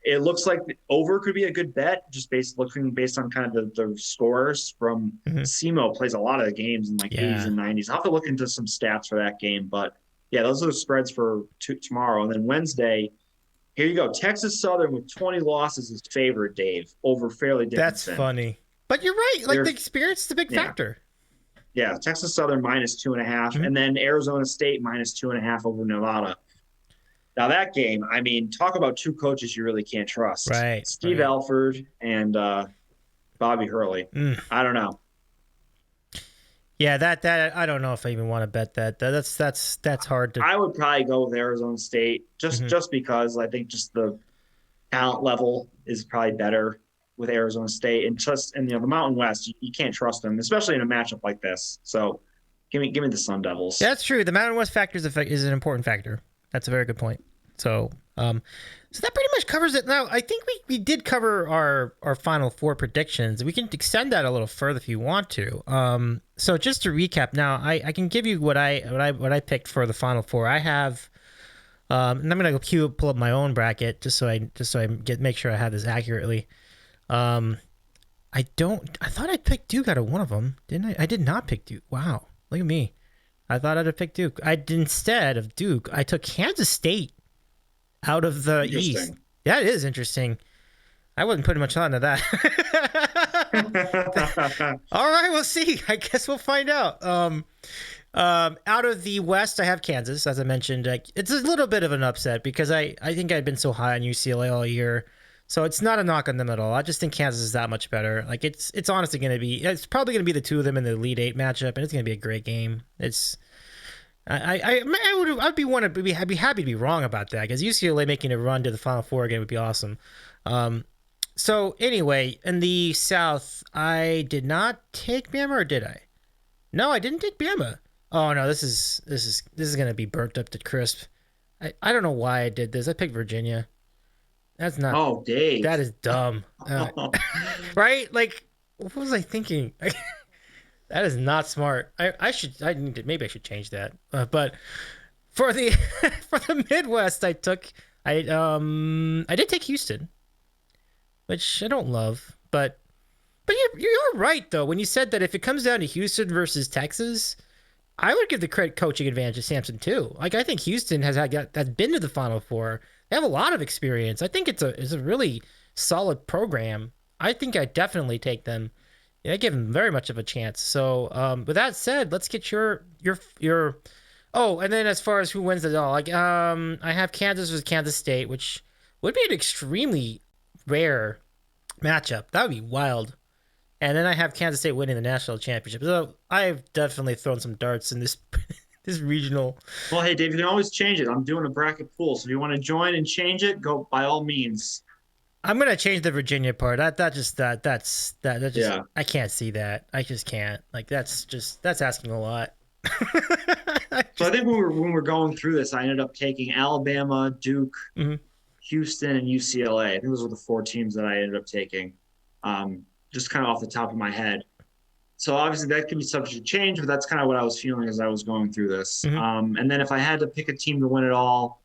It looks like the over could be a good bet, just based on kind of the scores from SEMO. Plays a lot of the games in 80s and 90s. I'll have to look into some stats for that game. But, yeah, those are the spreads for tomorrow. And then Wednesday, here you go. Texas Southern with 20 losses is favored, Dave, over Fairleigh Dickinson. That's funny. But you're right. Like, They're- the experience is a big factor. Yeah, Texas Southern -2.5, and then Arizona State -2.5 over Nevada. Now that game, I mean, talk about two coaches you really can't trust. Right. Steve Alford and Bobby Hurley. I don't know. Yeah, that I don't know if I even want to bet that. That's hard to. I would probably go with Arizona State just because I think just the talent level is probably better with Arizona State, and the Mountain West, you can't trust them, especially in a matchup like this. So give me the Sun Devils. That's true. The Mountain West factor is an important factor. That's a very good point. So so that pretty much covers it. Now, I think we did cover our Final Four predictions. We can extend that a little further if you want to. So just to recap, now I can give you what I picked for the Final Four. I have, and I'm gonna pull up my own bracket just so I make sure I have this accurately. I thought I picked Duke out of one of them, didn't I? I did not pick Duke. Wow, look at me. I thought I'd have picked Duke. Instead of Duke, I took Kansas State out of the East. That is interesting. I wasn't putting much thought into that. All right, we'll see. I guess we'll find out. Out of the West, I have Kansas, as I mentioned. It's a little bit of an upset because I think I've been so high on UCLA all year. So it's not a knock on them at all. I just think Kansas is that much better. Like it's honestly going to be, it's probably going to be the two of them in the Elite Eight matchup, and it's going to be a great game. I'd be happy to be wrong about that because UCLA making a run to the Final Four again would be awesome. So anyway, in the South, I did not take Bama, or did I? No, I didn't take Bama. Oh no, this is going to be burnt up to crisp. I don't know why I did this. I picked Virginia. That's not. Oh, Dave. That is dumb. Right? Like, what was I thinking? That is not smart. Maybe I should change that. But for the for the Midwest, I did take Houston, which I don't love, but you're right though when you said that if it comes down to Houston versus Texas, I would give the credit coaching advantage to Sampson too. Like I think Houston has been to the Final Four. They have a lot of experience. I think it's a really solid program. I think I definitely take them. Yeah, I give them very much of a chance. So with that said, let's get your. Oh, and then as far as who wins it all, like I have Kansas versus Kansas State, which would be an extremely rare matchup. That would be wild. And then I have Kansas State winning the national championship. So I've definitely thrown some darts in this this regional. Well, hey, Dave, you can always change it. I'm doing a bracket pool, so if you want to join and change it, go by all means. I'm gonna change the Virginia part. That's yeah. I can't see that. I just can't. Like that's asking a lot. So I think when we're going through this, I ended up taking Alabama, Duke, Houston, and UCLA. I think those were the four teams that I ended up taking. Just kind of off the top of my head. So obviously that can be subject to change, but that's kind of what I was feeling as I was going through this. And then if I had to pick a team to win it all,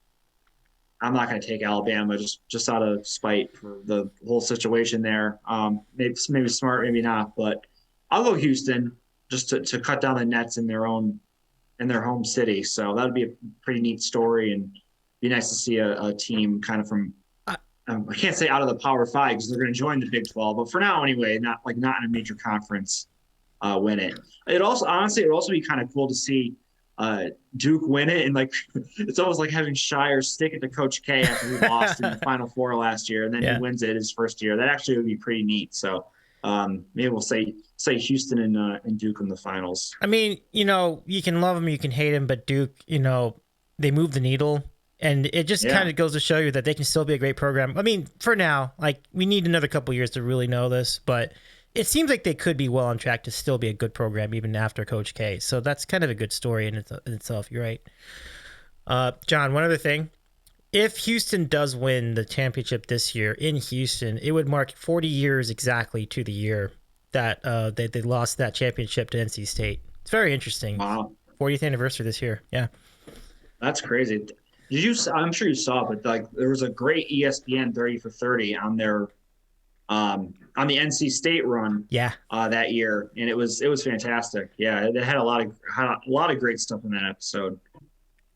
I'm not going to take Alabama just out of spite for the whole situation there. Maybe smart, maybe not, but I'll go Houston just to cut down the nets in their home city. So that would be a pretty neat story and be nice to see a team kind of from I can't say out of the Power Five because they're going to join the Big 12, but for now anyway, not in a major conference win it. It would also be kind of cool to see Duke win it, and like it's almost like having Shire stick it to Coach K after he lost in the Final Four last year, and then he wins it his first year. That actually would be pretty neat. So maybe we'll say Houston and Duke in the finals. I mean, you can love them, you can hate them, but Duke, they move the needle. And it just kind of goes to show you that they can still be a great program. I mean, for now, like we need another couple years to really know this, but it seems like they could be well on track to still be a good program even after Coach K. So that's kind of a good story in itself. You're right. John, one other thing. If Houston does win the championship this year in Houston, it would mark 40 years exactly to the year that they lost that championship to NC State. It's very interesting. Wow. 40th anniversary this year. Yeah. That's crazy. I'm sure you saw, but like there was a great ESPN 30 for 30 on their on the NC State run that year, and it was fantastic. Yeah, it had a lot of great stuff in that episode.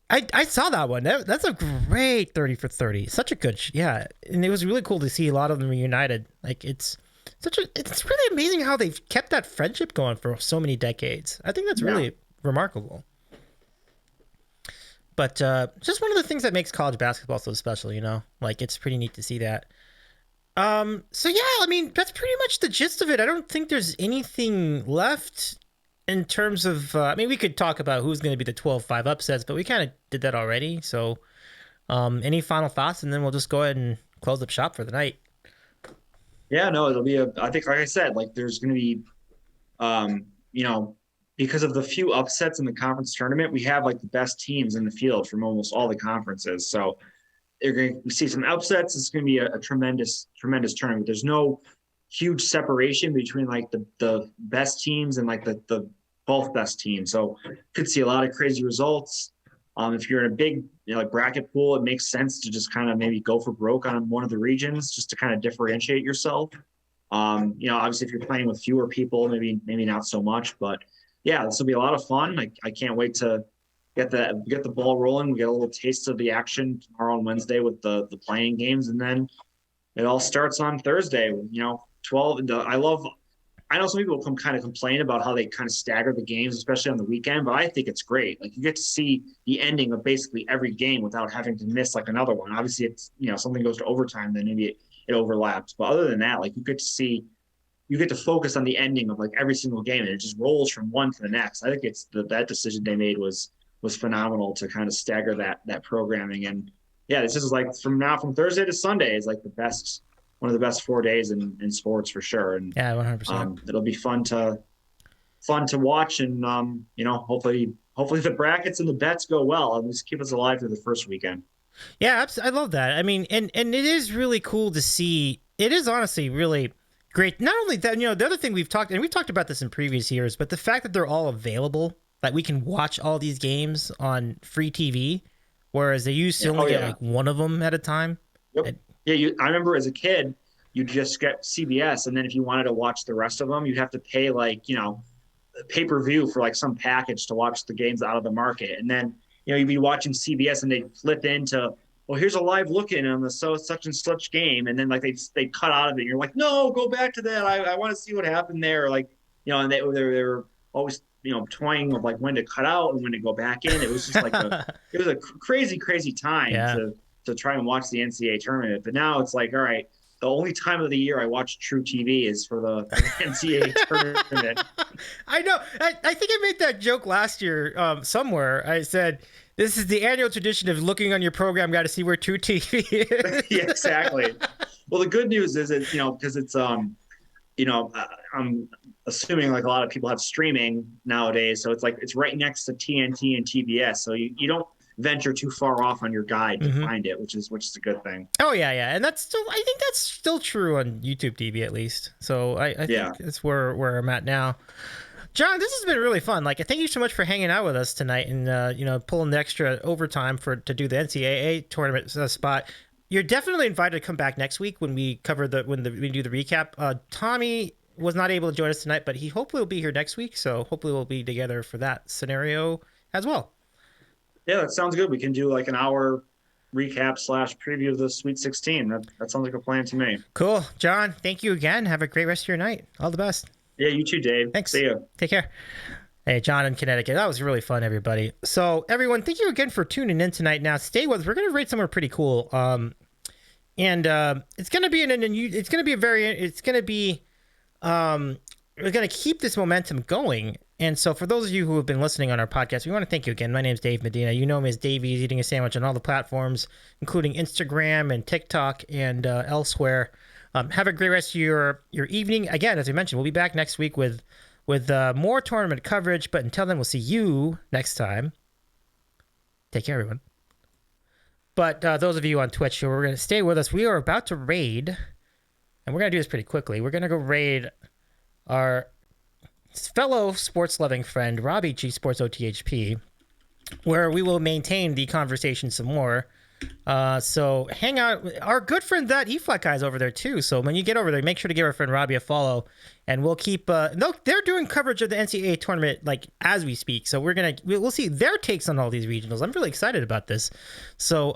I saw that one. That's a great 30 for 30. Such a good and it was really cool to see a lot of them reunited. Like it's it's really amazing how they've kept that friendship going for so many decades. I think that's really remarkable. But just one of the things that makes college basketball so special, like it's pretty neat to see that. So yeah, I mean, that's pretty much the gist of it. I don't think there's anything left in terms of, I mean, we could talk about who's going to be the 12-5 upsets, but we kind of did that already. So any final thoughts, and then we'll just go ahead and close up shop for the night. Yeah, no, it'll be I think, like I said, like there's going to be, because of the few upsets in the conference tournament, we have like the best teams in the field from almost all the conferences. So you're going to see some upsets. It's going to be a tremendous, tremendous tournament. There's no huge separation between like the best teams and like the both best teams. So could see a lot of crazy results. If you're in a big like bracket pool, it makes sense to just kind of maybe go for broke on one of the regions just to kind of differentiate yourself. Obviously if you're playing with fewer people, maybe not so much, but yeah, this will be a lot of fun. I can't wait to get the ball rolling. We get a little taste of the action tomorrow on Wednesday with the playing games, and then it all starts on Thursday. 12. I know some people kind of complain about how they kind of stagger the games, especially on the weekend, but I think it's great. Like you get to see the ending of basically every game without having to miss like another one. Obviously, it's something goes to overtime, then maybe it overlaps. But other than that, like you get to focus on the ending of like every single game, and it just rolls from one to the next. I think it's that decision they made was phenomenal to kind of stagger that programming. And yeah, this is like from Thursday to Sunday is like one of the best 4 days in sports for sure. And yeah, 100%. It'll be fun to watch, and hopefully the brackets and the bets go well and just keep us alive through the first weekend. Yeah, I love that. I mean, and it is really cool to see. It is honestly really great. Not only that, the other thing we've talked about this in previous years, but the fact that they're all available, like we can watch all these games on free TV, whereas they used to only get like one of them at a time. Yep. I remember as a kid, you just get CBS, and then if you wanted to watch the rest of them, you'd have to pay like pay-per-view for like some package to watch the games out of the market. And then you'd be watching CBS, and they'd flip into, well, here's a live look-in on the such and such game, and then like they cut out of it, and you're like, no, go back to that. I want to see what happened there. Like and they were always toying with like when to cut out and when to go back in. It was just like it was a crazy time to try and watch the NCAA tournament. But now it's like, all right, the only time of the year I watch true TV is for the NCAA tournament. I know. I think I made that joke last year somewhere. I said, this is the annual tradition of looking on your program, got to see where true TV is. Yeah, exactly. Well, the good news is that, because it's, I'm assuming like a lot of people have streaming nowadays. So it's like, it's right next to TNT and TBS. So you don't venture too far off on your guide to find it, which is a good thing. Oh yeah. And I think that's still true on YouTube TV at least. So I think that's where I'm at now. John, this has been really fun. Like, thank you so much for hanging out with us tonight and pulling the extra overtime to do the NCAA tournament spot. You're definitely invited to come back next week when we cover we do the recap. Tommy was not able to join us tonight, but he hopefully will be here next week. So hopefully we'll be together for that scenario as well. Yeah, that sounds good. We can do like an hour recap / preview of the Sweet 16. That sounds like a plan to me. Cool. John, thank you again. Have a great rest of your night. All the best. Yeah, you too, Dave. Thanks. See ya. Take care. Hey, John in Connecticut. That was really fun, everybody. So, everyone, thank you again for tuning in tonight. Now, stay with us. We're going to rate somewhere pretty cool. It's going to be we're going to keep this momentum going. And so for those of you who have been listening on our podcast, we want to thank you again. My name is Dave Medina. You know me as Davey's Eating a Sandwich on all the platforms, including Instagram and TikTok and elsewhere. Have a great rest of your evening. Again, as I mentioned, we'll be back next week with more tournament coverage. But until then, we'll see you next time. Take care, everyone. But those of you on Twitch who are going to stay with us, we are about to raid, and we're going to do this pretty quickly. We're going to go raid our fellow sports-loving friend, Robbie G Sports OTHP, where we will maintain the conversation some more. So hang out. Our good friend that eFlat guy is over there too. So when you get over there, make sure to give our friend Robbie a follow, and we'll keep. They're doing coverage of the NCAA tournament like as we speak. So we'll see their takes on all these regionals. I'm really excited about this. So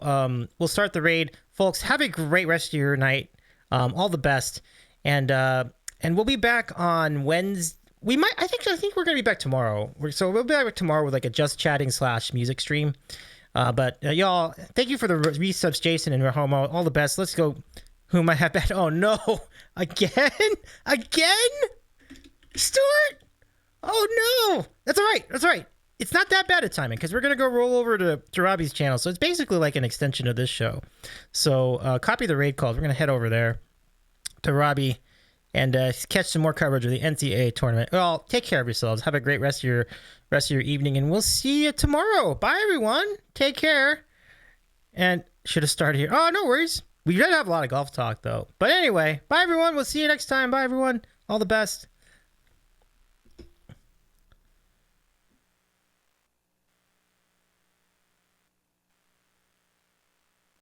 we'll start the raid, folks. Have a great rest of your night. All the best, and And we'll be back on Wednesday. I think we're going to be back tomorrow. So we'll be back tomorrow with like a just chatting / music stream. But y'all, thank you for the resubs, Jason and Rahomo. All the best. Let's go. Who am I have bet? Oh no. Again? Stuart? Oh no. That's all right. It's not that bad at timing because we're going to go roll over to Robbie's channel. So it's basically like an extension of this show. So copy the raid calls. We're going to head over there to Robbie and catch some more coverage of the NCAA tournament. Well, take care of yourselves. Have a great rest of your evening, and we'll see you tomorrow. Bye, everyone. Take care. And should have started here. Oh, no worries. We did have a lot of golf talk, though. But anyway, bye, everyone. We'll see you next time. Bye, everyone. All the best.